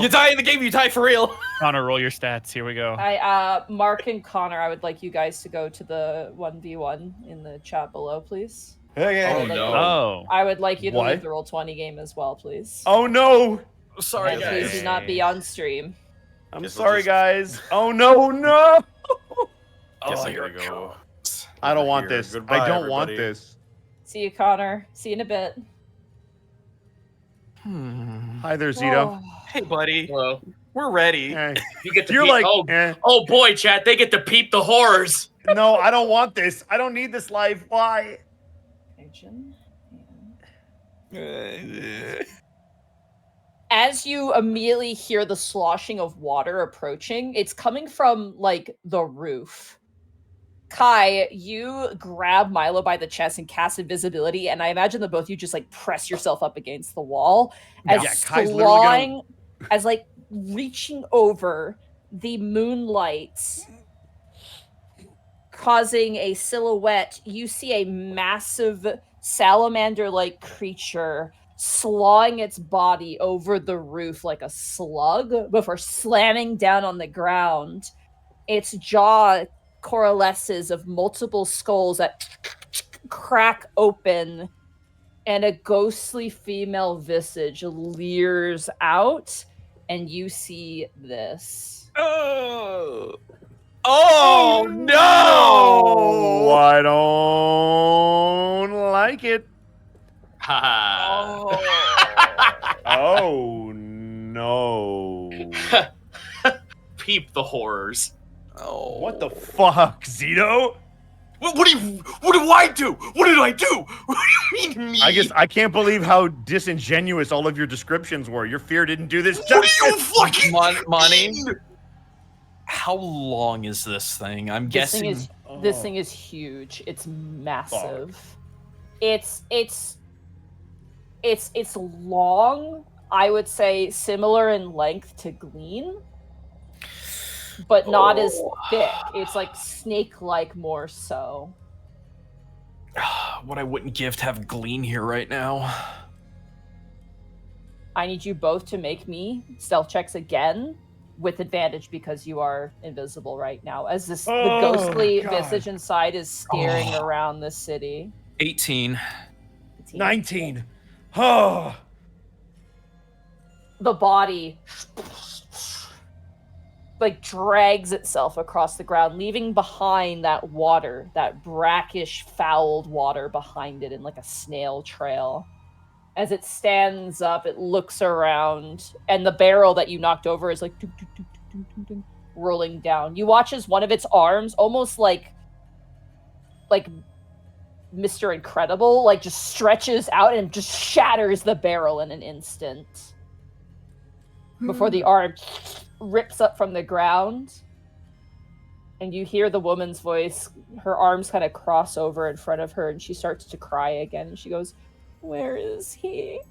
You die in the game. You die for real. Connor, roll your stats. Here we go. Mark and Connor, I would like you guys to go to the 1v1 in the chat below, please. Okay. I would like you to leave the Roll20 game as well, please. Oh no. Sorry, and guys. Please do not be on stream. I'm sorry, guys. Oh no. Oh, here we go. I don't want this. Goodbye, I don't want everybody. this. See you, Connor. See you in a bit. Hi there, Zito. Hey, buddy. Hello. We're ready. Hey. You get to You're peep. like, oh boy, chat. They get to peep the horrors. No, I don't want this. I don't need this life. Why? As you immediately hear the sloshing of water approaching, it's coming from like the roof. Kai, you grab Milo by the chest and cast invisibility, and I imagine the both of you just like press yourself up against the wall as Kai's literally as like reaching over the moonlight, causing a silhouette. You see a massive salamander-like creature slawing its body over the roof like a slug before slamming down on the ground. Its jaw coalesces of multiple skulls that crack open, and a ghostly female visage leers out, and you see this. Oh no! I don't like it. Oh no. Peep the horrors. Oh. What the fuck, Zito? What do I do? What did I do? What do you mean me? I guess I can't believe how disingenuous all of your descriptions were. Your fear didn't do this What justice. do you fucking Monty? mean? How long is this thing? I'm guessing. This thing is huge. It's massive. It's long. I would say similar in length to Glean, but not as thick. It's like snake-like more so. What I wouldn't give to have Glean here right now. I need you both to make me stealth checks again with advantage because you are invisible right now. As the ghostly visage inside is staring around the city. 18. 19. Oh. The body like drags itself across the ground, leaving behind that water, that brackish, fouled water behind it in like a snail trail. As it stands up, it looks around, and the barrel that you knocked over is like dunk, dunk, dunk, dunk, dunk, dunk, rolling down. You watch as one of its arms, almost like Mr. Incredible, like just stretches out and just shatters the barrel in an instant. Before the arm rips up from the ground, and you hear the woman's voice. Her arms kind of cross over in front of her, and she starts to cry again. And she goes, "Where is he?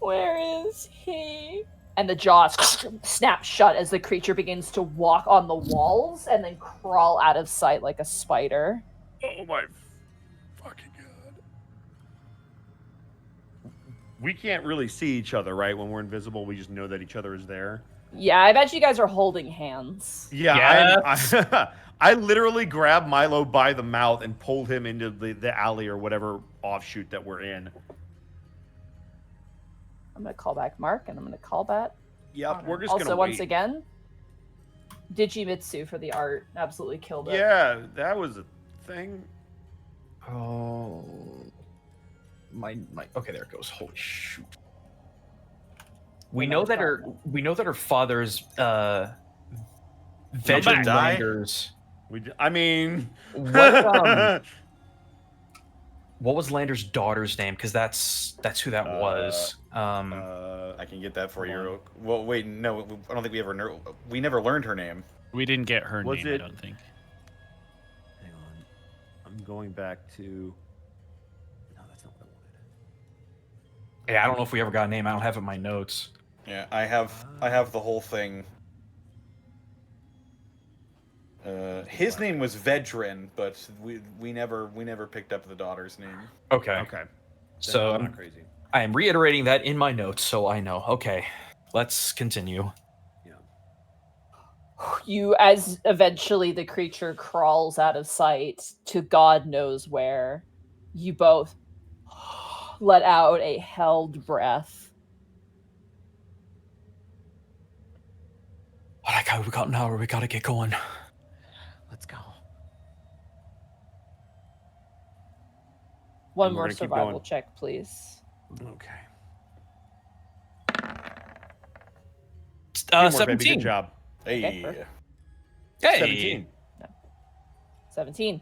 Where is he?" And the jaws snap shut as the creature begins to walk on the walls and then crawl out of sight like a spider. Oh my fucking god. We can't really see each other, right? When we're invisible, we just know that each other is there. Yeah, I bet you guys are holding hands. Yeah. I literally grabbed Milo by the mouth and pulled him into the alley or whatever offshoot that we're in. I'm going to call back Mark, and I'm going to call back. Yep, we're just also, gonna once wait. again, Digimitsu for the art. Absolutely killed it. Yeah, that was a thing. Oh. My okay, there it goes. Holy shoot. We know that her father's Vegelanders. I mean, What was Lander's daughter's name? Because that's who that was. I can get that for you. Well, wait, no, I don't think we never learned her name. We didn't get her Was name, it- I don't think. hang on. I'm going back to. No, that's not what I wanted. Yeah, I don't know if we ever got a name. I don't have it in my notes. Yeah, I have the whole thing. His name was Vedran, but we never picked up the daughter's name. Okay. Okay. So That's not crazy. I am reiterating that in my notes, so I know. Okay, let's continue. You, as eventually the creature crawls out of sight to God knows where, you both let out a held breath. All right, guys, we got an hour. We gotta get going. Let's go. One And we're more gonna keep survival going. check, please. Okay. Teamwork, baby. 17. Good job. Hey, perfect. Hey. 17. 17.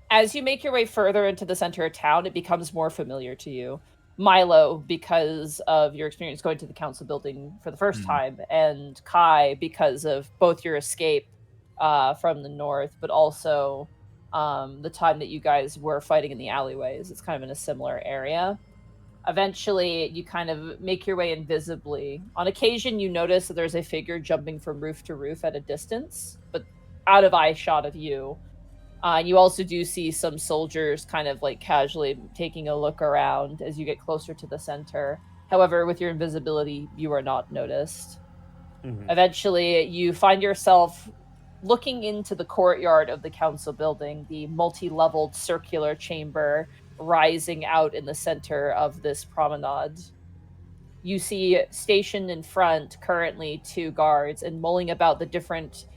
As you make your way further into the center of town, it becomes more familiar to you. Milo, because of your experience going to the council building for the first time, and Kai, because of both your escape from the north, but also the time that you guys were fighting in the alleyways. It's kind of in a similar area. Eventually, you kind of make your way invisibly. On occasion, you notice that there's a figure jumping from roof to roof at a distance, but out of eye shot of you. You also do see some soldiers kind of like casually taking a look around as you get closer to the center. However, with your invisibility, you are not noticed. Eventually, you find yourself looking into the courtyard of the council building, the multi-leveled circular chamber rising out in the center of this promenade. You see stationed in front currently 2 guards, and mulling about the different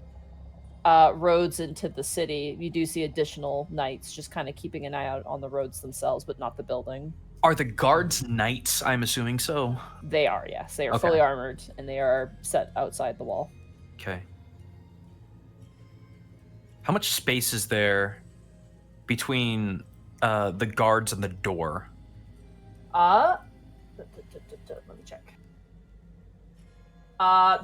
roads into the city, you do see additional knights just kind of keeping an eye out on the roads themselves, but not the building. Are the guards knights? I'm assuming so. They are, yes. They are Okay. fully armored, and they are set outside the wall. Okay. How much space is there between the guards and the door? Let me check.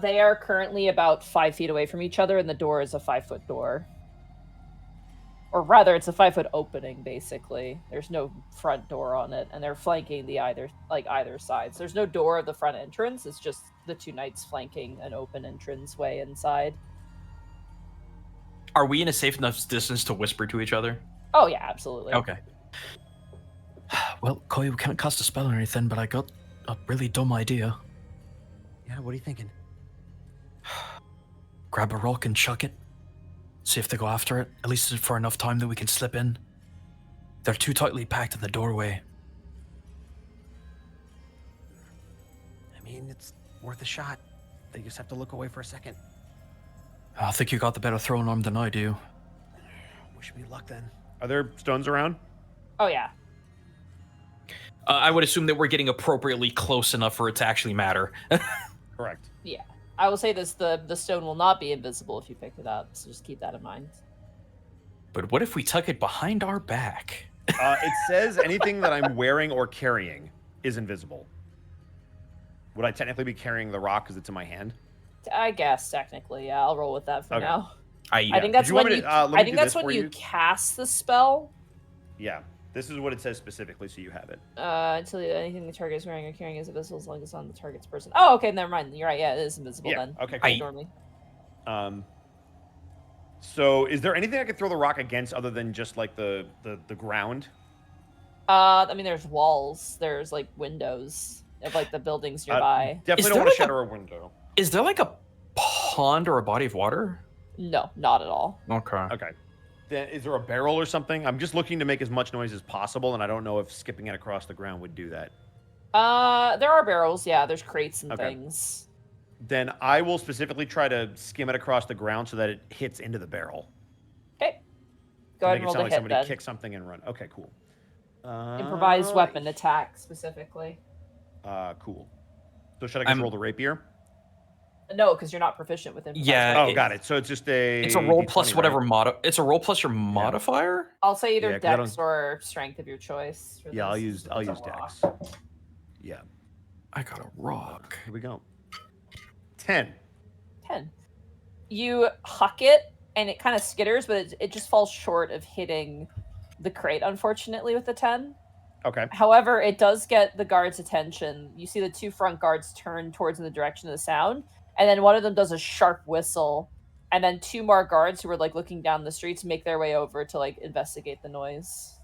They are currently about 5 feet away from each other, and the door is a 5-foot door. Or rather, it's a 5-foot opening, basically. There's no front door on it, and they're flanking the either sides. There's no door of the front entrance. It's just the 2 knights flanking an open entrance way inside. Are we in a safe enough distance to whisper to each other? Oh yeah, absolutely. Okay. Well, Koi, we can't cast a spell or anything, but I got a really dumb idea. Yeah, what are you thinking? Grab a rock and chuck it. See if they go after it, at least for enough time that we can slip in. They're too tightly packed in the doorway. I mean, it's worth a shot. They just have to look away for a second. I think you got the better throwing arm than I do. Wish me luck then. Are there stones around? Oh yeah. I would assume that we're getting appropriately close enough for it to actually matter. Correct. Yeah. I will say this, the stone will not be invisible if you pick it up, so just keep that in mind. But what if we tuck it behind our back? It says anything that I'm wearing or carrying is invisible. Would I technically be carrying the rock because it's in my hand? I guess technically, yeah. I'll roll with that for Okay. now. I think that's you when want me you. to- let me I think do that's this when for you you. cast the spell. Yeah. This is what it says specifically, so you have it. Until anything the target is wearing or carrying is invisible as long as it's on the target's person. Oh, okay, never mind. You're right. Yeah, it is invisible Yeah, then. okay, cool. Normally. So is there anything I could throw the rock against other than just like the ground? I mean, there's walls. There's like windows of like the buildings nearby. Definitely Is don't there want to like a- shatter a window. Is there like a pond or a body of water? No, not at all. Okay. Okay. Then is there a barrel or something? I'm just looking to make as much noise as possible, and I don't know if skipping it across the ground would do that. There are barrels. Yeah, there's crates and Okay. things. Then I will specifically try to skim it across the ground so that it hits into the barrel. Okay. To Go ahead make and it roll sound the like hit somebody then. kick something and run. Okay, cool. Improvised weapon attack specifically. Cool. So should I just roll the rapier? No, because you're not proficient with improvised. Yeah. Oh, got it. So it's just a. It's a roll D20, plus whatever right? It's a roll plus your modifier. I'll say either Yeah, 'cause I Dex don't- or Strength of your choice. for Yeah, I'll this, use since it's a Dex. rock. Yeah. I got a rock. Here we go. 10. 10. You huck it, and it kind of skitters, but it just falls short of hitting the crate, unfortunately, with the 10. Okay. However, it does get the guards' attention. You see the two front guards turn towards in the direction of the sound, and then one of them does a sharp whistle, and then two more guards who are like looking down the streets make their way over to like investigate the noise.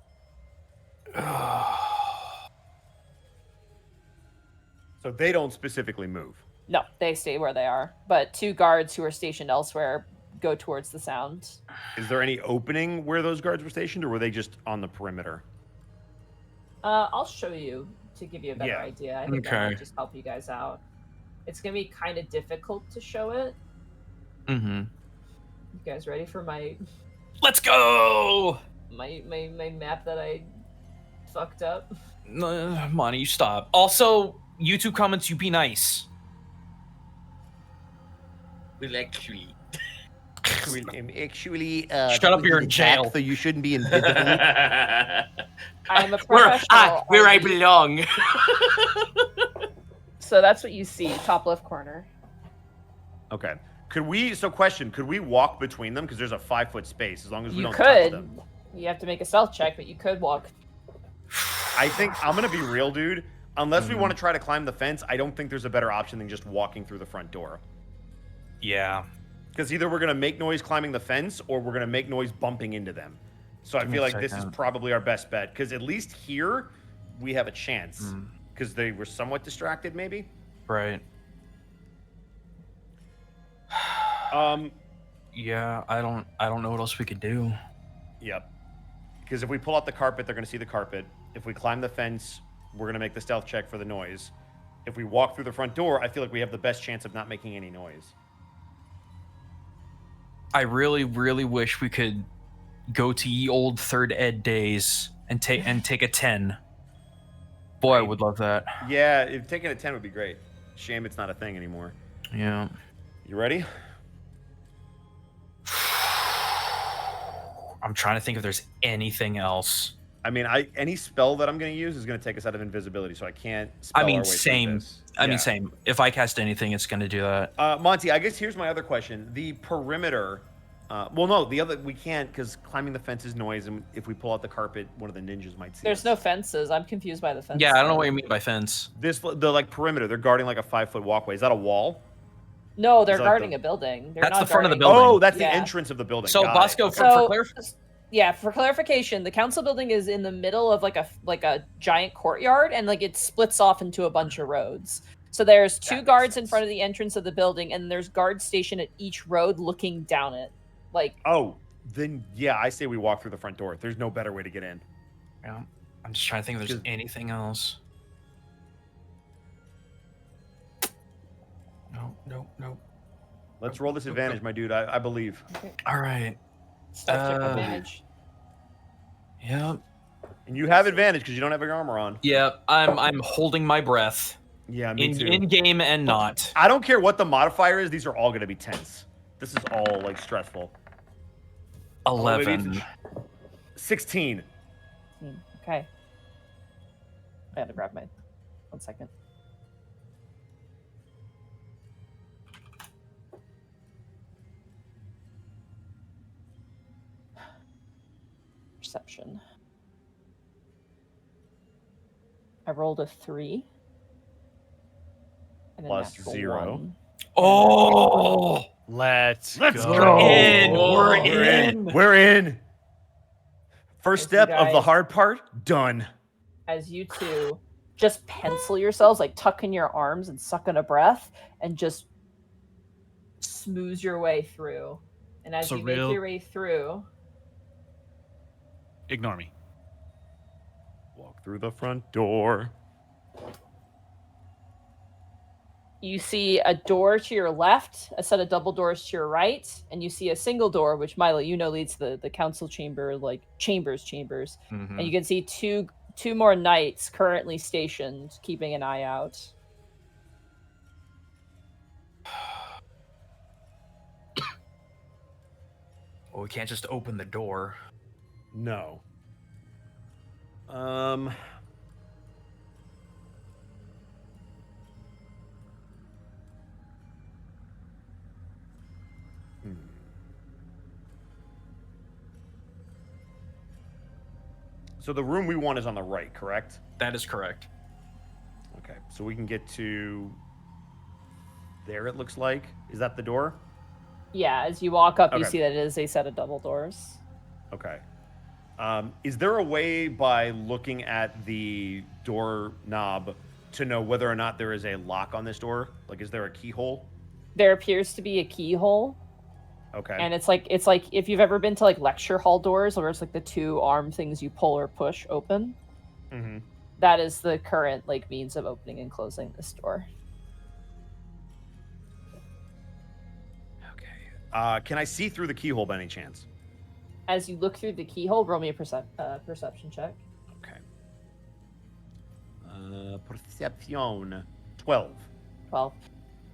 So they don't specifically move. No, they stay where they are, but two guards who are stationed elsewhere go towards the sound. Is there any opening where those guards were stationed, or were they just on the perimeter? I'll show you to give you a better Yeah. idea. I think that might just help you guys out. It's gonna be kind of difficult to show it. Mm-hmm. You guys ready for my Let's go! my map that I fucked up? Monty, you stop. Also, YouTube comments, you be nice. Well, actually. Actually, Shut up, you're in jail. So you shouldn't be invisible. I'm a professional. Where I RD. belong. So that's what you see, top left corner. Okay. Could we walk between them? Because there's a 5-foot space, as long as we You don't touch could. them. You have to make a stealth check, but you could walk. I think, I'm going to be real, dude. Unless we want to try to climb the fence, I don't think there's a better option than just walking through the front door. Yeah. Because either we're going to make noise climbing the fence, or we're going to make noise bumping into them. So I feel like this is probably our best bet. Because at least here, we have a chance. Because they were somewhat distracted, maybe? Right. Yeah, I don't know what else we could do. Yep. Because if we pull out the carpet, they're going to see the carpet. If we climb the fence, we're going to make the stealth check for the noise. If we walk through the front door, I feel like we have the best chance of not making any noise. I really, really wish we could go to ye old third ed days and take a 10. Boy, I would love that. Yeah, if taking a 10 would be great. Shame it's not a thing anymore. Yeah. You ready? I'm trying to think if there's anything else. I mean, any spell that I'm going to use is going to take us out of invisibility, so I can't spell our way through same. this. I mean, same. If I cast anything, it's going to do that. Monty, I guess here's my other question. The perimeter... well, no, we can't, because climbing the fence is noise, and if we pull out the carpet, one of the ninjas might see There's us. no fences. I'm confused by the fence. Yeah, I don't know what you mean by fence. The perimeter, they're guarding like a 5-foot walkway. Is that a wall? No, they're Is that guarding the- a building. They're That's not the front of the guarding- building. Oh, that's Yeah. the entrance of the building. So, Got Bosco, it. For clarification, the council building is in the middle of like a giant courtyard, and like it splits off into a bunch of roads. So there's two guards in front of the entrance of the building, and there's guards stationed at each road looking down it. Like, oh, then yeah, I say we walk through the front door. There's no better way to get in. Yeah, I'm just trying to think if there's anything else. No. Let's roll this advantage, my dude. I believe. All right. stealth check advantage. Yeah. And you have advantage because you don't have your armor on. Yeah, I'm holding my breath. Yeah, me too. In game and not. I don't care what the modifier is. These are all going to be tense. This is all like stressful. 11. 16. Okay. I had to grab my 1 second. Perception. I rolled a 3. And a Plus natural 0. 1. Oh! Let's go. We're in. We're in. We're in. First As step you of the guys- hard part, done. As you two just pencil yourselves, like tuck in your arms and suck in a breath, and just smooth your way through. And as So you make real- your way through, Ignore me. Walk through the front door. you see a door to your left, a set of double doors to your right, and you see a single door, which Milo, you know, leads to the council chamber, like chambers. Mhm. And you can see two more knights currently stationed, keeping an eye out. Well, we can't just open the door. No. So the room we want is on the right, correct? That is correct. Okay, so we can get to there, it looks like. Is that the door? Yeah, as you walk up, you Okay. see that it is a set of double doors. Okay. Is there a way by looking at the door knob to know whether or not there is a lock on this door? Like, is there a keyhole? There appears to be a keyhole, Okay. and it's like if you've ever been to like lecture hall doors, where it's like the two arm things you pull or push open. Mm-hmm. That is the current like means of opening and closing this door. Okay. Can I see through the keyhole by any chance? As you look through the keyhole, roll me a perception check. Okay. Perception 12. 12.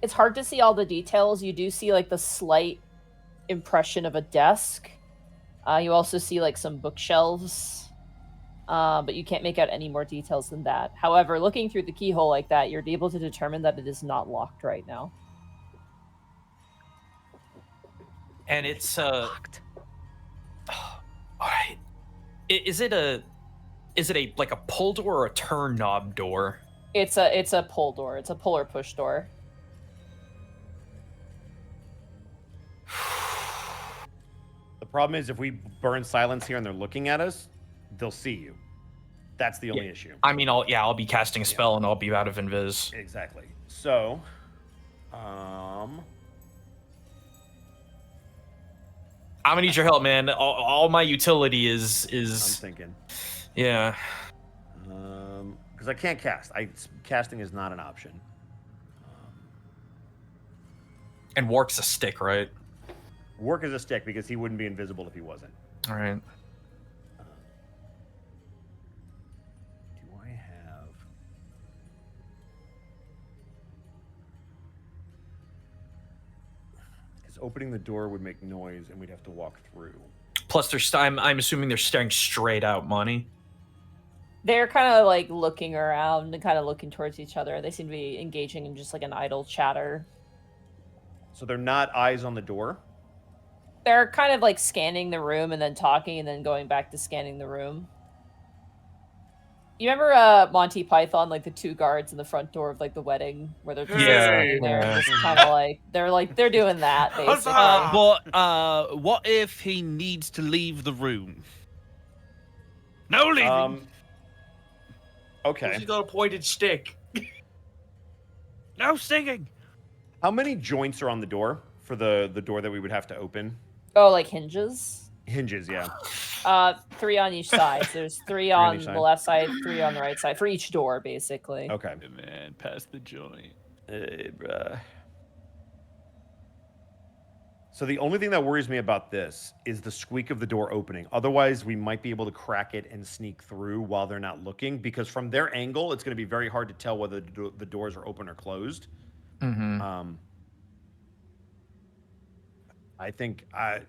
It's hard to see all the details. You do see like the slight impression of a desk. You also see like some bookshelves, but you can't make out any more details than that. However, looking through the keyhole like that, you're able to determine that it is not locked right now. And it's locked. All right. Is it a like a pull door or a turn knob door? It's a pull door. It's a pull or push door. The problem is if we burn silence here and they're looking at us, they'll see you. That's the only issue. I mean, I'll be casting a spell and I'll be out of invis. Exactly. So, I'm gonna need your help, man. All my utility is. I'm thinking. Yeah. Because I can't cast. Casting is not an option. And Wark's a stick, right? Work is a stick because he wouldn't be invisible if he wasn't. All right. Do I have? Because opening the door would make noise, and we'd have to walk through. Plus, I'm assuming they're staring straight out, Monty. They're kind of like looking around and kind of looking towards each other. They seem to be engaging in just like an idle chatter. So they're not eyes on the door? They're kind of like scanning the room and then talking and then going back to scanning the room. You remember Monty Python, like the two guards in the front door of like the wedding where they're just standing there, just kind of like they're doing that basically. But what if he needs to leave the room? No leaving. Okay. She's got a pointed stick. No singing. How many joints are on the door for the door that we would have to open? Oh, like hinges? Hinges, yeah. 3 on each side. So there's 3 on the left side, 3 on the right side for each door, basically. Okay. Man, pass the joint. Bruh. So the only thing that worries me about this is the squeak of the door opening. Otherwise, we might be able to crack it and sneak through while they're not looking, because from their angle, it's going to be very hard to tell whether the doors are open or closed. Mm-hmm. I think I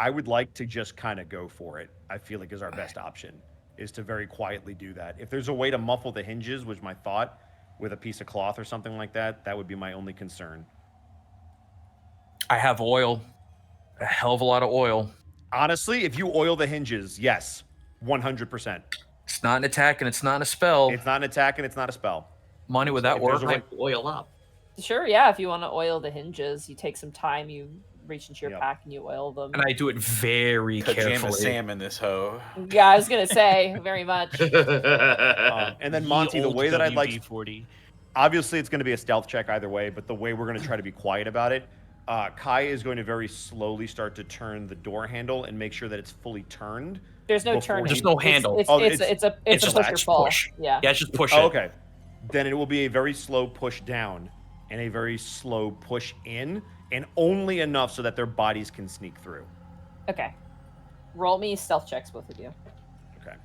would like to just kind of go for it. I feel like is our best option, is to very quietly do that. If there's a way to muffle the hinges, which my thought, with a piece of cloth or something like that, that would be my only concern. I have oil. A hell of a lot of oil. Honestly, if you oil the hinges, yes, 100%. It's not an attack and it's not a spell. It's not an attack and it's not a spell. Money, would that work? Oil up. Sure, yeah. If you want to oil the hinges, you take some time, you reach into your pack and you oil them. And I do it very carefully. Pajama Sam in this hoe. Yeah, I was gonna say very much. And then Monty, the way that I'd like, WD-40. obviously it's going to be a stealth check either way, but the way we're going to try to be quiet about it, Kai is going to very slowly start to turn the door handle and make sure that it's fully turned. There's no before turning. There's no handle. It's a just push or fall. push. Yeah. Yeah, it's just push Oh, it. okay. Then it will be a very slow push down and a very slow push in, and only enough so that their bodies can sneak through. Okay. Roll me stealth checks, both of you. Okay.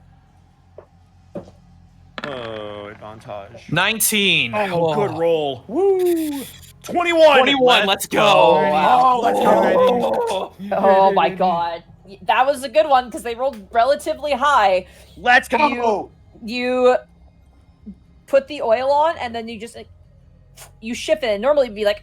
Oh, advantage. 19. Oh, good roll. Woo! 21. 21. Let's go. wow. Oh, let's go. Oh my god. That was a good one because they rolled relatively high. Let's go. You put the oil on and then you just like, you shift it and normally it'd be like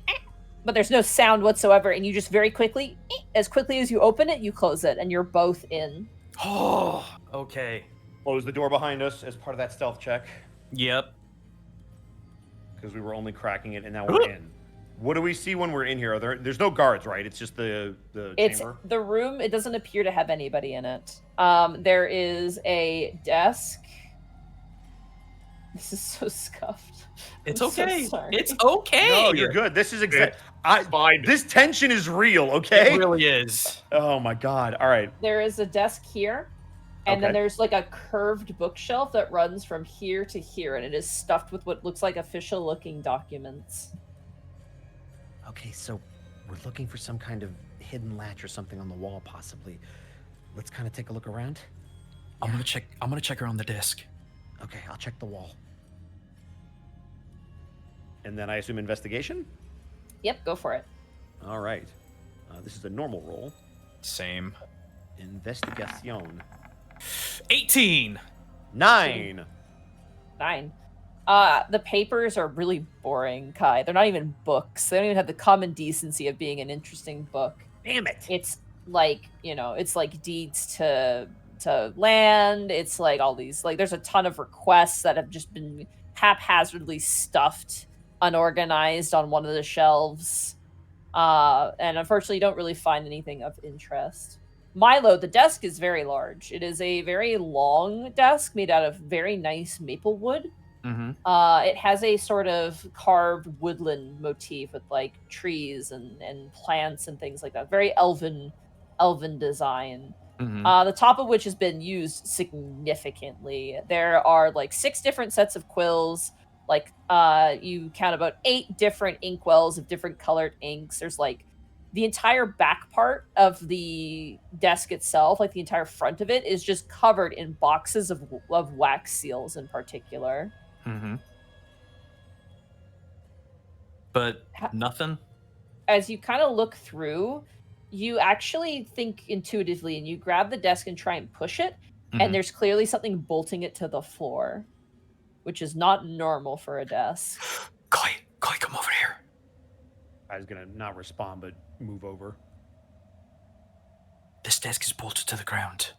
but there's no sound whatsoever and you just very quickly as you open it you close it and you're both in. Oh, okay. Close the door behind us as part of that stealth check Yep. because we were only cracking it and now we're in. What do we see when we're in here? There's no guards, right? It's just the It's chamber. the room. It doesn't appear to have anybody in it. There is a desk. This is so scuffed. It's I'm so okay. sorry. It's okay. No, you're good. This is exact. Fine. This tension is real. Okay. It really is. Oh my god. All right. There is a desk here, and then Okay. there's like a curved bookshelf that runs from here to here, and it is stuffed with what looks like official-looking documents. Okay, so we're looking for some kind of hidden latch or something on the wall, possibly. Let's kind of take a look around. I'm gonna check around the desk. Okay, I'll check the wall. And then I assume investigation. Yep, go for it. All right. This is a normal roll. Same. Investigation. 18. 9. 9. The papers are really boring, Kai. They're not even books. They don't even have the common decency of being an interesting book. Damn it. It's like, it's like deeds to land. It's like all these, like, there's a ton of requests that have just been haphazardly stuffed, unorganized on one of the shelves. And unfortunately, you don't really find anything of interest. Milo, the desk is very large. It is a very long desk made out of very nice maple wood. Mm-hmm. It has a sort of carved woodland motif with like trees and plants and things like that. Very elven design. Mm-hmm. The top of which has been used significantly. There are like 6 different sets of quills. Like you count about 8 different inkwells of different colored inks. There's like the entire back part of the desk itself, like the entire front of it, is just covered in boxes of wax seals in particular. Mm-hmm. But nothing? As you kind of look through, you actually think intuitively and you grab the desk and try and push it, and there's clearly something bolting it to the floor, which is not normal for a desk. Kai, come over here. I was gonna not respond, but move over. This desk is bolted to the ground.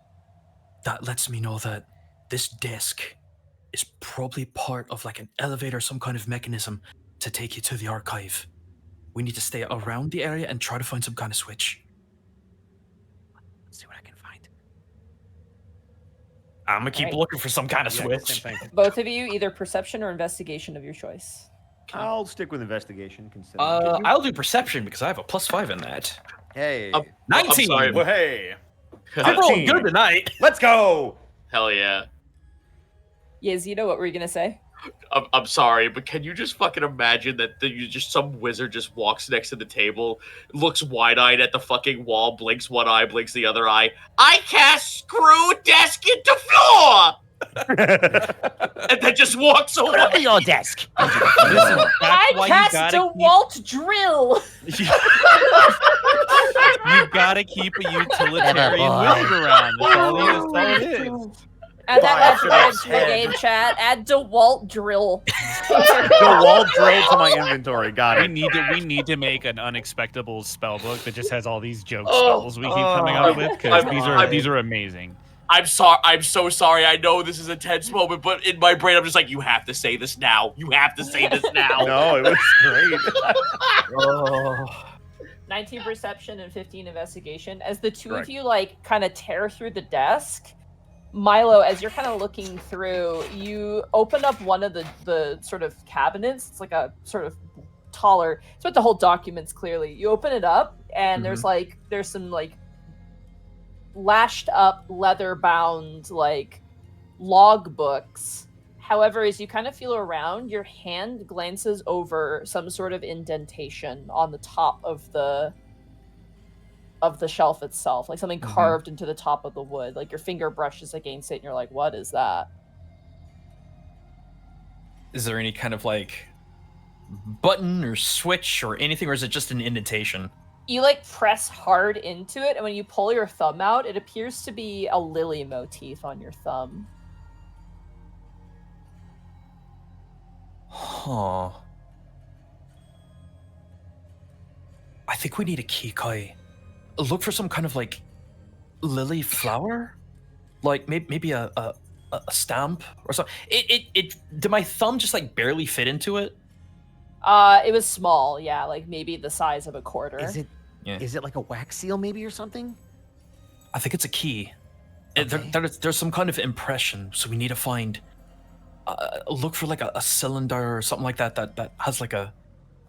That lets me know that this desk is probably part of like an elevator, some kind of mechanism to take you to the archive. We need to stay around the area and try to find some kind of switch. Let's see what I can find. I'm gonna keep looking for some kind of switch. Same thing. Both of you, either perception or investigation of your choice. I'll stick with investigation. Considering. I'll do perception because I have a +5 in that. Hey. 19. sorry. Well, hey. I'm rolling good tonight. Let's go. Hell yeah. Yazida, what were you gonna say? I'm sorry, but can you just fucking imagine that some wizard just walks next to the table, looks wide-eyed at the fucking wall, blinks one eye, blinks the other eye. I cast screw desk into floor, and then just walks away. To your desk. Listen, I cast DeWalt drill. You gotta keep a utilitarian wizard around. That's all it is. Add that to the game chat. Add DeWalt drill. DeWalt drill to my inventory. Got We it. need to make an Unexpectables spell book that just has all these joke spells we keep coming up with because these are amazing. I'm sorry. I'm so sorry. I know this is a tense moment, but in my brain, I'm just like, you have to say this now. You have to say this now. No, it was great. 19 perception and 15 investigation. As the two Correct. of you like kind of tear through the desk, Milo, as you're kind of looking through, you open up one of the sort of cabinets. It's like a sort of taller. It's with the whole documents clearly. You open it up, and there's some like lashed up, leather bound like log books. However, as you kind of feel around, your hand glances over some sort of indentation on the top of the shelf itself, like something carved into the top of the wood. Like your finger brushes against it and you're like, what is that? Is there any kind of like button or switch or anything, or is it just an indentation? You like press hard into it, and when you pull your thumb out, it appears to be a lily motif on your thumb. Huh. I think we need a Kikai. Look for some kind of like lily flower, like maybe a stamp or something. Did my thumb just like barely fit into it? It was small, yeah, like maybe the size of a quarter. Is it? Yeah. Is it like a wax seal, maybe, or something? I think it's a key. Okay. There's some kind of impression, so we need to find. Look for like a cylinder or something like that has like a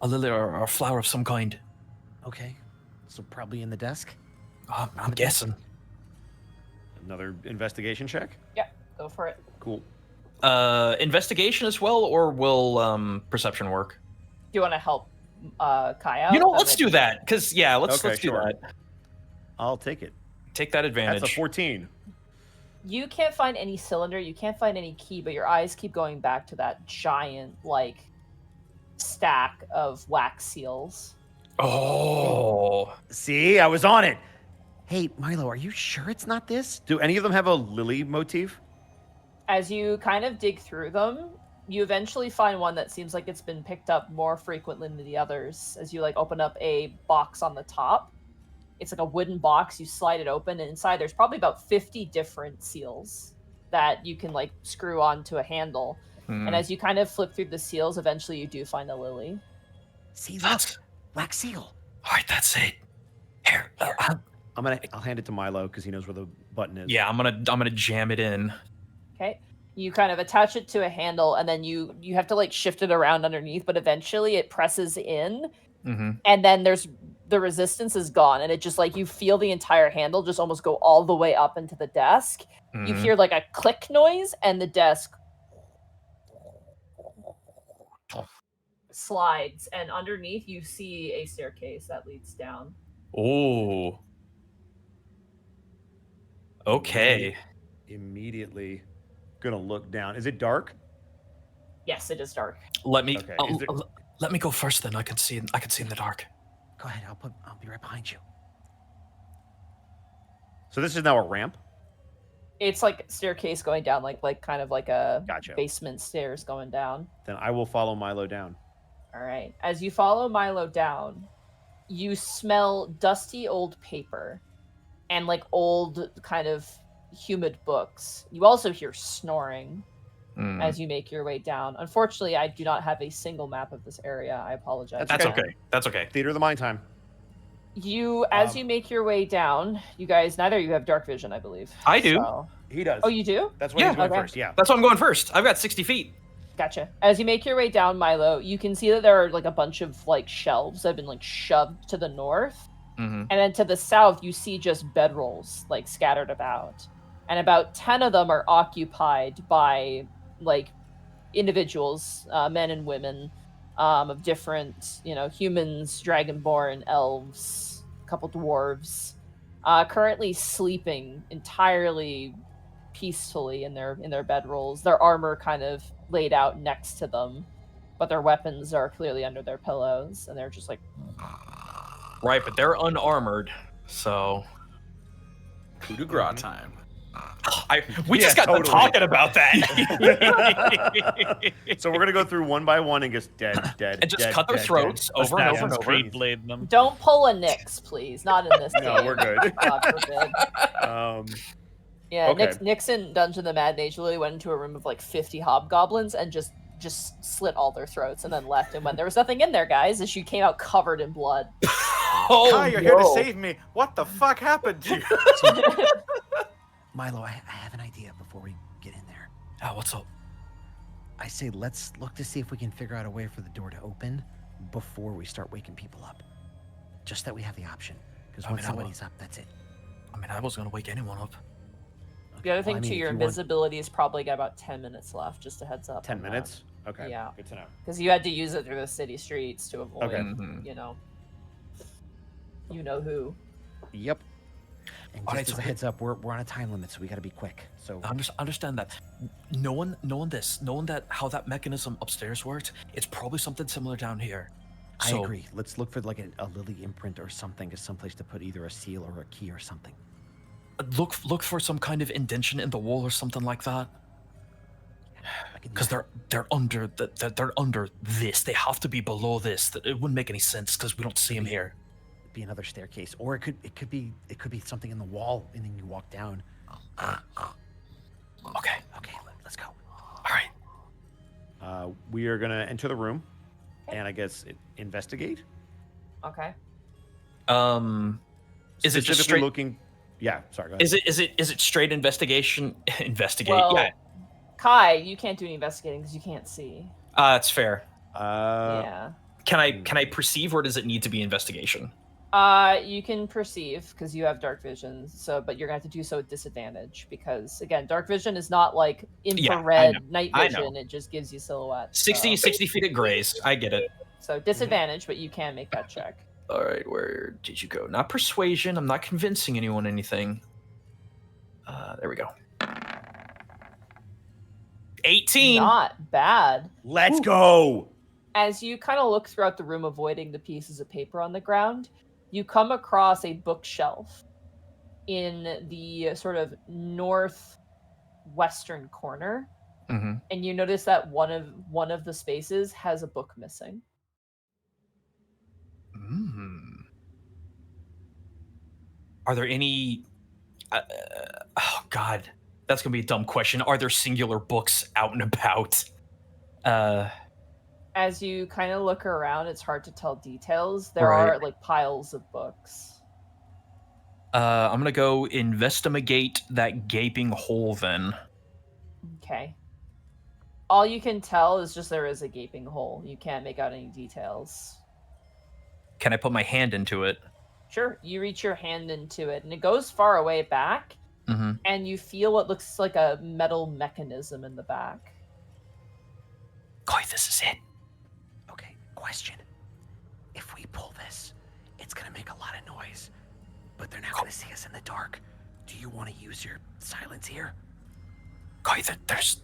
lily or a flower of some kind. Okay. So probably in the desk? I'm guessing. Another investigation check? Yeah, go for it. Cool. Investigation as well, or will perception work? Do you want to help Kai out? You know, That let's might do be- that, because let's do sure. that. I'll take it. Take that advantage. That's a 14. You can't find any cylinder, you can't find any key, but your eyes keep going back to that giant, like, stack of wax seals. Oh. See, I was on it. Hey, Milo, are you sure it's not this? Do any of them have a lily motif? As you kind of dig through them, you eventually find one that seems like it's been picked up more frequently than the others. As you like open up a box on the top, it's like a wooden box. You slide it open, and inside there's probably about 50 different seals that you can like screw onto a handle. And as you kind of flip through the seals, eventually you do find a lily. See, look, wax seal. All right, that's it. Here, I'll hand it to Milo because he knows where the button is. yeah, I'm gonna jam it in. Okay. You kind of attach it to a handle, and then you have to like shift it around underneath, but eventually it presses in, and then the resistance is gone, and it just like you feel the entire handle just almost go all the way up into the desk. You hear like a click noise, and the desk slides, and underneath you see a staircase that leads down. Oh. Okay. Immediately gonna look down. Is it dark? Yes, it is dark. Let me Okay, let me go first, then I can see in the dark. Go ahead, I'll be right behind you. So this is now a ramp? It's like a staircase going down, like kind of like a Gotcha. basement stairs going down. Then I will follow Milo down. All right. As you follow Milo down, you smell dusty old paper and like old kind of humid books. You also hear snoring as you make your way down. Unfortunately, I do not have a single map of this area. I apologize. That's okay. That's okay. Theater of the mind time. As you make your way down, you guys, neither of you have dark vision, I believe. I do. So- He does. Oh, you do? That's why he's going Okay. first. Yeah. That's why I'm going first. I've got 60 feet. Gotcha. As you make your way down, Milo, you can see that there are like a bunch of like shelves that have been like shoved to the north. And then to the south, you see just bedrolls like scattered about. And about 10 of them are occupied by like individuals, men and women of different, humans, dragonborn, elves, a couple dwarves, currently sleeping entirely peacefully in their bedrolls. Their armor kind of laid out next to them, but their weapons are clearly under their pillows, and they're just like... Right, but they're unarmored, so... Coup de grace time. We just got totally. to talking about that. So we're gonna go through one by one and just dead. And just dead, cut their dead, throats dead. over and over and over. Straight blade them. Don't pull a Nyx, please. Not in this game. No, we're good. God forbid. Yeah, Okay. Nyx in Dungeon of the Mad Mage literally went into a room of like 50 hobgoblins and just slit all their throats and then left. And when there was nothing in there, guys, as she came out covered in blood. Oh, Kai, you're here to save me. What the fuck happened to you? Milo, I have an idea before we get in there. Oh, what's up? I say let's look to see if we can figure out a way for the door to open before we start waking people up. Just that we have the option. Because I once mean, I somebody's up, that's it. I mean, I was going to wake anyone up. The other thing Well, I mean, too, if your you want- invisibility is probably got about 10 minutes left. Just a heads up. 10 minutes? Okay. Yeah. Good to know. Because you had to use it through the city streets to avoid, Okay. you know who. Yep. And All just right, as so a heads up, we're on a time limit, so we got to be quick. So Understand that. Knowing that how that mechanism upstairs worked, it's probably something similar down here. I So, agree. Let's look for like a lily imprint or something, as someplace to put either a seal or a key or something. Look for some kind of indentation in the wall or something like that. Because they're under they're under this. They have to be below this. It wouldn't make any sense because we don't see them here. Be another staircase, or it could be something in the wall, and then you walk down. Okay, let's go. All right. We are gonna enter the room, and I guess investigate. Okay. Is it just Specifically straight? looking? Yeah. Sorry. Go ahead. Is it straight investigation? Investigate. Well, yeah. Kai, you can't do any investigating because you can't see. That's fair. Yeah. Can I perceive, or does it need to be investigation? You can perceive because you have dark vision. So, but you're gonna have to do so at disadvantage because again, dark vision is not like infrared night vision. It just gives you silhouette. 60 feet at grays. I get it. So disadvantage, but you can make that check. All right, where did you go? Not persuasion. I'm not convincing anyone anything. There we go. 18. Not bad. Let's go. As you kind of look throughout the room, avoiding the pieces of paper on the ground, you come across a bookshelf in the sort of northwestern corner, and you notice that one of the spaces has a book missing. Are there any? Oh God, that's gonna be a dumb question. Are there singular books out and about? As you kind of look around, it's hard to tell details. There are like piles of books. I'm gonna go investigate that gaping hole then. Okay. All you can tell is just there is a gaping hole. You can't make out any details. Can I put my hand into it? Sure. You reach your hand into it, and it goes far away back, and you feel what looks like a metal mechanism in the back. Koi, this is it. Okay, question. If we pull this, it's gonna make a lot of noise, but they're not gonna see us in the dark. Do you want to use your silence here? Koi, there's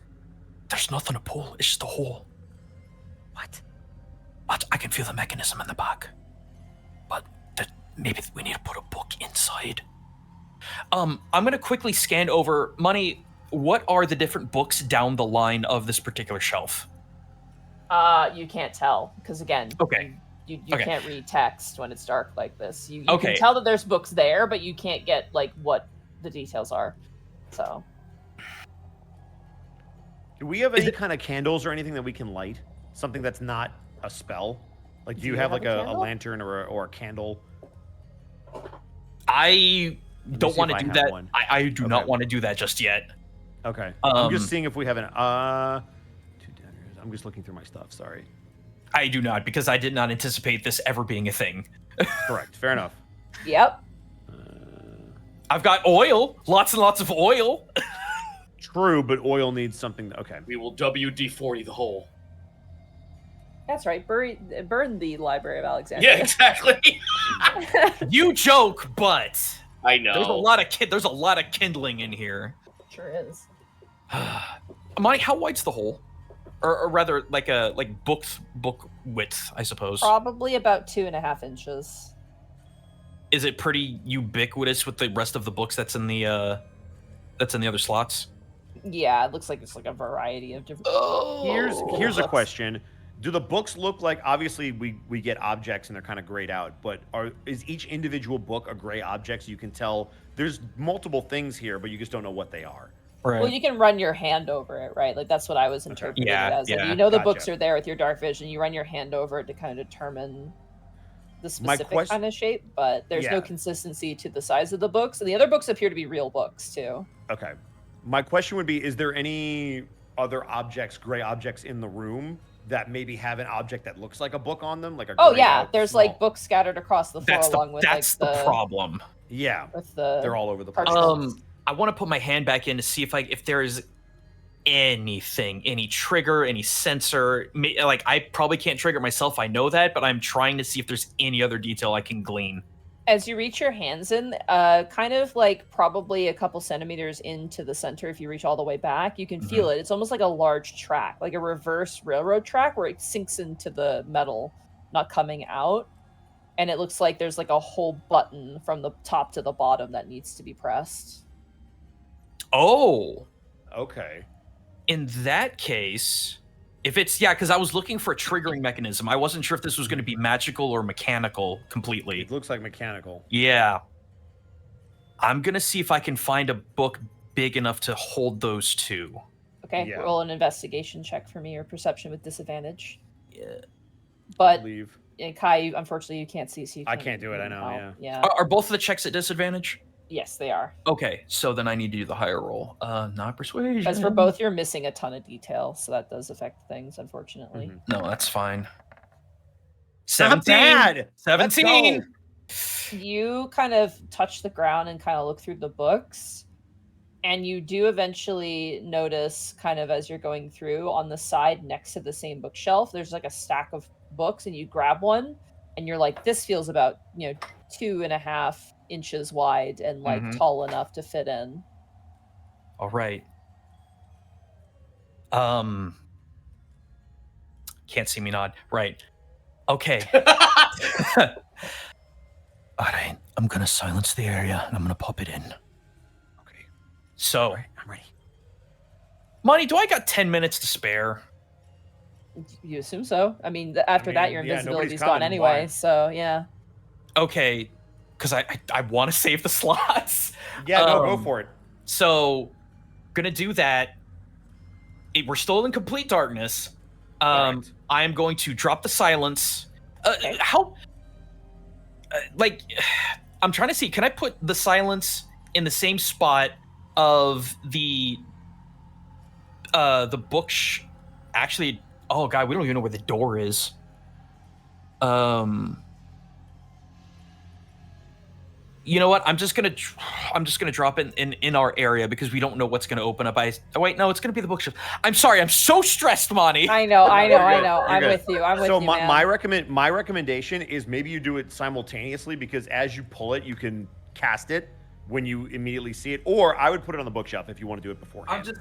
nothing to pull. It's just a hole. What? But I can feel the mechanism in the back. But maybe we need to put a book inside. I'm gonna quickly scan over. Money, what are the different books down the line of this particular shelf? You can't tell because again, you can't read text when it's dark like this. You can tell that there's books there, but you can't get like what the details are. So, do we have any kind of candles or anything that we can light? Something that's not a spell? Like, do you have like a lantern or a candle? I don't want to do that. I do not want to do that just yet. Okay. I'm just seeing if we have an 2 daggers. I'm just looking through my stuff. Sorry. I do not, because I did not anticipate this ever being a thing. Correct. Fair enough. Yep. I've got oil. Lots and lots of oil. True, but oil needs something. Okay. We will WD-40 the hole. That's right. Burn the Library of Alexandria. Yeah, exactly. You joke, but I know. There's a lot of kindling in here. Sure is. Mike, how wide's the hole? Or rather, like book width, I suppose. Probably about 2.5 inches. Is it pretty ubiquitous with the rest of the books that's in the other slots? Yeah, it looks like it's like a variety of different. Here's a question. Do the books look like, obviously we get objects and they're kind of grayed out, but is each individual book a gray object so you can tell there's multiple things here, but you just don't know what they are? Right. Well, you can run your hand over it, right? Like that's what I was interpreting it as. Like, you know the books are there with your dark vision. You run your hand over it to kind of determine the specific kind of shape, but there's no consistency to the size of the books. And the other books appear to be real books too. Okay. My question would be, is there any other objects, gray objects in the room that maybe have an object that looks like a book on them? Like a there's small... like books scattered across the floor that's the problem. Yeah. With they're all over the place. I want to put my hand back in to see if there is anything, any trigger, any sensor. Like, I probably can't trigger it myself, I know that, but I'm trying to see if there's any other detail I can glean. As you reach your hands in, kind of like probably a couple centimeters into the center, if you reach all the way back, you can feel it. It's almost like a large track, like a reverse railroad track where it sinks into the metal, not coming out. And it looks like there's like a whole button from the top to the bottom that needs to be pressed. Oh. Okay. In that case, if it's, yeah, because I was looking for a triggering mechanism. I wasn't sure if this was going to be magical or mechanical completely. It looks like mechanical. Yeah. I'm going to see if I can find a book big enough to hold those two. Okay, Yeah. roll an investigation check for me or perception with disadvantage. Yeah. But Leave. Kai, unfortunately, you can't see, so you I can't can't do it, I know, help. Yeah. Are both of the checks at disadvantage? Yes, they are. Okay, so then I need to do the higher roll. Not persuasion. Because for both, you're missing a ton of detail, so that does affect things, unfortunately. No, that's fine. Not 17. bad. 17. You kind of touch the ground and kind of look through the books, and you do eventually notice, kind of as you're going through, on the side next to the same bookshelf, there's like a stack of books, and you grab one, and you're like, this feels about 2.5 inches wide and like tall enough to fit in. All right. Can't see me nod. Right. Okay. All right. I'm gonna silence the area and I'm gonna pop it in. Okay. So, I'm ready. Monty, do I got 10 minutes to spare? You assume so. I mean, after that, your yeah, invisibility's nobody's gone coming. anyway. Why? So yeah. Okay, because I want to save the slots. Yeah, no, go for it. So, gonna do that. We're still in complete darkness. I am going to drop the silence. How? I'm trying to see. Can I put the silence in the same spot of the book? Actually, oh god, we don't even know where the door is. You know what? I'm just gonna drop it in our area because we don't know what's gonna open up. Wait, no, it's gonna be the bookshelf. I'm sorry, I'm so stressed, Monty. I know. You're I'm good. with you. I'm with so you, my, man. my recommendation is maybe you do it simultaneously because as you pull it, you can cast it when you immediately see it. Or I would put it on the bookshelf if you want to do it beforehand.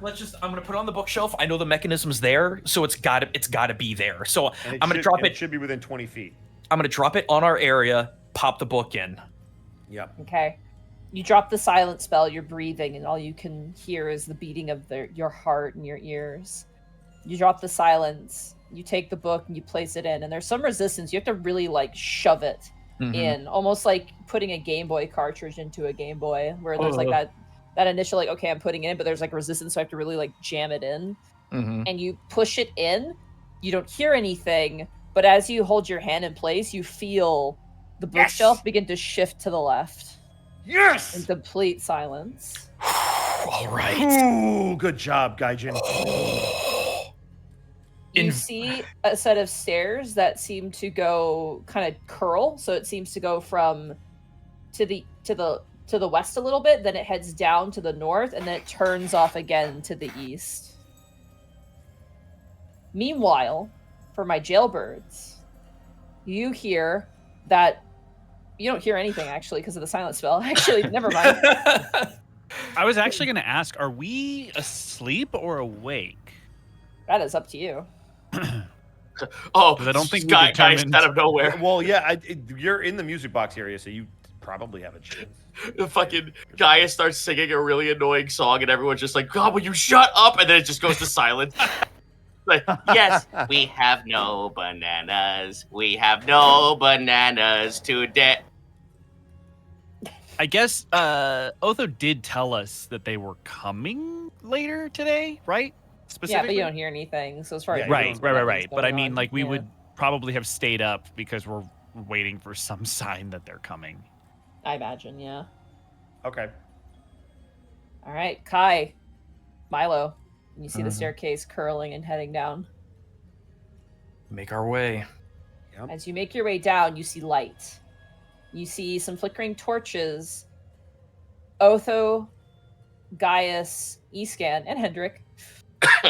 I'm gonna put it on the bookshelf. I know the mechanism's there, so it's gotta be there. So And I'm gonna drop it. It should be within 20 feet. I'm gonna drop it on our area. Pop the book in. Yep. Okay. You drop the silent spell, you're breathing, and all you can hear is the beating of your heart in your ears. You drop the silence, you take the book, and you place it in, and there's some resistance. You have to really, shove it in, almost like putting a Game Boy cartridge into a Game Boy, where there's, that initial, okay, I'm putting it in, but there's, resistance, so I have to really, jam it in. And you push it in, you don't hear anything, but as you hold your hand in place, you feel the bookshelf begin to shift to the left. Yes! In complete silence. All right. Ooh, good job, Gaijin. You see a set of stairs that seem to go kind of curl, so it seems to go from to the west a little bit, then it heads down to the north, and then it turns off again to the east. Meanwhile, for my jailbirds, you hear that. You don't hear anything, actually, because of the silent spell. Actually, never mind. I was actually going to ask, are we asleep or awake? That is up to you. Oh, I don't think guys out of nowhere. Well, yeah, you're in the music box area, so you probably have a chance. The fucking guy starts singing a really annoying song, and everyone's just like, God, will you shut up? And then it just goes to silence. Like, yes, we have no bananas. We have no bananas today. I guess Otho did tell us that they were coming later today, right? Specifically? Yeah, but you don't hear anything. So as far as Right. But I mean, we would probably have stayed up because we're waiting for some sign that they're coming. I imagine, yeah. Okay. All right, Kai, Milo. You see the staircase curling and heading down. Make our way. Yep. As you make your way down, you see light. You see some flickering torches. Otho, Gaius, Escan, and Hendrik.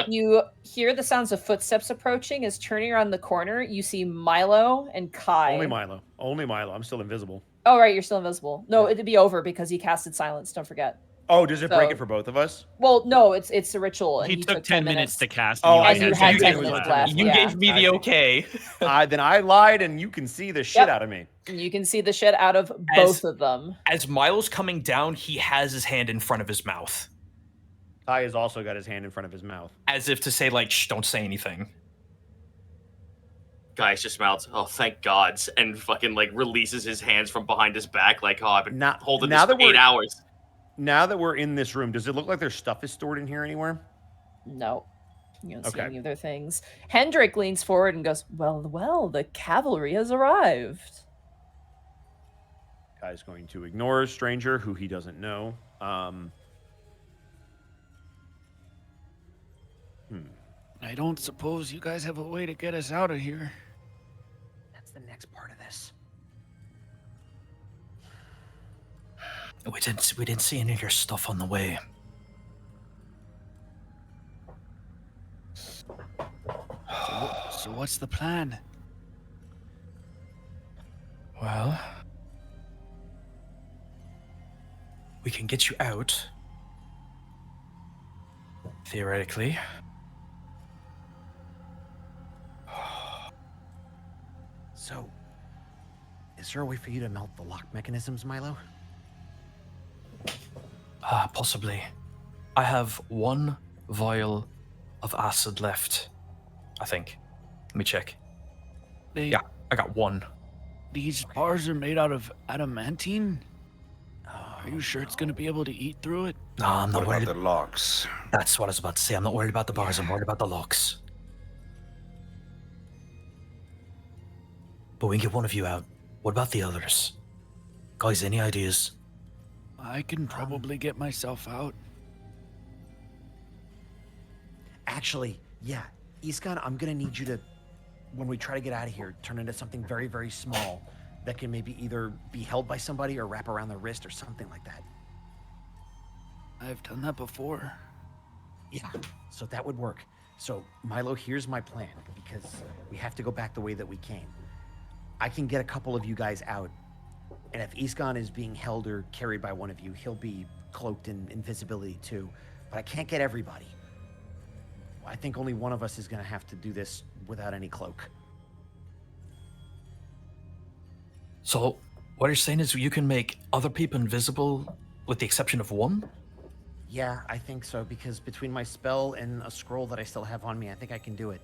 You hear the sounds of footsteps approaching. As turning around the corner, you see Milo and Kai. Only Milo. I'm still invisible. Oh, right, you're still invisible. No, it'd be over because he casted silence. Don't forget. Oh, does it break So- it for both of us? Well, no, it's a ritual, and He took 10 minutes to cast. Oh, and I and you you see. had You 10 gave minutes us left. You Yeah. gave me the okay. Then I lied, and you can see the shit Yep. out of me. You can see the shit out of both of them. As Milo's coming down, he has his hand in front of his mouth, Kai has also got his hand in front of his mouth. as if to say, like, shh, don't say anything. Guys just mouths, oh, thank gods, and fucking like releases his hands from behind his back, like, oh, I've been holding this for 8 hours. Now that we're in this room, does it look like their stuff is stored in here anywhere? No. You don't see Okay. any of their things. Hendrik leans forward and goes, well, the cavalry has arrived. Kai's going to ignore a stranger who he doesn't know. I don't suppose you guys have a way to get us out of here. That's the next part of this. We didn't see any of your stuff on the way. So what's the plan? Well, we can get you out. Theoretically. So, is there a way for you to melt the lock mechanisms, Milo? Possibly. I have one vial of acid left, I think. Let me check. Yeah, I got one. These bars are made out of adamantine? Are you sure it's going to be able to eat through it? No, I'm not What worried. about the locks? That's what I was about to say. I'm not worried about the bars. I'm worried about the locks. But we can get one of you out. What about the others? Guys, any ideas? I can probably get myself out. Actually, yeah. Iskan, I'm gonna need you to, when we try to get out of here, turn into something very, very small that can maybe either be held by somebody or wrap around the wrist or something like that. I've done that before. Yeah, so that would work. So, Milo, here's my plan, because we have to go back the way that we came. I can get a couple of you guys out, and if Iskan is being held or carried by one of you, he'll be cloaked in invisibility too. But I can't get everybody. I think only one of us is gonna have to do this without any cloak. So, what you're saying is you can make other people invisible with the exception of one? Yeah, I think so, because between my spell and a scroll that I still have on me, I think I can do it.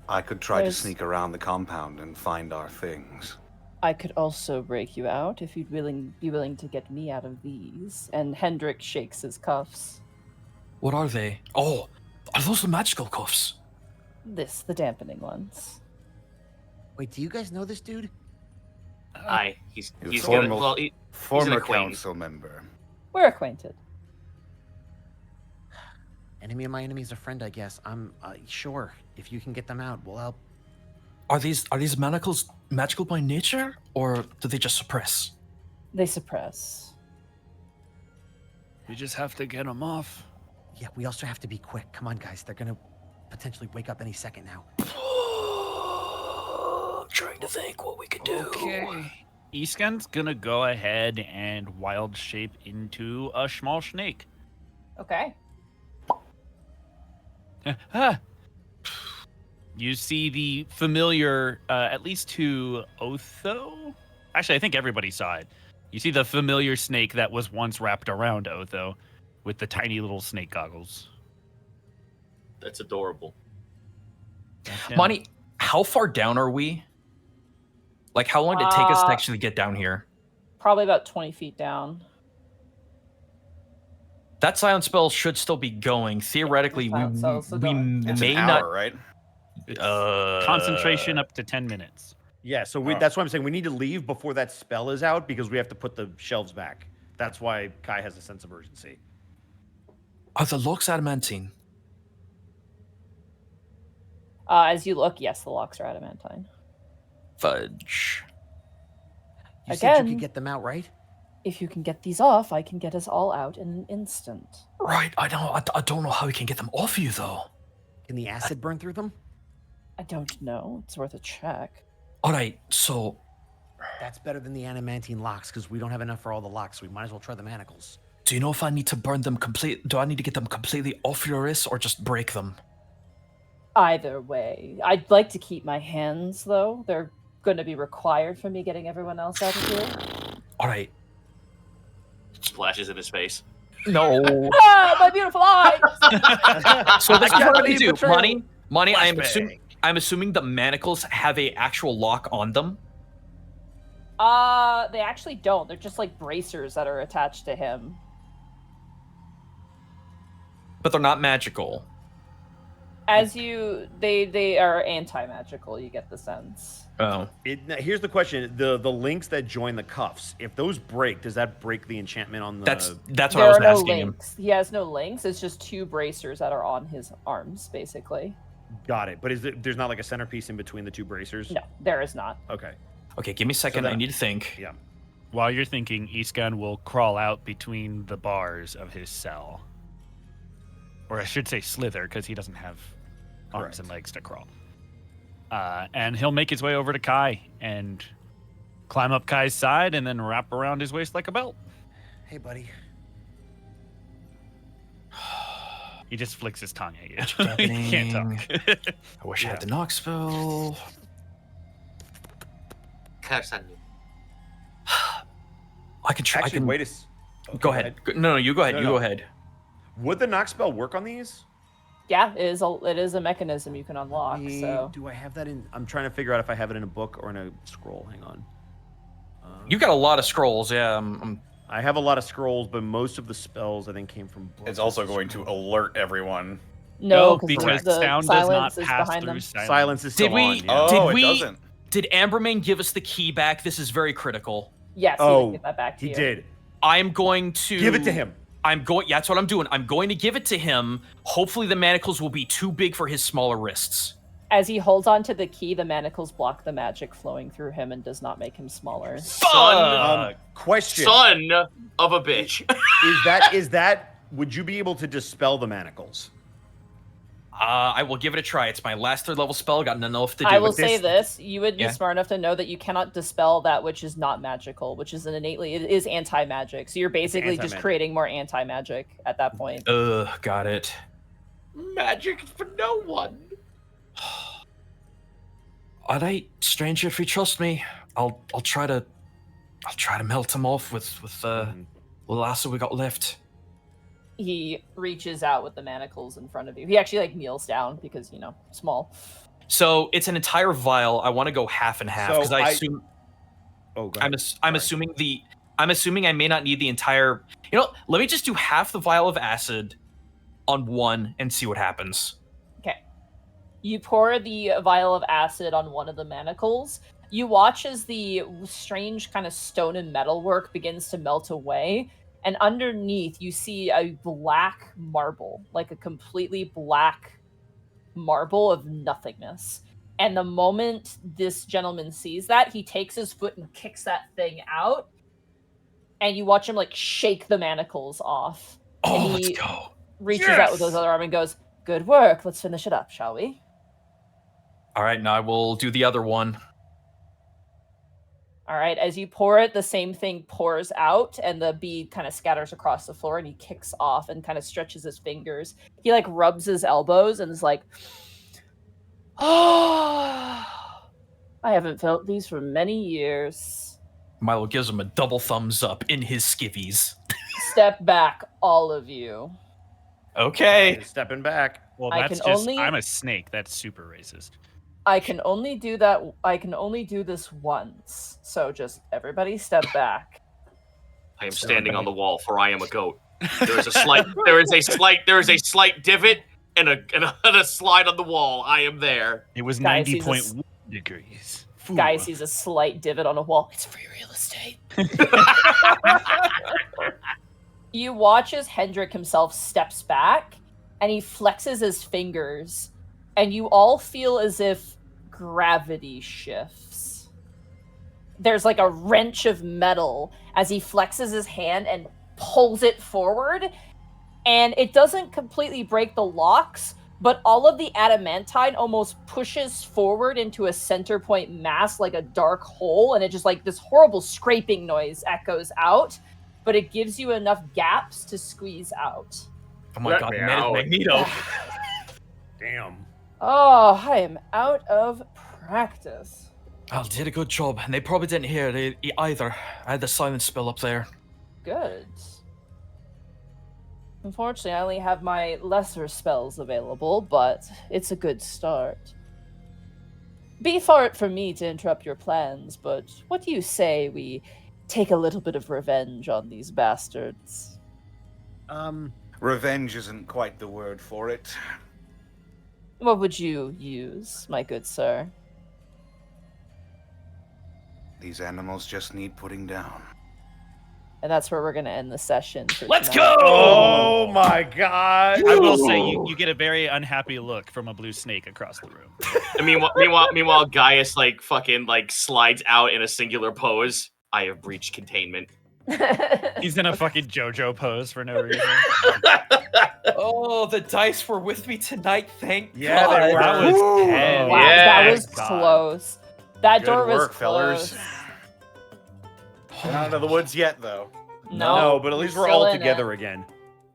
I could try There's- to sneak around the compound and find our things. I could also break you out if you'd be willing to get me out of these. And Hendrik shakes his cuffs. What are they? Oh, are those the magical cuffs? The dampening ones. Wait, do you guys know this dude? Aye, he's gonna, former, well, he's an former acquaintance. council member. We're acquainted. Enemy of my enemy is a friend, I guess. I'm sure if you can get them out, we'll help. Are these manacles magical by nature, or do they just suppress? They suppress. We just have to get them off. Yeah, we also have to be quick. Come on, guys. They're gonna potentially wake up any second now. I'm trying to think what we could do. Okay. Iskan's gonna go ahead and wild shape into a small snake. Okay. You see the familiar, at least to Otho? Actually, I think everybody saw it. You see the familiar snake that was once wrapped around Otho with the tiny little snake goggles. That's adorable. That's him. Monty, how far down are we? Like, how long did it take us to Uh, actually get down here? Probably about 20 feet down. That silent spell should still be going. Theoretically, silent spell is still we going. It's may an not. hour, right? Concentration up to 10 minutes. Yeah, so Oh. that's why I'm saying we need to leave before that spell is out because we have to put the shelves back. That's why Kai has a sense of urgency. Are the locks adamantine? As you look, yes, the locks are adamantine. Fudge. You said you Again. could get them out, right? If you can get these off, I can get us all out in an instant. Right, I know. I don't know how we can get them off you, though. Can the acid burn through them? I don't know. It's worth a check. All right, so That's better than the adamantine locks because we don't have enough for all the locks. So we might as well try the manacles. do you know if I need to burn them complete? Do I need to get them completely off your wrists or just break them? Either way. I'd like to keep my hands, though. They're going to be required for me getting everyone else out of here. All right. Splashes in his face. No. Ah, my beautiful eyes! So this is what I do. betrayal. Money. Flashbang. I'm assuming the manacles have a actual lock on them. They actually don't. They're just like bracers that are attached to him. But they're not magical. They are anti-magical, you get the sense. Oh. Now, here's the question: the links that join the cuffs, if those break, does that break the enchantment on the? That's what There I was are no asking him. links. He has no links. It's just two bracers that are on his arms, basically. Got it. But there's not like a centerpiece in between the two bracers? No, there is not. Okay. Okay, give me a second. then- I need to think. Yeah. While you're thinking, Eastgun will crawl out between the bars of his cell. Or I should say slither, because he doesn't have arms and legs to crawl. And he'll make his way over to Kai and climb up Kai's side and then wrap around his waist like a belt. Hey, buddy. He just flicks his tongue at you. Happening. He can't talk. I wish I had the knock spell. Curse on you. I can try. Actually, wait a Go ahead. No, you go ahead. No, you no. go ahead. Would the knock spell work on these? Yeah, it is a mechanism you can unlock. So Do I have that in? I'm trying to figure out if I have it in a book or in a scroll. Hang on. You got a lot of scrolls. Yeah. I have a lot of scrolls, but most of the spells I think came from books. It's also going to alert everyone. no, because the sound does not silence is pass behind through them. Silence is still Did we? on. Yeah. Oh, Did it we? doesn't. Did Ambermain give us the key back? This is very critical. Yes, he Oh, did get that back to he you. did. I'm going to Give it to him. Yeah, that's what I'm doing. I'm going to give it to him. Hopefully, the manacles will be too big for his smaller wrists. As he holds onto the key, the manacles block the magic flowing through him and does not make him smaller. Question. Son of a bitch. Is that? Would you be able to dispel the manacles? I will give it a try. It's my last third level spell. Got nothing else to do. I will with say this. this: you would be Yeah. smart enough to know that you cannot dispel that which is not magical, which is it is anti-magic. So you're basically just anti-magic. creating more anti-magic at that point. Got it. Magic for no one. All right, stranger. If you trust me, I'll try to melt him off with the little acid we got left. He reaches out with the manacles in front of you. He actually kneels down because small. So it's an entire vial. I want to go half and half So because I assume Oh, go I'm ahead. assuming I may not need the entire. Let me just do half the vial of acid on one and see what happens. Okay. You pour the vial of acid on one of the manacles. You watch as the strange kind of stone and metal work begins to melt away. And underneath, you see a black marble, like a completely black marble of nothingness. And the moment this gentleman sees that, he takes his foot and kicks that thing out. And you watch him shake the manacles off. Oh, And let's he go. reaches out with his other arm and goes, "Good work. Let's finish it up, shall we?" All right, now I will do the other one. All right, as you pour it, the same thing pours out, and the bead kind of scatters across the floor, and he kicks off and kind of stretches his fingers. He rubs his elbows and is like, "Oh, I haven't felt these for many years." Milo gives him a double thumbs up in his skivvies. Step back, all of you. Okay. Stepping back. Well, I that's can just, only- I'm a snake. That's super racist. I can only do that. I can only do this once. So just everybody step back. I am standing on the wall, for I am a goat. There is a slight divot and a slide on the wall. I am there. It was Guys, 90.1 degrees. Guy sees a slight divot on a wall. It's free real estate. You watch as Hendrik himself steps back and he flexes his fingers, and you all feel as if gravity shifts. There's a wrench of metal as he flexes his hand and pulls it forward, and it doesn't completely break the locks, but all of the adamantine almost pushes forward into a center point mass like a dark hole, and it just like this horrible scraping noise echoes out, but it gives you enough gaps to squeeze out. Oh my god, Magneto. Damn. Oh, I am out of practice. I did a good job, and they probably didn't hear it either. I had the silence spell up there. Good. Unfortunately, I only have my lesser spells available, but it's a good start. Be far it from me to interrupt your plans, but what do you say we take a little bit of revenge on these bastards? Revenge isn't quite the word for it. What would you use, my good sir? These animals just need putting down. And that's where we're going to end the session. Let's tonight. go! Oh my god! I will say you get a very unhappy look from a blue snake across the room. And meanwhile, Gaius like fucking like slides out in a singular pose. I have breached containment. He's in a fucking JoJo pose for no reason. Oh, the dice were with me tonight, thank Yeah, God. they were. That was tense. Wow, Yeah, that was God. close. That Good door was work, close. fellers. We're not out of the woods yet, though. No, but at least we're still all in it. together again.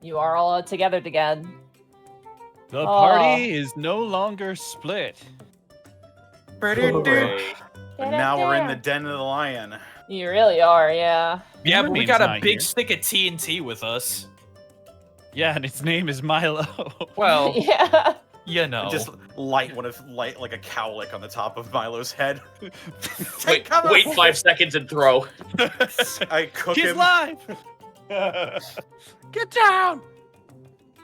You are all together again. The Oh. party is no longer split. Hooray. And now we're in the den of the lion. You really are, yeah. Yeah, but we Mermaid's got a not big here. stick of TNT with us. Yeah, and its name is Milo. Well, Yeah. you know. Just light like a cowlick on the top of Milo's head. Wait, wait 5 seconds and throw. I cook He's him. live. Get down!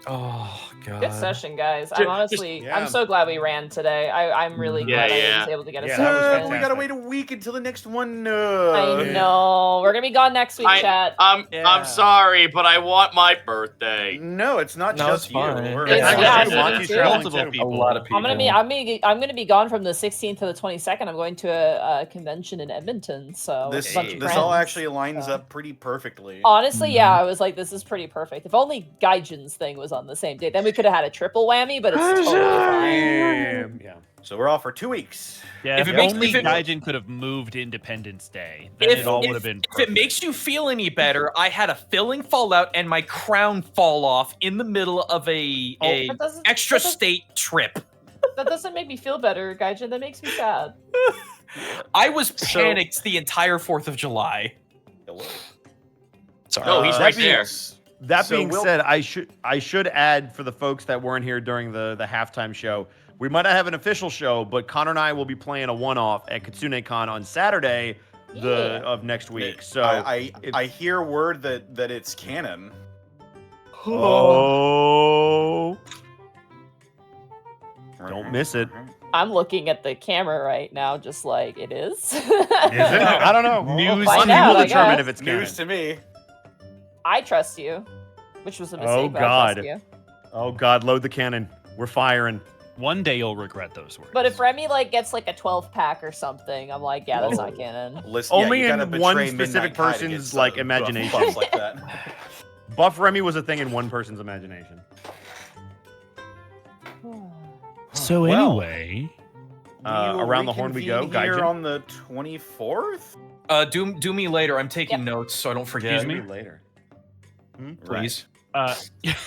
Oh, God. Good session, guys. Just- I'm honestly, yeah. I'm so glad we ran today. I'm really Yeah, glad I yeah. was able to get a Yeah, session that was in. We fantastic. gotta wait a week until the next one. I know. We're gonna be gone next week, chat. Yeah. I'm sorry, but I want my birthday. No, it's not No, just it's you. fine. We're It's- Actually, yeah, she me wants too. you traveling Multiple too. people. A lot of people. I'm gonna be gone from the 16th to the 22nd. I'm going to a convention in Edmonton, so with This a bunch of this all friends. actually lines so. up pretty perfectly. Honestly, yeah, I was like, this is pretty perfect. If only Gaijin's thing was on the same day, then we could have had a triple whammy, but it's totally fine. Damn. Yeah. So we're off for 2 weeks. Yeah, If if, it makes- only if it- Gaijin could have moved Independence Day, then If, it all if- would have been if perfect. it makes you feel any better, I had a filling fall out and my crown fall off in the middle of a That doesn't- extra that doesn't- state trip. That doesn't make me feel better, Gaijin. That makes me sad. I was panicked the entire 4th of July. Hello. Sorry. No, he's that right being- there. That So being we'll- said, I should add for the folks that weren't here during the halftime show, we might not have an official show, but Connor and I will be playing a one-off at Kitsune Con on Saturday of next week. So I hear word that it's canon. oh, don't miss it. I'm looking at the camera right now, just like it is. Is it? I don't know. News Find We'll out, I determine guess. if it's canon. News to me. I trust you, which was a mistake. Oh, but I trust God. you. Oh God, load the cannon. We're firing. One day you'll regret those words. But if Remy like gets like a 12-pack or something, I'm like, yeah, that's not canon. Listen, Only you gotta in betray one Midnight specific Kai to person's, get some like, buff- imagination. buffs like that. Buff Remy was a thing in one person's imagination. so Well, anyway, We will around the horn we go, reconvene here Gaijin. on the 24th. Do me later. I'm taking notes so I don't forget. Excuse me? Maybe later. Please.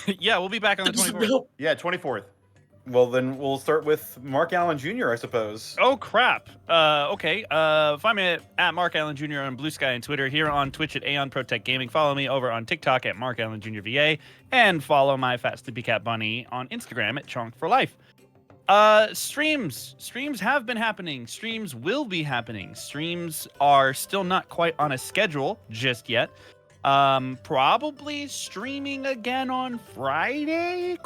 yeah, we'll be back on the 24th. Yeah, 24th. Well, then we'll start with Mark Allen Jr., I suppose. Oh crap. Okay. Find me at Mark Allen Jr. on Blue Sky and Twitter. Here on Twitch at Aeon Protect Gaming. Follow me over on TikTok at Mark Allen Jr. VA, and follow my Fat Sleepy Cat Bunny on Instagram at Chonk for Life. Streams have been happening. Streams will be happening. Streams are still not quite on a schedule just yet. Probably streaming again on Friday? ?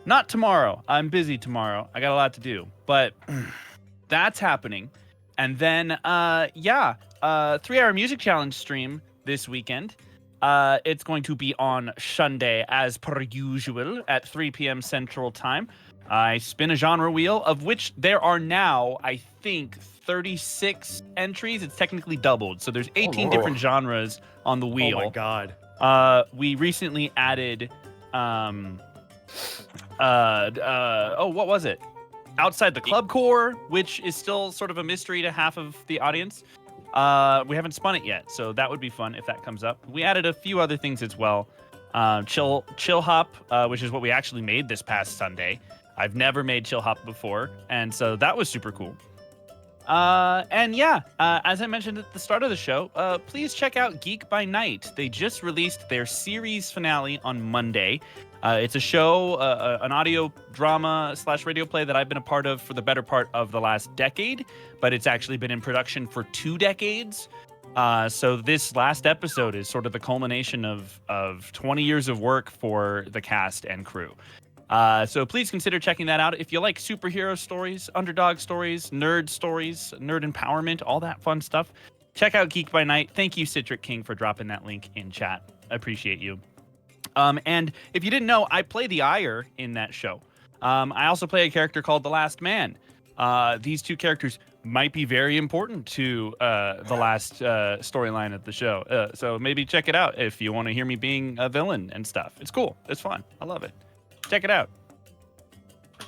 Not tomorrow. I'm busy tomorrow. I got a lot to do, but that's happening. And then, 3-hour music challenge stream this weekend. It's going to be on Sunday as per usual at 3 p.m. Central Time. I spin a genre wheel, of which there are now, I think, 36 entries. It's technically doubled, so there's 18 different genres on the wheel. Oh my God. We recently added what was it? Outside the Club Core, which is still sort of a mystery to half of the audience. We haven't spun it yet, so that would be fun if that comes up. We added a few other things as well. Chill Hop, which is what we actually made this past Sunday. I've never made Chill Hop before, and so that was super cool. As I mentioned at the start of the show, please check out Geek by Night. They just released their series finale on Monday. It's a show, an audio drama / radio play that I've been a part of for the better part of the last decade, but it's actually been in production for 2 decades. So this last episode is sort of the culmination of 20 years of work for the cast and crew. So please consider checking that out. If you like superhero stories, underdog stories, nerd empowerment, all that fun stuff, check out Geek by Night. Thank you, Citric King, for dropping that link in chat. I appreciate you. And if you didn't know, I play the Ire in that show. I also play a character called the Last Man. These 2 characters might be very important to the last storyline of the show. So maybe check it out if you want to hear me being a villain and stuff. It's cool. It's fun. I love it. Check it out.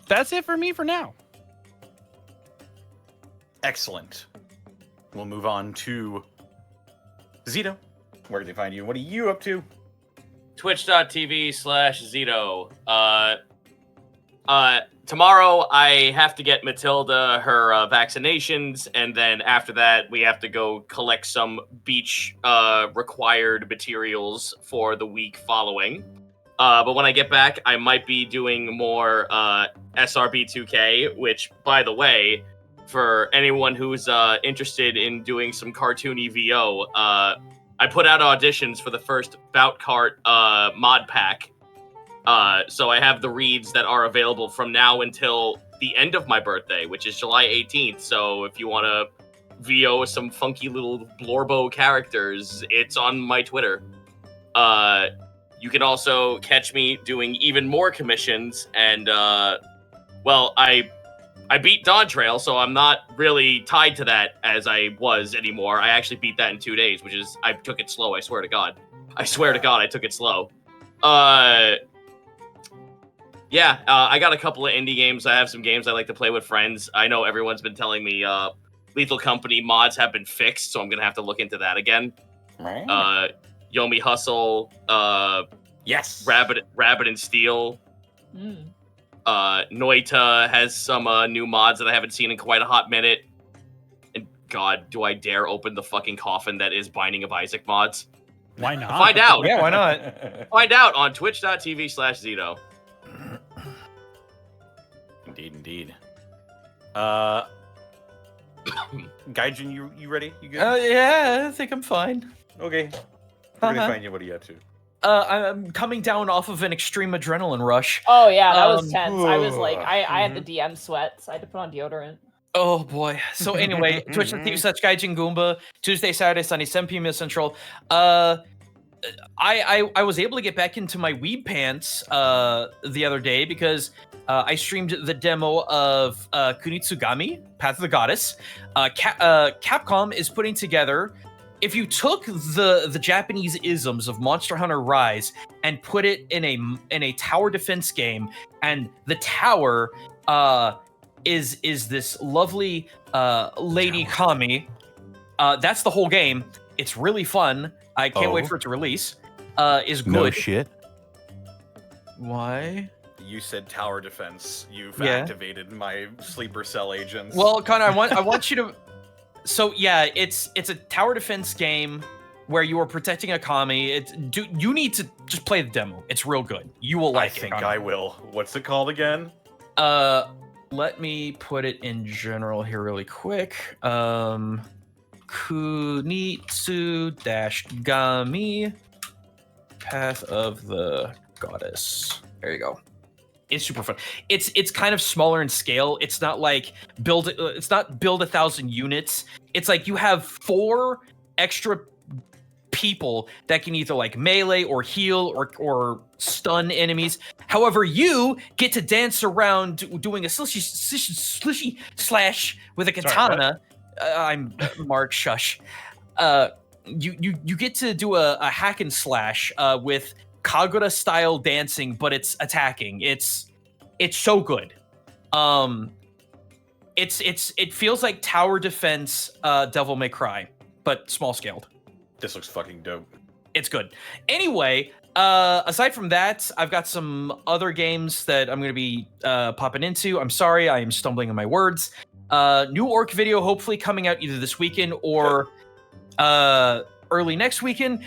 That's it for me for now. Excellent. We'll move on to Zito. Where can they find you? What are you up to? Twitch.tv/Zito. Tomorrow I have to get Matilda her vaccinations, and then after that we have to go collect some beach required materials for the week following. But when I get back, I might be doing more SRB 2K, which, by the way, for anyone who's interested in doing some cartoony VO, I put out auditions for the first Bout Cart mod pack. So I have the reads that are available from now until the end of my birthday, which is July 18th. So if you want to VO some funky little Blorbo characters, it's on my Twitter. You can also catch me doing even more commissions, and I beat Dawn Trail, so I'm not really tied to that as I was anymore. I actually beat that in 2 days, which is, I took it slow, I swear to God. I took it slow. I got a couple of indie games. I have some games I like to play with friends. I know everyone's been telling me Lethal Company mods have been fixed, so I'm going to have to look into that again. Right. Yomi Hustle, yes, Rabbit and Steel. Noita has some new mods that I haven't seen in quite a hot minute. And God, do I dare open the fucking coffin that is Binding of Isaac mods? Why not? Find out. Yeah, why not? Find out on twitch.tv/Zito. Indeed. Gaijin, you ready? You good? Yeah, I think I'm fine. Okay. We're gonna find you. What are you up to? I'm coming down off of an extreme adrenaline rush. Oh yeah, that was tense. I was like, I had the DM sweats. I had to put on deodorant. Oh boy. So anyway, Twitch.tv/Gaijin Goomba, Tuesday, Saturday, Sunday, 7 p.m. Central. I was able to get back into my weeb pants the other day because I streamed the demo of Kunitsugami, Path of the Goddess. Capcom is putting together, if you took the Japanese isms of Monster Hunter Rise and put it in a tower defense game, and the tower is this lovely lady Kami. That's the whole game. It's really fun. I can't wait for it to release. Is good. No shit. Why? You said tower defense. You've activated my sleeper cell agents. Well, Connor, I want you to. So yeah, it's a tower defense game where you are protecting a Kami. You need to just play the demo. It's real good. You will like it. I think I will. What's it called again? Let me put it in general here really quick. Kunitsu-Gami, Path of the Goddess. There you go. It's super fun. It's kind of smaller in scale. It's not like build 1,000 units. It's like you have 4 extra people that can either like melee or heal or stun enemies. However, you get to dance around doing a slishy slash with a katana. I'm Mark. Shush. You get to do a hack and slash with Kagura style dancing, but it's attacking. It's It's so good. It feels like tower defense Devil May Cry, but small scaled. This looks fucking dope. It's good. Anyway, aside from that, I've got some other games that I'm going to be popping into. I'm sorry, I am stumbling on my words. New Orc video hopefully coming out either this weekend or early next weekend.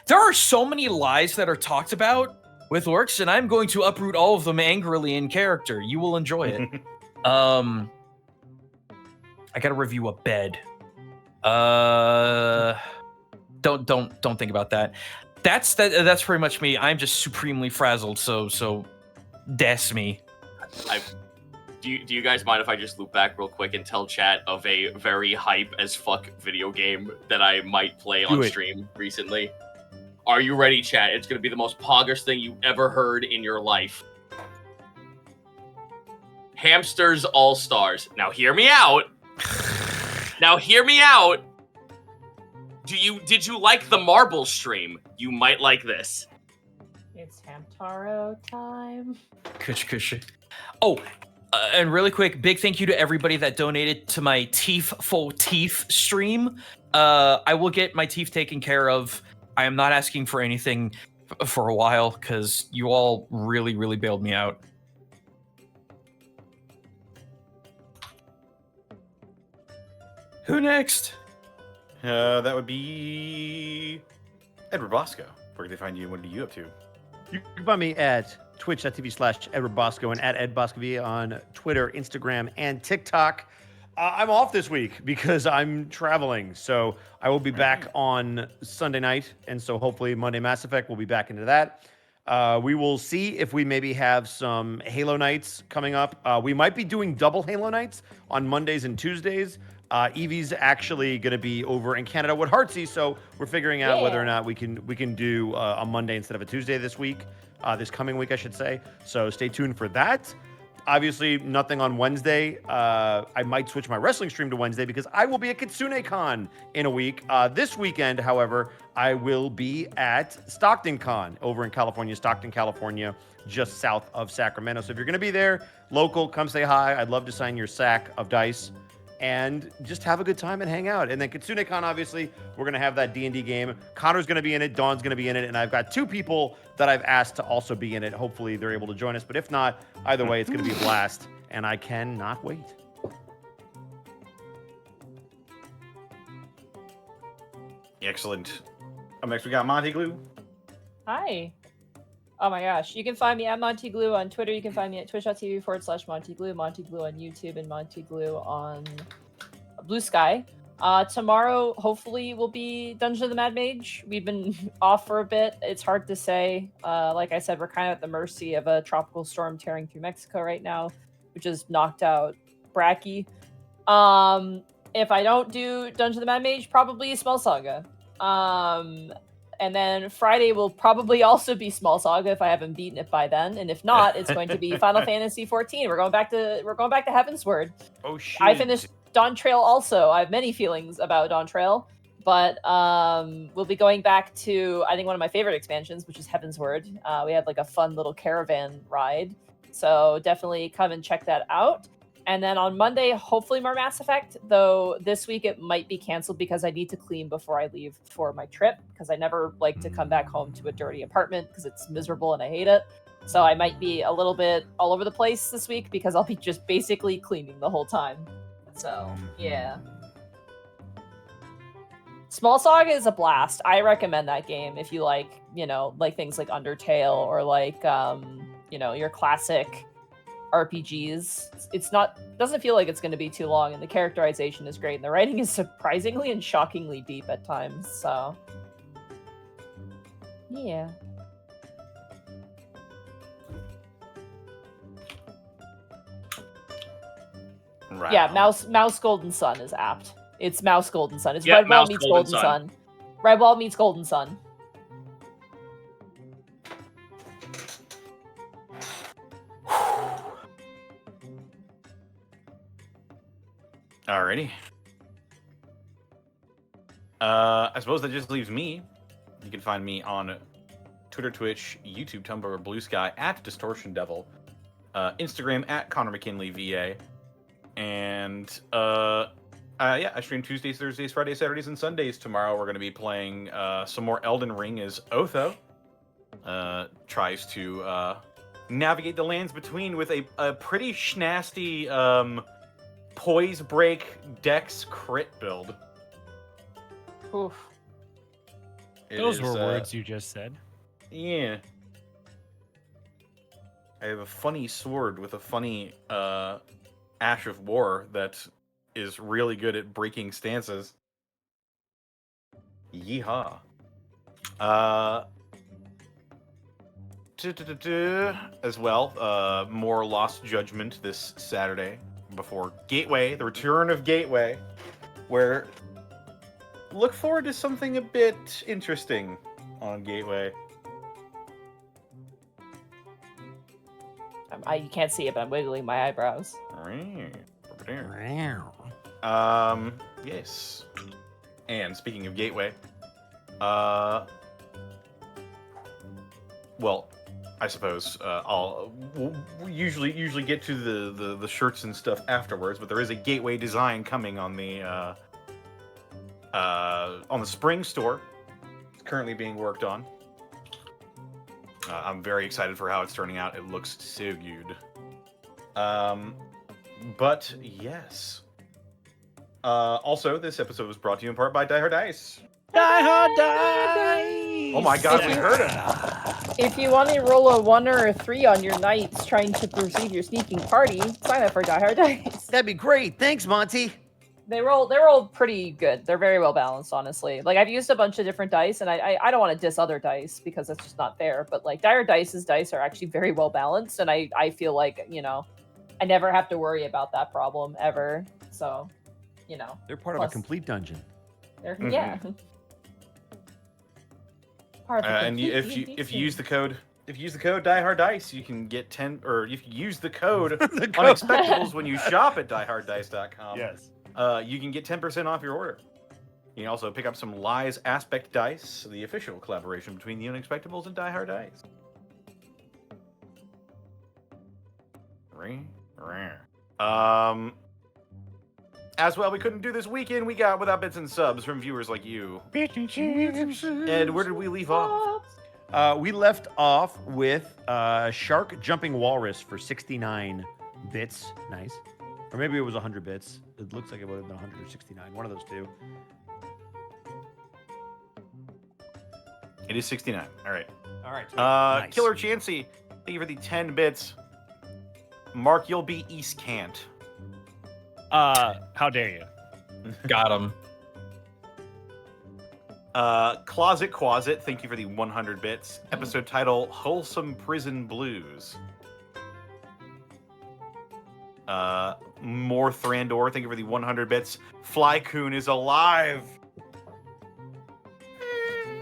There are so many lies that are talked about with orcs, and I'm going to uproot all of them angrily in character. You will enjoy it. I got to review a bed. Don't think about that. That's pretty much me. I'm just supremely frazzled. So that's me. Do you guys mind if I just loop back real quick and tell chat of a very hype as fuck video game that I might play on stream recently? Are you ready, chat? It's gonna be the most poggers thing you ever heard in your life. Hamsters All Stars. Now hear me out. Did you like the marble stream? You might like this. It's Hamtaro time. Kush. Oh, and really quick, big thank you to everybody that donated to my Full Teeth stream. I will get my teeth taken care of. I am not asking for anything for a while because you all really, really bailed me out. Who next? That would be Edward Bosco. Where can they find you? What are you up to? You can find me at twitch.tv/Edward Bosco and at Ed Boscovia on Twitter, Instagram, and TikTok. I'm off this week because I'm traveling, so I will be back on Sunday night, and so hopefully Monday Mass Effect, we'll be back into that. We will see if we maybe have some Halo nights coming up. We might be doing double Halo nights on Mondays and Tuesdays. Evie's actually going to be over in Canada with Heartsy, so we're figuring out whether or not we can do a Monday instead of a Tuesday this week, this coming week, I should say. So stay tuned for that. Obviously, nothing on Wednesday. I might switch my wrestling stream to Wednesday because I will be at KitsuneCon in a week. This weekend, however, I will be at Stockton Con over in California, Stockton, California, just south of Sacramento. So if you're going to be there, local, come say hi. I'd love to sign your sack of dice and just have a good time and hang out. And then KitsuneCon, obviously, we're going to have that D&D game. Connor's going to be in it. Dawn's going to be in it. And I've got 2 people that I've asked to also be in it. Hopefully, they're able to join us. But if not, either way, it's going to be a blast. And I cannot wait. Excellent. Up next, we got Monty Glue. Hi. Oh my gosh. You can find me at Monty Glue on Twitter. You can find me at twitch.tv/Monty Glue, Monty Glue on YouTube, and Monty Glue on Blue Sky. Tomorrow, hopefully, will be Dungeon of the Mad Mage. We've been off for a bit. It's hard to say. Like I said, we're kind of at the mercy of a tropical storm tearing through Mexico right now, which has knocked out Bracky. If I don't do Dungeon of the Mad Mage, probably Small Saga. And then Friday will probably also be Small Saga if I haven't beaten it by then, and if not, it's going to be Final Fantasy 14. We're going back to Heavensward. Oh shit! I finished Dawn Trail also. I have many feelings about Dawn Trail, but we'll be going back to I think one of my favorite expansions, which is Heavensward. We had like a fun little caravan ride, so definitely come and check that out. And then on Monday, hopefully more Mass Effect, though this week it might be canceled because I need to clean before I leave for my trip, because I never like to come back home to a dirty apartment because it's miserable and I hate it. So I might be a little bit all over the place this week because I'll be just basically cleaning the whole time. So, yeah. Small Saga is a blast. I recommend that game if you like, like things like Undertale or like, your classic RPGs. Doesn't feel like it's going to be too long, and the characterization is great, and the writing is surprisingly and shockingly deep at times. So, yeah. Right. Yeah, Mouse Golden Sun is apt. It's Mouse Golden Sun. It's Yep, Redwall Mouse meets Golden Golden Sun. Sun. Redwall meets Golden Sun. Alrighty. I suppose that just leaves me. You can find me on Twitter, Twitch, YouTube, Tumblr, Blue Sky at Distortion Devil. Instagram at Connor McKinley VA. And I stream Tuesdays, Thursdays, Fridays, Saturdays, and Sundays. Tomorrow we're going to be playing some more Elden Ring as Otho tries to navigate the lands between with a pretty schnasty poise break dex crit build. Oof. Those were words you just said. Yeah. I have a funny sword with a funny Ash of War that is really good at breaking stances. Yeehaw. As well, more Lost Judgment this Saturday before Gateway, the return of Gateway, where look forward to something a bit interesting on Gateway. You can't see it, but I'm wiggling my eyebrows. Yes. And speaking of Gateway, well, I suppose we'll usually get to the shirts and stuff afterwards, but there is a Gateway design coming on the spring store. It's currently being worked on. I'm very excited for how it's turning out. It looks so good. But yes. Also, this episode was brought to you in part by Die Hard Dice. Die Hard Dice! Oh my god, we heard it! If you want to roll a 1 or a 3 on your knights trying to perceive your sneaking party, sign up for Die Hard Dice. That'd be great. Thanks, Monty. They roll pretty good. They're very well balanced, honestly. Like, I've used a bunch of different dice, and I don't want to diss other dice because that's just not fair. But like Dire Dice's dice are actually very well balanced, and I feel like, you know, I never have to worry about that problem ever. So, you know, they're part of a complete dungeon. Yeah. And if you use the code Die Hard Dice, you can get 10. Or if you use the code Unexpectables when you shop at dieharddice.com. Yes. You can get 10% off your order. You can also pick up some Lies Aspect Dice, the official collaboration between the Unexpectables and Die Hard Dice. As well, we couldn't do this weekend. We got Without Bits and Subs from viewers like you. Ed, where did we leave off? We left off with Shark Jumping Walrus for 69 bits. Nice. Or maybe it was 100 bits. It looks like it would have been 100 or 69. One of those two. It is 69. All right. All right. Nice. Killer Chansey, thank you for the 10 bits. Mark, you'll be East Cant. How dare you? Got him. Closet Quasit, thank you for the 100 bits. Episode title, Wholesome Prison Blues. More Thrandor, thank you for the 100 bits. Flycoon is alive.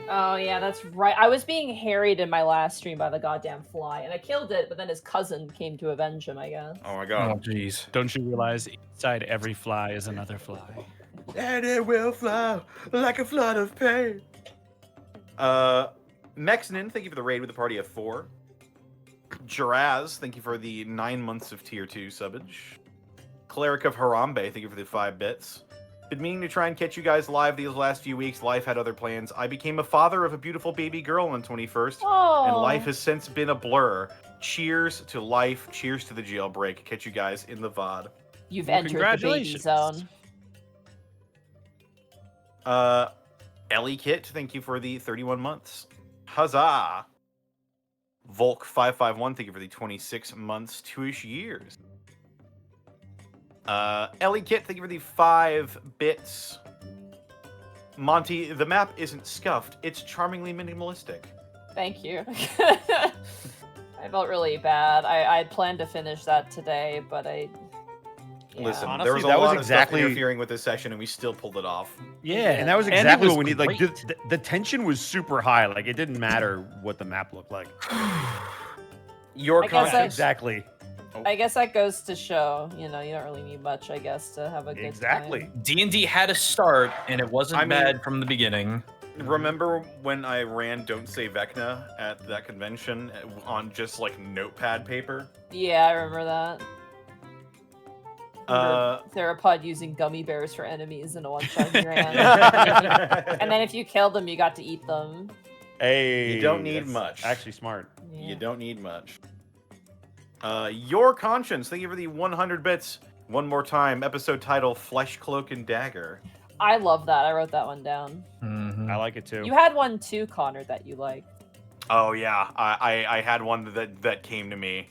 Oh yeah, that's right. I was being harried in my last stream by the goddamn fly, and I killed it, but then his cousin came to avenge him, I guess. Oh my god. Oh jeez. Don't you realize inside every fly is another fly? And it will fly like a flood of pain. Mexinen, thank you for the raid with a party of 4. Jiraz, thank you for the 9 months of tier 2 subbage. Cleric of Harambe, thank you for the 5 bits. Been meaning to try and catch you guys live these last few weeks. Life had other plans. I became a father of a beautiful baby girl on 21st, and life has since been a blur. Cheers to life. Cheers to the jailbreak. Catch you guys in the VOD. You've entered the baby zone. Ellie Kit, thank you for the 31 months. Huzzah! Volk551, thank you for the 26 months, 2-ish years. Ellie Kit, thank you for the 5 bits. Monty, the map isn't scuffed. It's charmingly minimalistic. Thank you. I felt really bad. I had planned to finish that today, but I... Yeah. Listen, Honestly, there was a that was lot exactly of stuff interfering with this session, and we still pulled it off. Yeah, and that was and exactly was what we need. Like great. the tension was super high. Like it didn't matter what the map looked like. Your I guess conscience. Exactly. I guess that goes to show, you know, you don't really need much, I guess, to have a good Exactly. time. D&D had a start, and it wasn't bad from the beginning. Remember when I ran Don't Say Vecna at that convention on just like notepad paper? Yeah, I remember that. Theropod using gummy bears for enemies in a one-shot he ran. And then if you killed them, you got to eat them. Hey, You don't need that's much. Actually, smart. Yeah. You don't need much. Your Conscience, thank you for the 100 bits. One more time, episode title, Flesh, Cloak, and Dagger. I love that. I wrote that one down. I like it too. You had one too, Connor, that you liked. Oh yeah, I had one that came to me.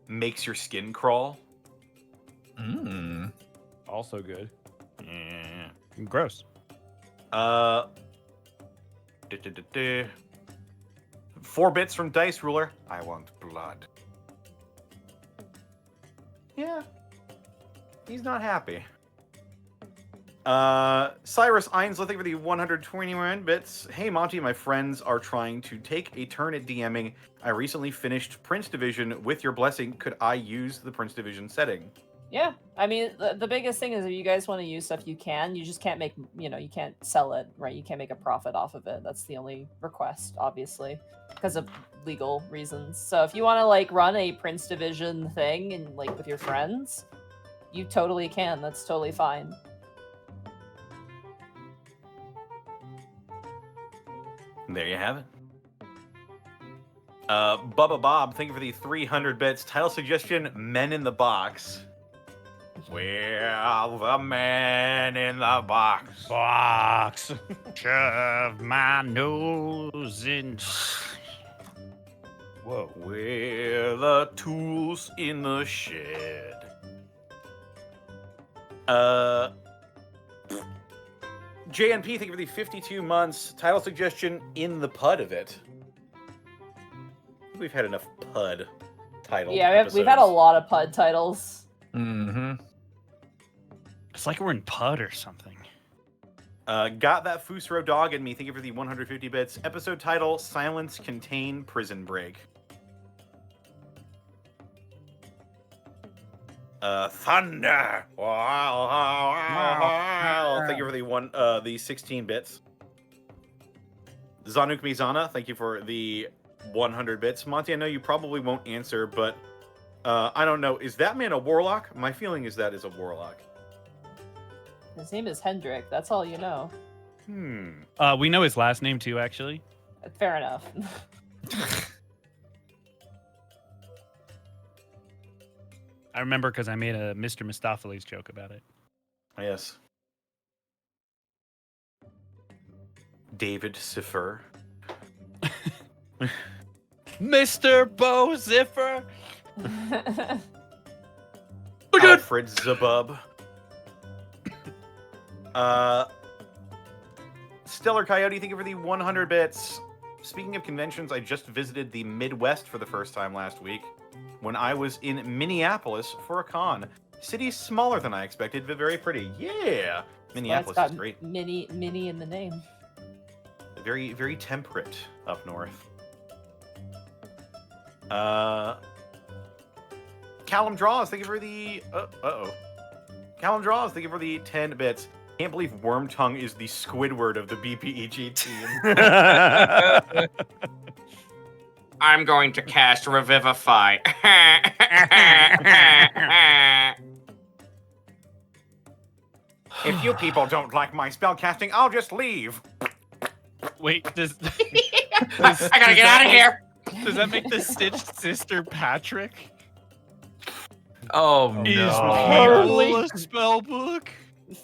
Makes your skin crawl. Also good. Yeah. Gross. 4 bits from Dice Ruler. I want blood. Yeah. He's not happy. Cyrus Ainsley, thank you for the 121 bits. Hey Monty, my friends are trying to take a turn at DMing. I recently finished Prince Division. With your blessing, could I use the Prince Division setting? Yeah, I mean, the biggest thing is if you guys want to use stuff, you can. You just can't make, you can't sell it, right? You can't make a profit off of it. That's the only request, obviously, because of legal reasons. So if you want to, like, run a Prince Division thing and, like, with your friends, you totally can. That's totally fine. There you have it. Bubba Bob, thank you for the 300 bits. Title suggestion, Men in the Box. Well, the man in the box. Box. Shove my nose in. Whoa. Where the tools in the shed. JNP, thank you for the 52 months. Title suggestion, In the Pud of It. We've had enough Pud titles. Yeah, we've had a lot of PUD titles. Mm-hmm. It's like we're in PUD or something. Got that Fusro dog in me. Thank you for the 150 bits. Episode title, Silence Contain Prison Break. Thunder. Wow. Thank you for the 16 bits. Zanuk Mizana, thank you for the 100 bits. Monty, I know you probably won't answer, but I don't know. Is that man a warlock? My feeling is that is a warlock. His name is Hendrik. That's all you know. We know his last name too, actually. Fair enough. I remember because I made a Mr. Mistopheles joke about it. Yes. David Siffer. Mr. Bo Ziffer. Alfred Zabub. Stellar Coyote, thank you for the 100 bits. Speaking of conventions, I just visited the Midwest for the first time last week when I was in Minneapolis for a con. City's smaller than I expected, but very pretty. Yeah! Minneapolis is great. Mini in the name. Very, very temperate up north. Callum Draws, thank you for the... Callum Draws, thank you for the 10 bits. Can't believe Wormtongue is the Squidward of the BPEG team. I'm going to cast Revivify. If you people don't like my spellcasting, I'll just leave. Wait, I gotta get out of here. Does that make the Stitched Sister Patrick? Oh Is no! People a spell book?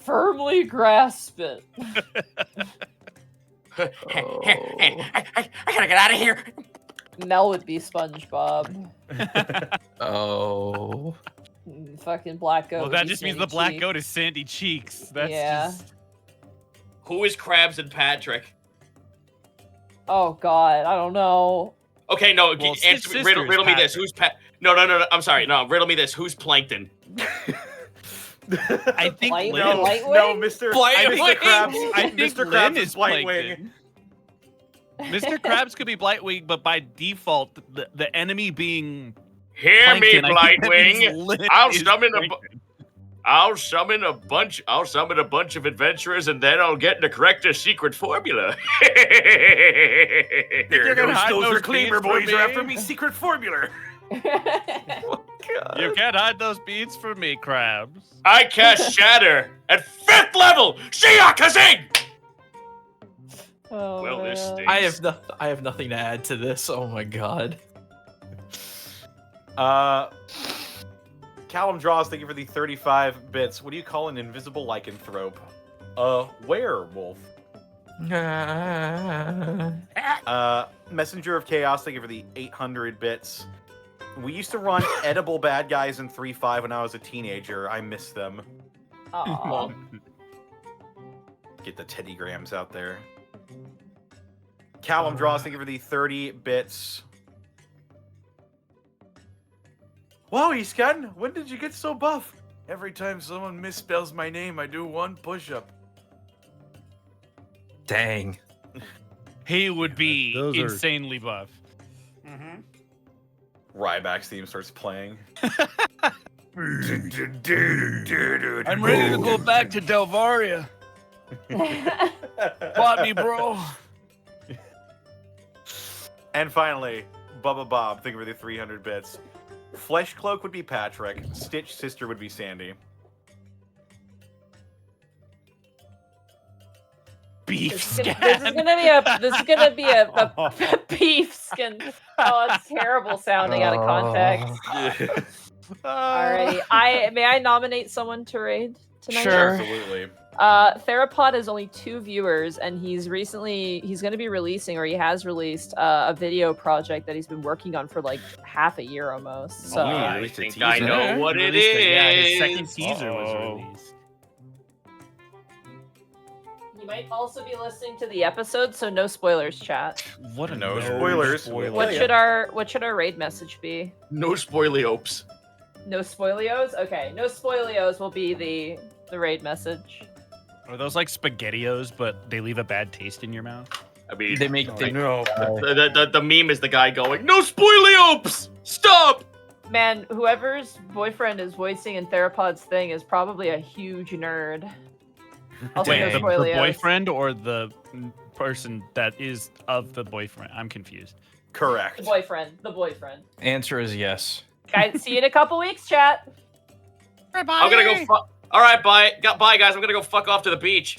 Firmly grasp it. I gotta get out of here. Mel would be SpongeBob. Oh. Fucking Black Goat. Well, would that be just means Sandy the Black Cheek. Goat is Sandy Cheeks. That's Yeah. just... Who is Krabs and Patrick? Oh God, I don't know. Okay, no. Well, Answer, Sister riddle is me this. Patrick. Who's No. I'm sorry. No, riddle me this. Who's Plankton? I think Light- Lynn. No, Lightwing? Mr. Blightwing. Mr. Krabs. I think Mr. Lynn Krabs is is Blightwing. Plankton. Mr. Krabs could be Blightwing, but by default, the enemy being Hear Plankton, me, I think that means Blightwing. Lynn I'll is summon a. Plankton. I'll summon a bunch of adventurers, and then I'll get the corrector's secret formula. You're gonna hide those reclaimer beads from boys are after me? me secret formula. You can't hide those beads from me, crabs. I cast Shatter at 5th level. Shiakazing! Oh, Well, this man. stinks. I have nothing to add to this. Oh my god. Callum Draws, thank you for the 35 bits. What do you call an invisible lycanthrope? A werewolf. Messenger of Chaos, thank you for the 800 bits. We used to run edible bad guys in 3.5 when I was a teenager. I miss them. Aw. Get the Teddy Grams out there. Callum Draws, thank you for the 30 bits. Wow, Escan, when did you get so buff? Every time someone misspells my name, I do one push-up. Dang. He would be those are- insanely buff. Ryback's theme starts playing. I'm ready to go back to Delvaria. Plot me, bro. And finally, Bubba Bob, thank you for the 300 bits. Flesh Cloak would be Patrick. Stitch Sister would be Sandy. Beef This is scan. gonna be a beef skin. Oh, it's terrible sounding out of context. Alrighty, may I nominate someone to raid tonight? Sure. Absolutely. Therapod has only 2 viewers, and he's going to be releasing, or he has released, a video project that he's been working on for like half a year almost. So I think I know what it Released is. Yeah, his second teaser was released. you might also be listening to the episode, so no spoilers, chat. What a No nerd. spoilers. What should our raid message be? No spoiliopes. No spoilios? Okay, no spoilios will be the raid message. Are those like SpaghettiOs, but they leave a bad taste in your mouth? I mean, They make No. the meme is the guy going, "No spoiliopes! Stop!" Man, whoever's boyfriend is voicing in Therapod's thing is probably a huge nerd. Also, Wait, no the spoilios. boyfriend or the person that is of the boyfriend? I'm confused. Correct. The boyfriend. The boyfriend. Answer is yes. Guys, see you in a couple weeks, chat. I'm gonna go. All right, bye, guys. I'm gonna go fuck off to the beach.